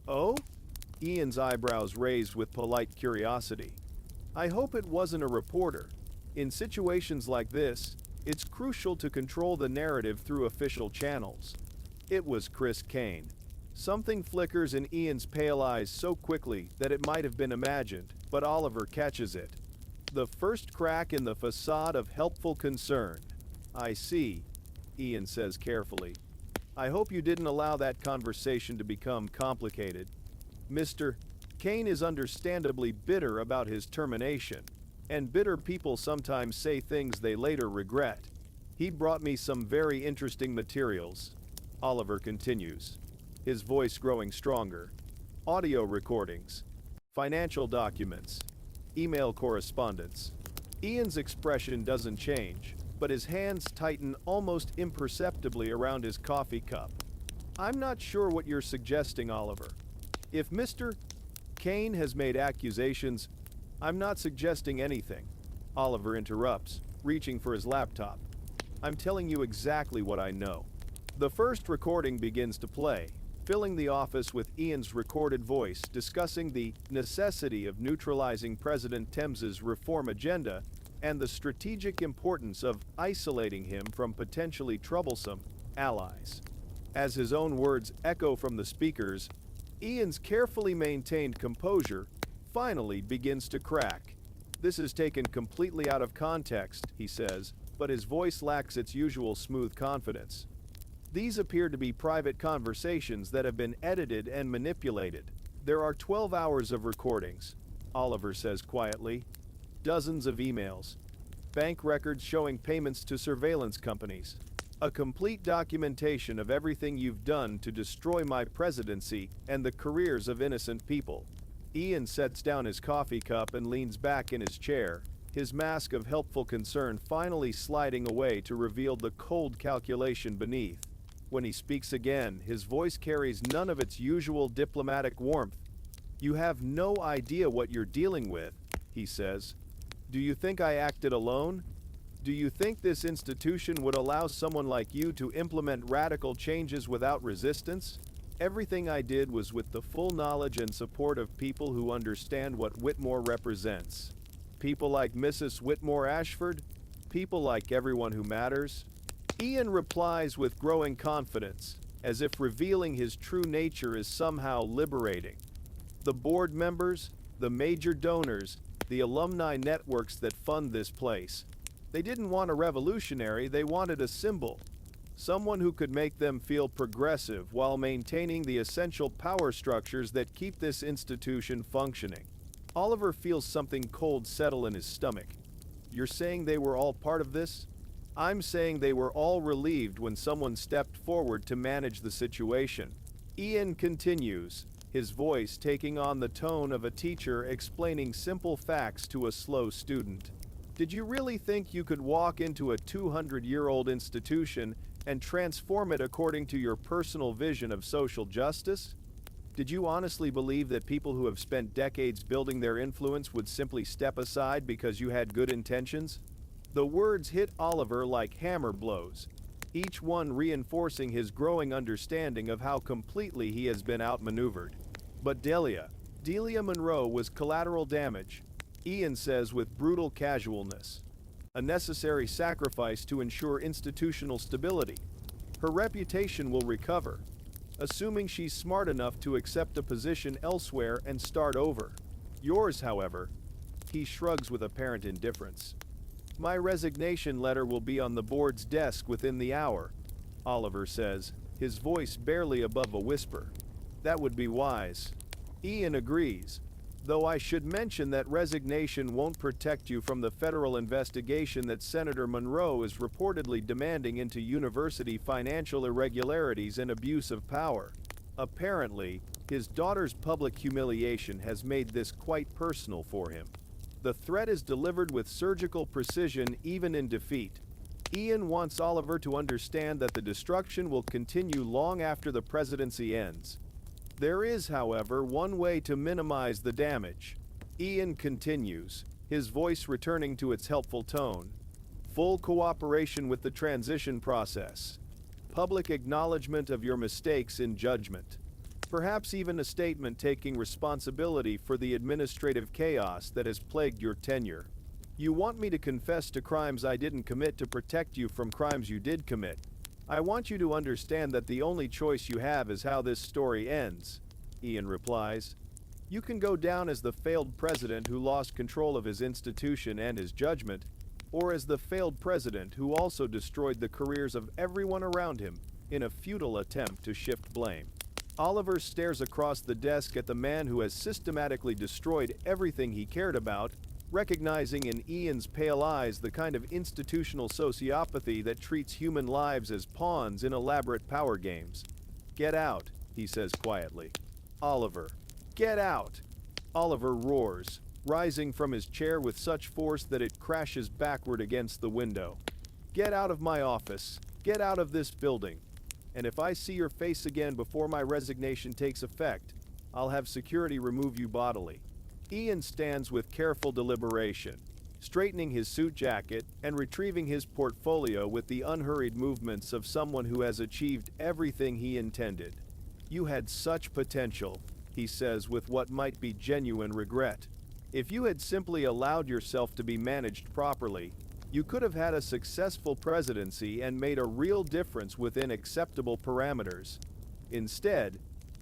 "Oh?" Ian's eyebrows raised with polite curiosity. I hope it wasn't a reporter. In situations like this, it's crucial to control the narrative through official channels. It was Chris Kane. Something flickers in Ian's pale eyes so quickly that it might have been imagined, but Oliver catches it. The first crack in the facade of helpful concern. I see, Ian says carefully. I hope you didn't allow that conversation to become complicated. Mr. Kane is understandably bitter about his termination, and bitter people sometimes say things they later regret. He brought me some very interesting materials, Oliver continues, his voice growing stronger. Audio recordings, financial documents, email correspondence. Ian's expression doesn't change, but his hands tighten almost imperceptibly around his coffee cup. I'm not sure what you're suggesting, Oliver. If Mr. Kane has made accusations, I'm not suggesting anything. Oliver interrupts, reaching for his laptop. I'm telling you exactly what I know. The first recording begins to play, filling the office with Ian's recorded voice discussing the necessity of neutralizing President Thames's reform agenda and the strategic importance of isolating him from potentially troublesome allies. As his own words echo from the speakers, Ian's carefully maintained composure finally begins to crack. This is taken completely out of context, he says, but his voice lacks its usual smooth confidence. These appear to be private conversations that have been edited and manipulated. There are 12 hours of recordings, Oliver says quietly. Dozens of emails. Bank records showing payments to surveillance companies. A complete documentation of everything you've done to destroy my presidency and the careers of innocent people. Ian sets down his coffee cup and leans back in his chair, his mask of helpful concern finally sliding away to reveal the cold calculation beneath. When he speaks again, his voice carries none of its usual diplomatic warmth. You have no idea what you're dealing with, he says. Do you think I acted alone? Do you think this institution would allow someone like you to implement radical changes without resistance? Everything I did was with the full knowledge and support of people who understand what Whitmore represents. People like Mrs. Whitmore Ashford, people like everyone who matters. Ian replies with growing confidence, as if revealing his true nature is somehow liberating. The board members, the major donors, the alumni networks that fund this place. They didn't want a revolutionary, they wanted a symbol. Someone who could make them feel progressive while maintaining the essential power structures that keep this institution functioning. Oliver feels something cold settle in his stomach. You're saying they were all part of this? I'm saying they were all relieved when someone stepped forward to manage the situation. Ian continues, his voice taking on the tone of a teacher explaining simple facts to a slow student. Did you really think you could walk into a 200-year-old institution and transform it according to your personal vision of social justice? Did you honestly believe that people who have spent decades building their influence would simply step aside because you had good intentions? The words hit Oliver like hammer blows, each one reinforcing his growing understanding of how completely he has been outmaneuvered. But Delia Monroe was collateral damage, Ian says with brutal casualness. A necessary sacrifice to ensure institutional stability. Her reputation will recover, assuming she's smart enough to accept a position elsewhere and start over. Yours, however, he shrugs with apparent indifference. My resignation letter will be on the board's desk within the hour, Oliver says, his voice barely above a whisper. That would be wise. Ian agrees, though I should mention that resignation won't protect you from the federal investigation that Senator Monroe is reportedly demanding into university financial irregularities and abuse of power. Apparently, his daughter's public humiliation has made this quite personal for him. The threat is delivered with surgical precision even in defeat. Ian wants Oliver to understand that the destruction will continue long after the presidency ends. There is, however, one way to minimize the damage. Ian continues, his voice returning to its helpful tone. Full cooperation with the transition process. Public acknowledgement of your mistakes in judgment. Perhaps even a statement taking responsibility for the administrative chaos that has plagued your tenure. You want me to confess to crimes I didn't commit to protect you from crimes you did commit. I want you to understand that the only choice you have is how this story ends, Ian replies. You can go down as the failed president who lost control of his institution and his judgment, or as the failed president who also destroyed the careers of everyone around him in a futile attempt to shift blame. Oliver stares across the desk at the man who has systematically destroyed everything he cared about, recognizing in Ian's pale eyes the kind of institutional sociopathy that treats human lives as pawns in elaborate power games. Get out, he says quietly. Oliver, get out! Oliver roars, rising from his chair with such force that it crashes backward against the window. Get out of my office. Get out of this building. And if I see your face again before my resignation takes effect, I'll have security remove you bodily. Ian stands with careful deliberation, straightening his suit jacket and retrieving his portfolio with the unhurried movements of someone who has achieved everything he intended. You had such potential, he says with what might be genuine regret. If you had simply allowed yourself to be managed properly, you could have had a successful presidency and made a real difference within acceptable parameters. Instead,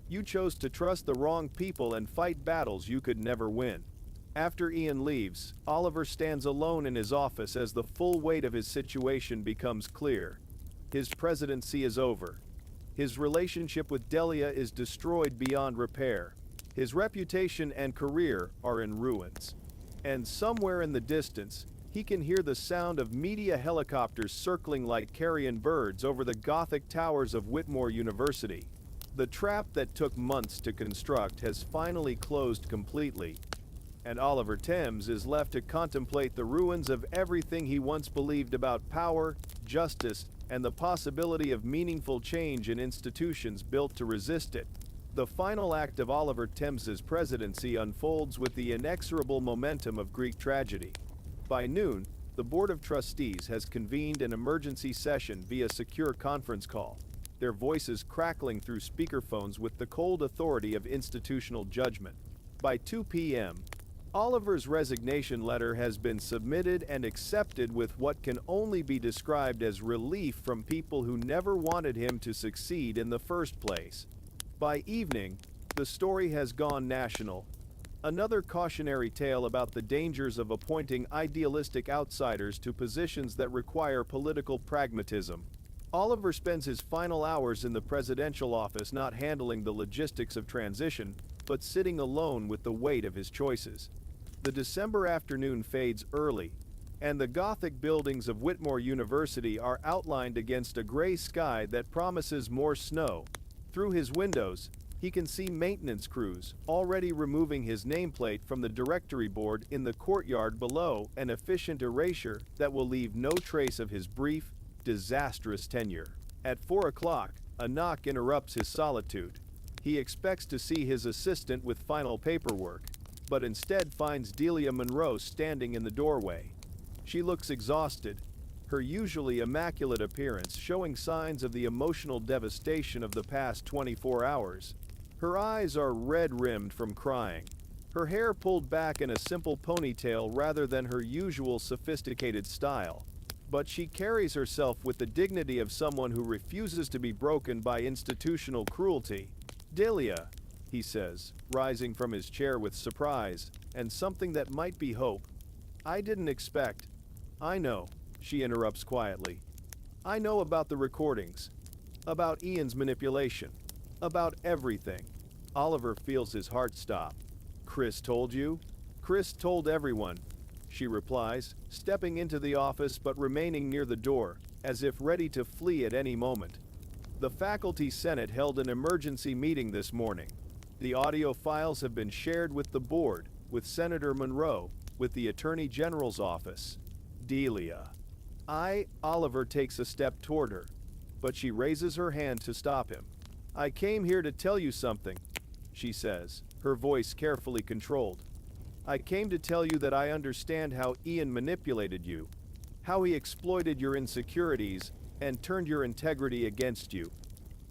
you chose to trust the wrong people and fight battles you could never win. After Ian leaves, Oliver stands alone in his office as the full weight of his situation becomes clear. His presidency is over. His relationship with Delia is destroyed beyond repair. His reputation and career are in ruins. And somewhere in the distance, he can hear the sound of media helicopters circling like carrion birds over the Gothic towers of Whitmore University. The trap that took months to construct has finally closed completely, and Oliver Thames is left to contemplate the ruins of everything he once believed about power, justice, and the possibility of meaningful change in institutions built to resist it. The final act of Oliver Thames's presidency unfolds with the inexorable momentum of Greek tragedy. By noon, the Board of Trustees has convened an emergency session via secure conference call, their voices crackling through speakerphones with the cold authority of institutional judgment. By 2 p.m., Oliver's resignation letter has been submitted and accepted with what can only be described as relief from people who never wanted him to succeed in the first place. By evening, the story has gone national. Another cautionary tale about the dangers of appointing idealistic outsiders to positions that require political pragmatism. Oliver spends his final hours in the presidential office not handling the logistics of transition, but sitting alone with the weight of his choices. The December afternoon fades early, and the Gothic buildings of Whitmore University are outlined against a gray sky that promises more snow. Through his windows, he can see maintenance crews already removing his nameplate from the directory board in the courtyard below, an efficient erasure that will leave no trace of his brief, disastrous tenure. At 4 o'clock, a knock interrupts his solitude. He expects to see his assistant with final paperwork, but instead finds Delia Monroe standing in the doorway. She looks exhausted, her usually immaculate appearance showing signs of the emotional devastation of the past 24 hours. Her eyes are red-rimmed from crying, her hair pulled back in a simple ponytail rather than her usual sophisticated style. But she carries herself with the dignity of someone who refuses to be broken by institutional cruelty. Delia, he says, rising from his chair with surprise, and something that might be hope. I didn't expect. I know, she interrupts quietly. I know about the recordings, about Ian's manipulation, about everything. Oliver feels his heart stop. Chris told you? Chris told everyone, she replies, stepping into the office but remaining near the door, as if ready to flee at any moment. The faculty senate held an emergency meeting this morning. The audio files have been shared with the board, with Senator Monroe, with the Attorney General's office. Delia. Oliver takes a step toward her, but she raises her hand to stop him. I came here to tell you something, she says, her voice carefully controlled. I came to tell you that I understand how Ian manipulated you, how he exploited your insecurities and turned your integrity against you.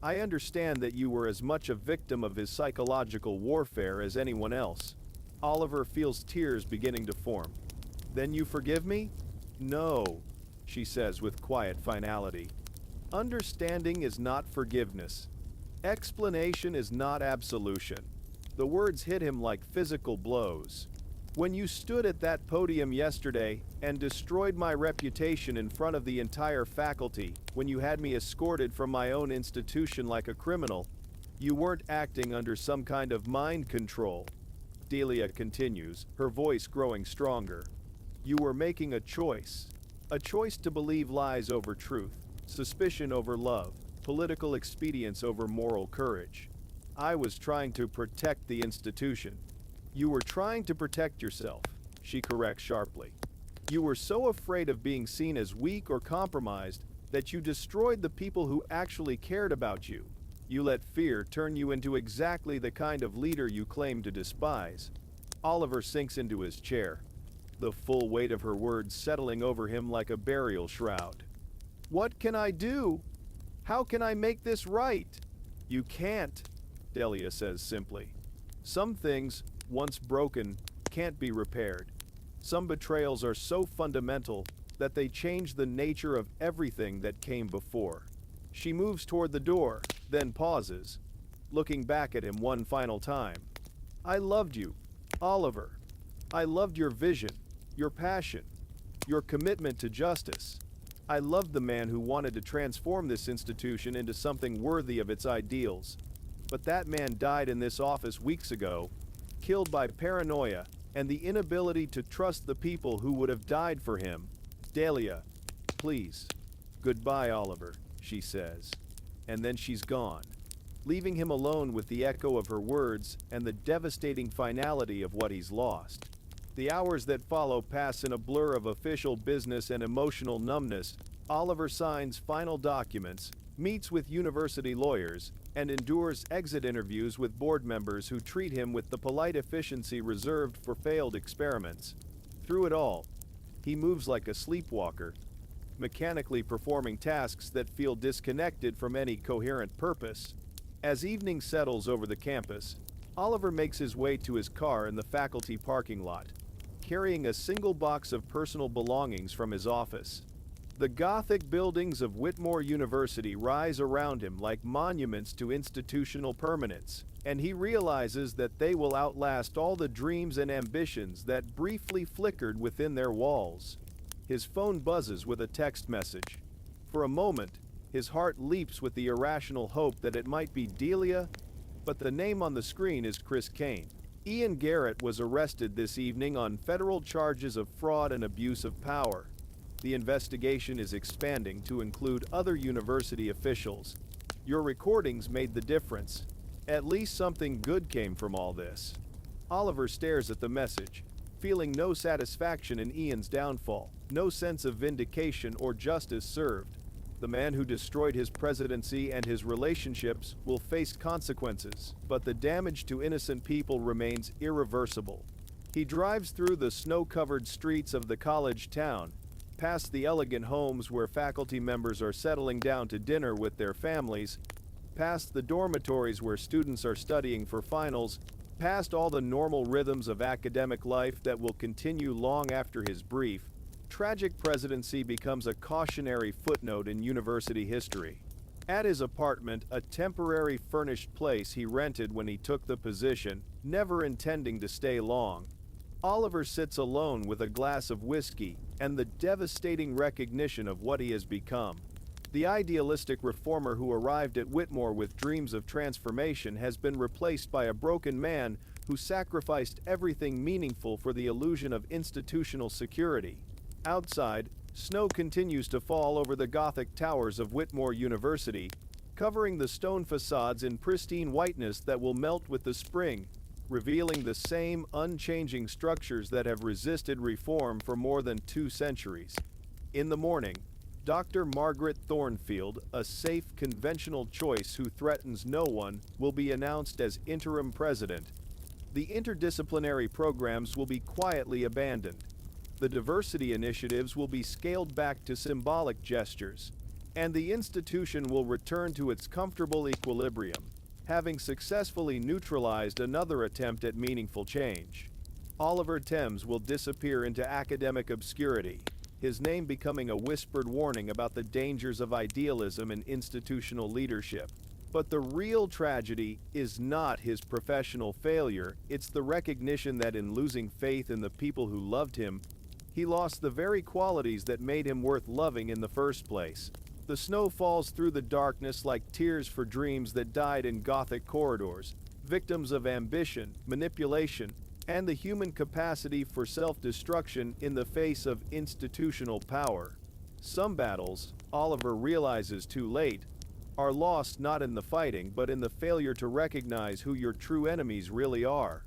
I understand that you were as much a victim of his psychological warfare as anyone else. Oliver feels tears beginning to form. Then you forgive me? No, she says with quiet finality. Understanding is not forgiveness. Explanation is not absolution. The words hit him like physical blows. When you stood at that podium yesterday and destroyed my reputation in front of the entire faculty, when you had me escorted from my own institution like a criminal, you weren't acting under some kind of mind control. Delia continues, her voice growing stronger. You were making a choice to believe lies over truth, suspicion over love, political expedience over moral courage. I was trying to protect the institution. You were trying to protect yourself, she corrects sharply. You were so afraid of being seen as weak or compromised that you destroyed the people who actually cared about you. You let fear turn you into exactly the kind of leader you claim to despise. Oliver sinks into his chair, the full weight of her words settling over him like a burial shroud. What can I do? How can I make this right? You can't, Delia says simply. Some things, once broken, can't be repaired. Some betrayals are so fundamental that they change the nature of everything that came before. She moves toward the door, then pauses, looking back at him one final time. I loved you, Oliver. I loved your vision, your passion, your commitment to justice. I loved the man who wanted to transform this institution into something worthy of its ideals. But that man died in this office weeks ago, killed by paranoia and the inability to trust the people who would have died for him. Delia, please. Goodbye, Oliver, she says. And then she's gone, leaving him alone with the echo of her words and the devastating finality of what he's lost. The hours that follow pass in a blur of official business and emotional numbness. Oliver signs final documents, meets with university lawyers, and endures exit interviews with board members who treat him with the polite efficiency reserved for failed experiments. Through it all, he moves like a sleepwalker, mechanically performing tasks that feel disconnected from any coherent purpose. As evening settles over the campus, Oliver makes his way to his car in the faculty parking lot, carrying a single box of personal belongings from his office. The Gothic buildings of Whitmore University rise around him like monuments to institutional permanence, and he realizes that they will outlast all the dreams and ambitions that briefly flickered within their walls. His phone buzzes with a text message. For a moment, his heart leaps with the irrational hope that it might be Delia, but the name on the screen is Chris Kane. Ian Garrett was arrested this evening on federal charges of fraud and abuse of power. The investigation is expanding to include other university officials. Your recordings made the difference. At least something good came from all this. Oliver stares at the message, feeling no satisfaction in Ian's downfall, no sense of vindication or justice served. The man who destroyed his presidency and his relationships will face consequences, but the damage to innocent people remains irreversible. He drives through the snow-covered streets of the college town, past the elegant homes where faculty members are settling down to dinner with their families, past the dormitories where students are studying for finals, past all the normal rhythms of academic life that will continue long after his brief, tragic presidency becomes a cautionary footnote in university history. At his apartment, a temporary furnished place he rented when he took the position, never intending to stay long, Oliver sits alone with a glass of whiskey and the devastating recognition of what he has become. The idealistic reformer who arrived at Whitmore with dreams of transformation has been replaced by a broken man who sacrificed everything meaningful for the illusion of institutional security. Outside, snow continues to fall over the Gothic towers of Whitmore University, covering the stone facades in pristine whiteness that will melt with the spring, revealing the same unchanging structures that have resisted reform for more than 2 centuries. In the morning, Dr. Margaret Thornfield, a safe, conventional choice who threatens no one, will be announced as interim president. The interdisciplinary programs will be quietly abandoned. The diversity initiatives will be scaled back to symbolic gestures. and the institution will return to its comfortable equilibrium, having successfully neutralized another attempt at meaningful change. Oliver Thames will disappear into academic obscurity, his name becoming a whispered warning about the dangers of idealism in institutional leadership. But the real tragedy is not his professional failure, it's the recognition that in losing faith in the people who loved him, he lost the very qualities that made him worth loving in the first place. The snow falls through the darkness like tears for dreams that died in Gothic corridors, victims of ambition, manipulation, and the human capacity for self-destruction in the face of institutional power. Some battles, Oliver realizes too late, are lost not in the fighting but in the failure to recognize who your true enemies really are.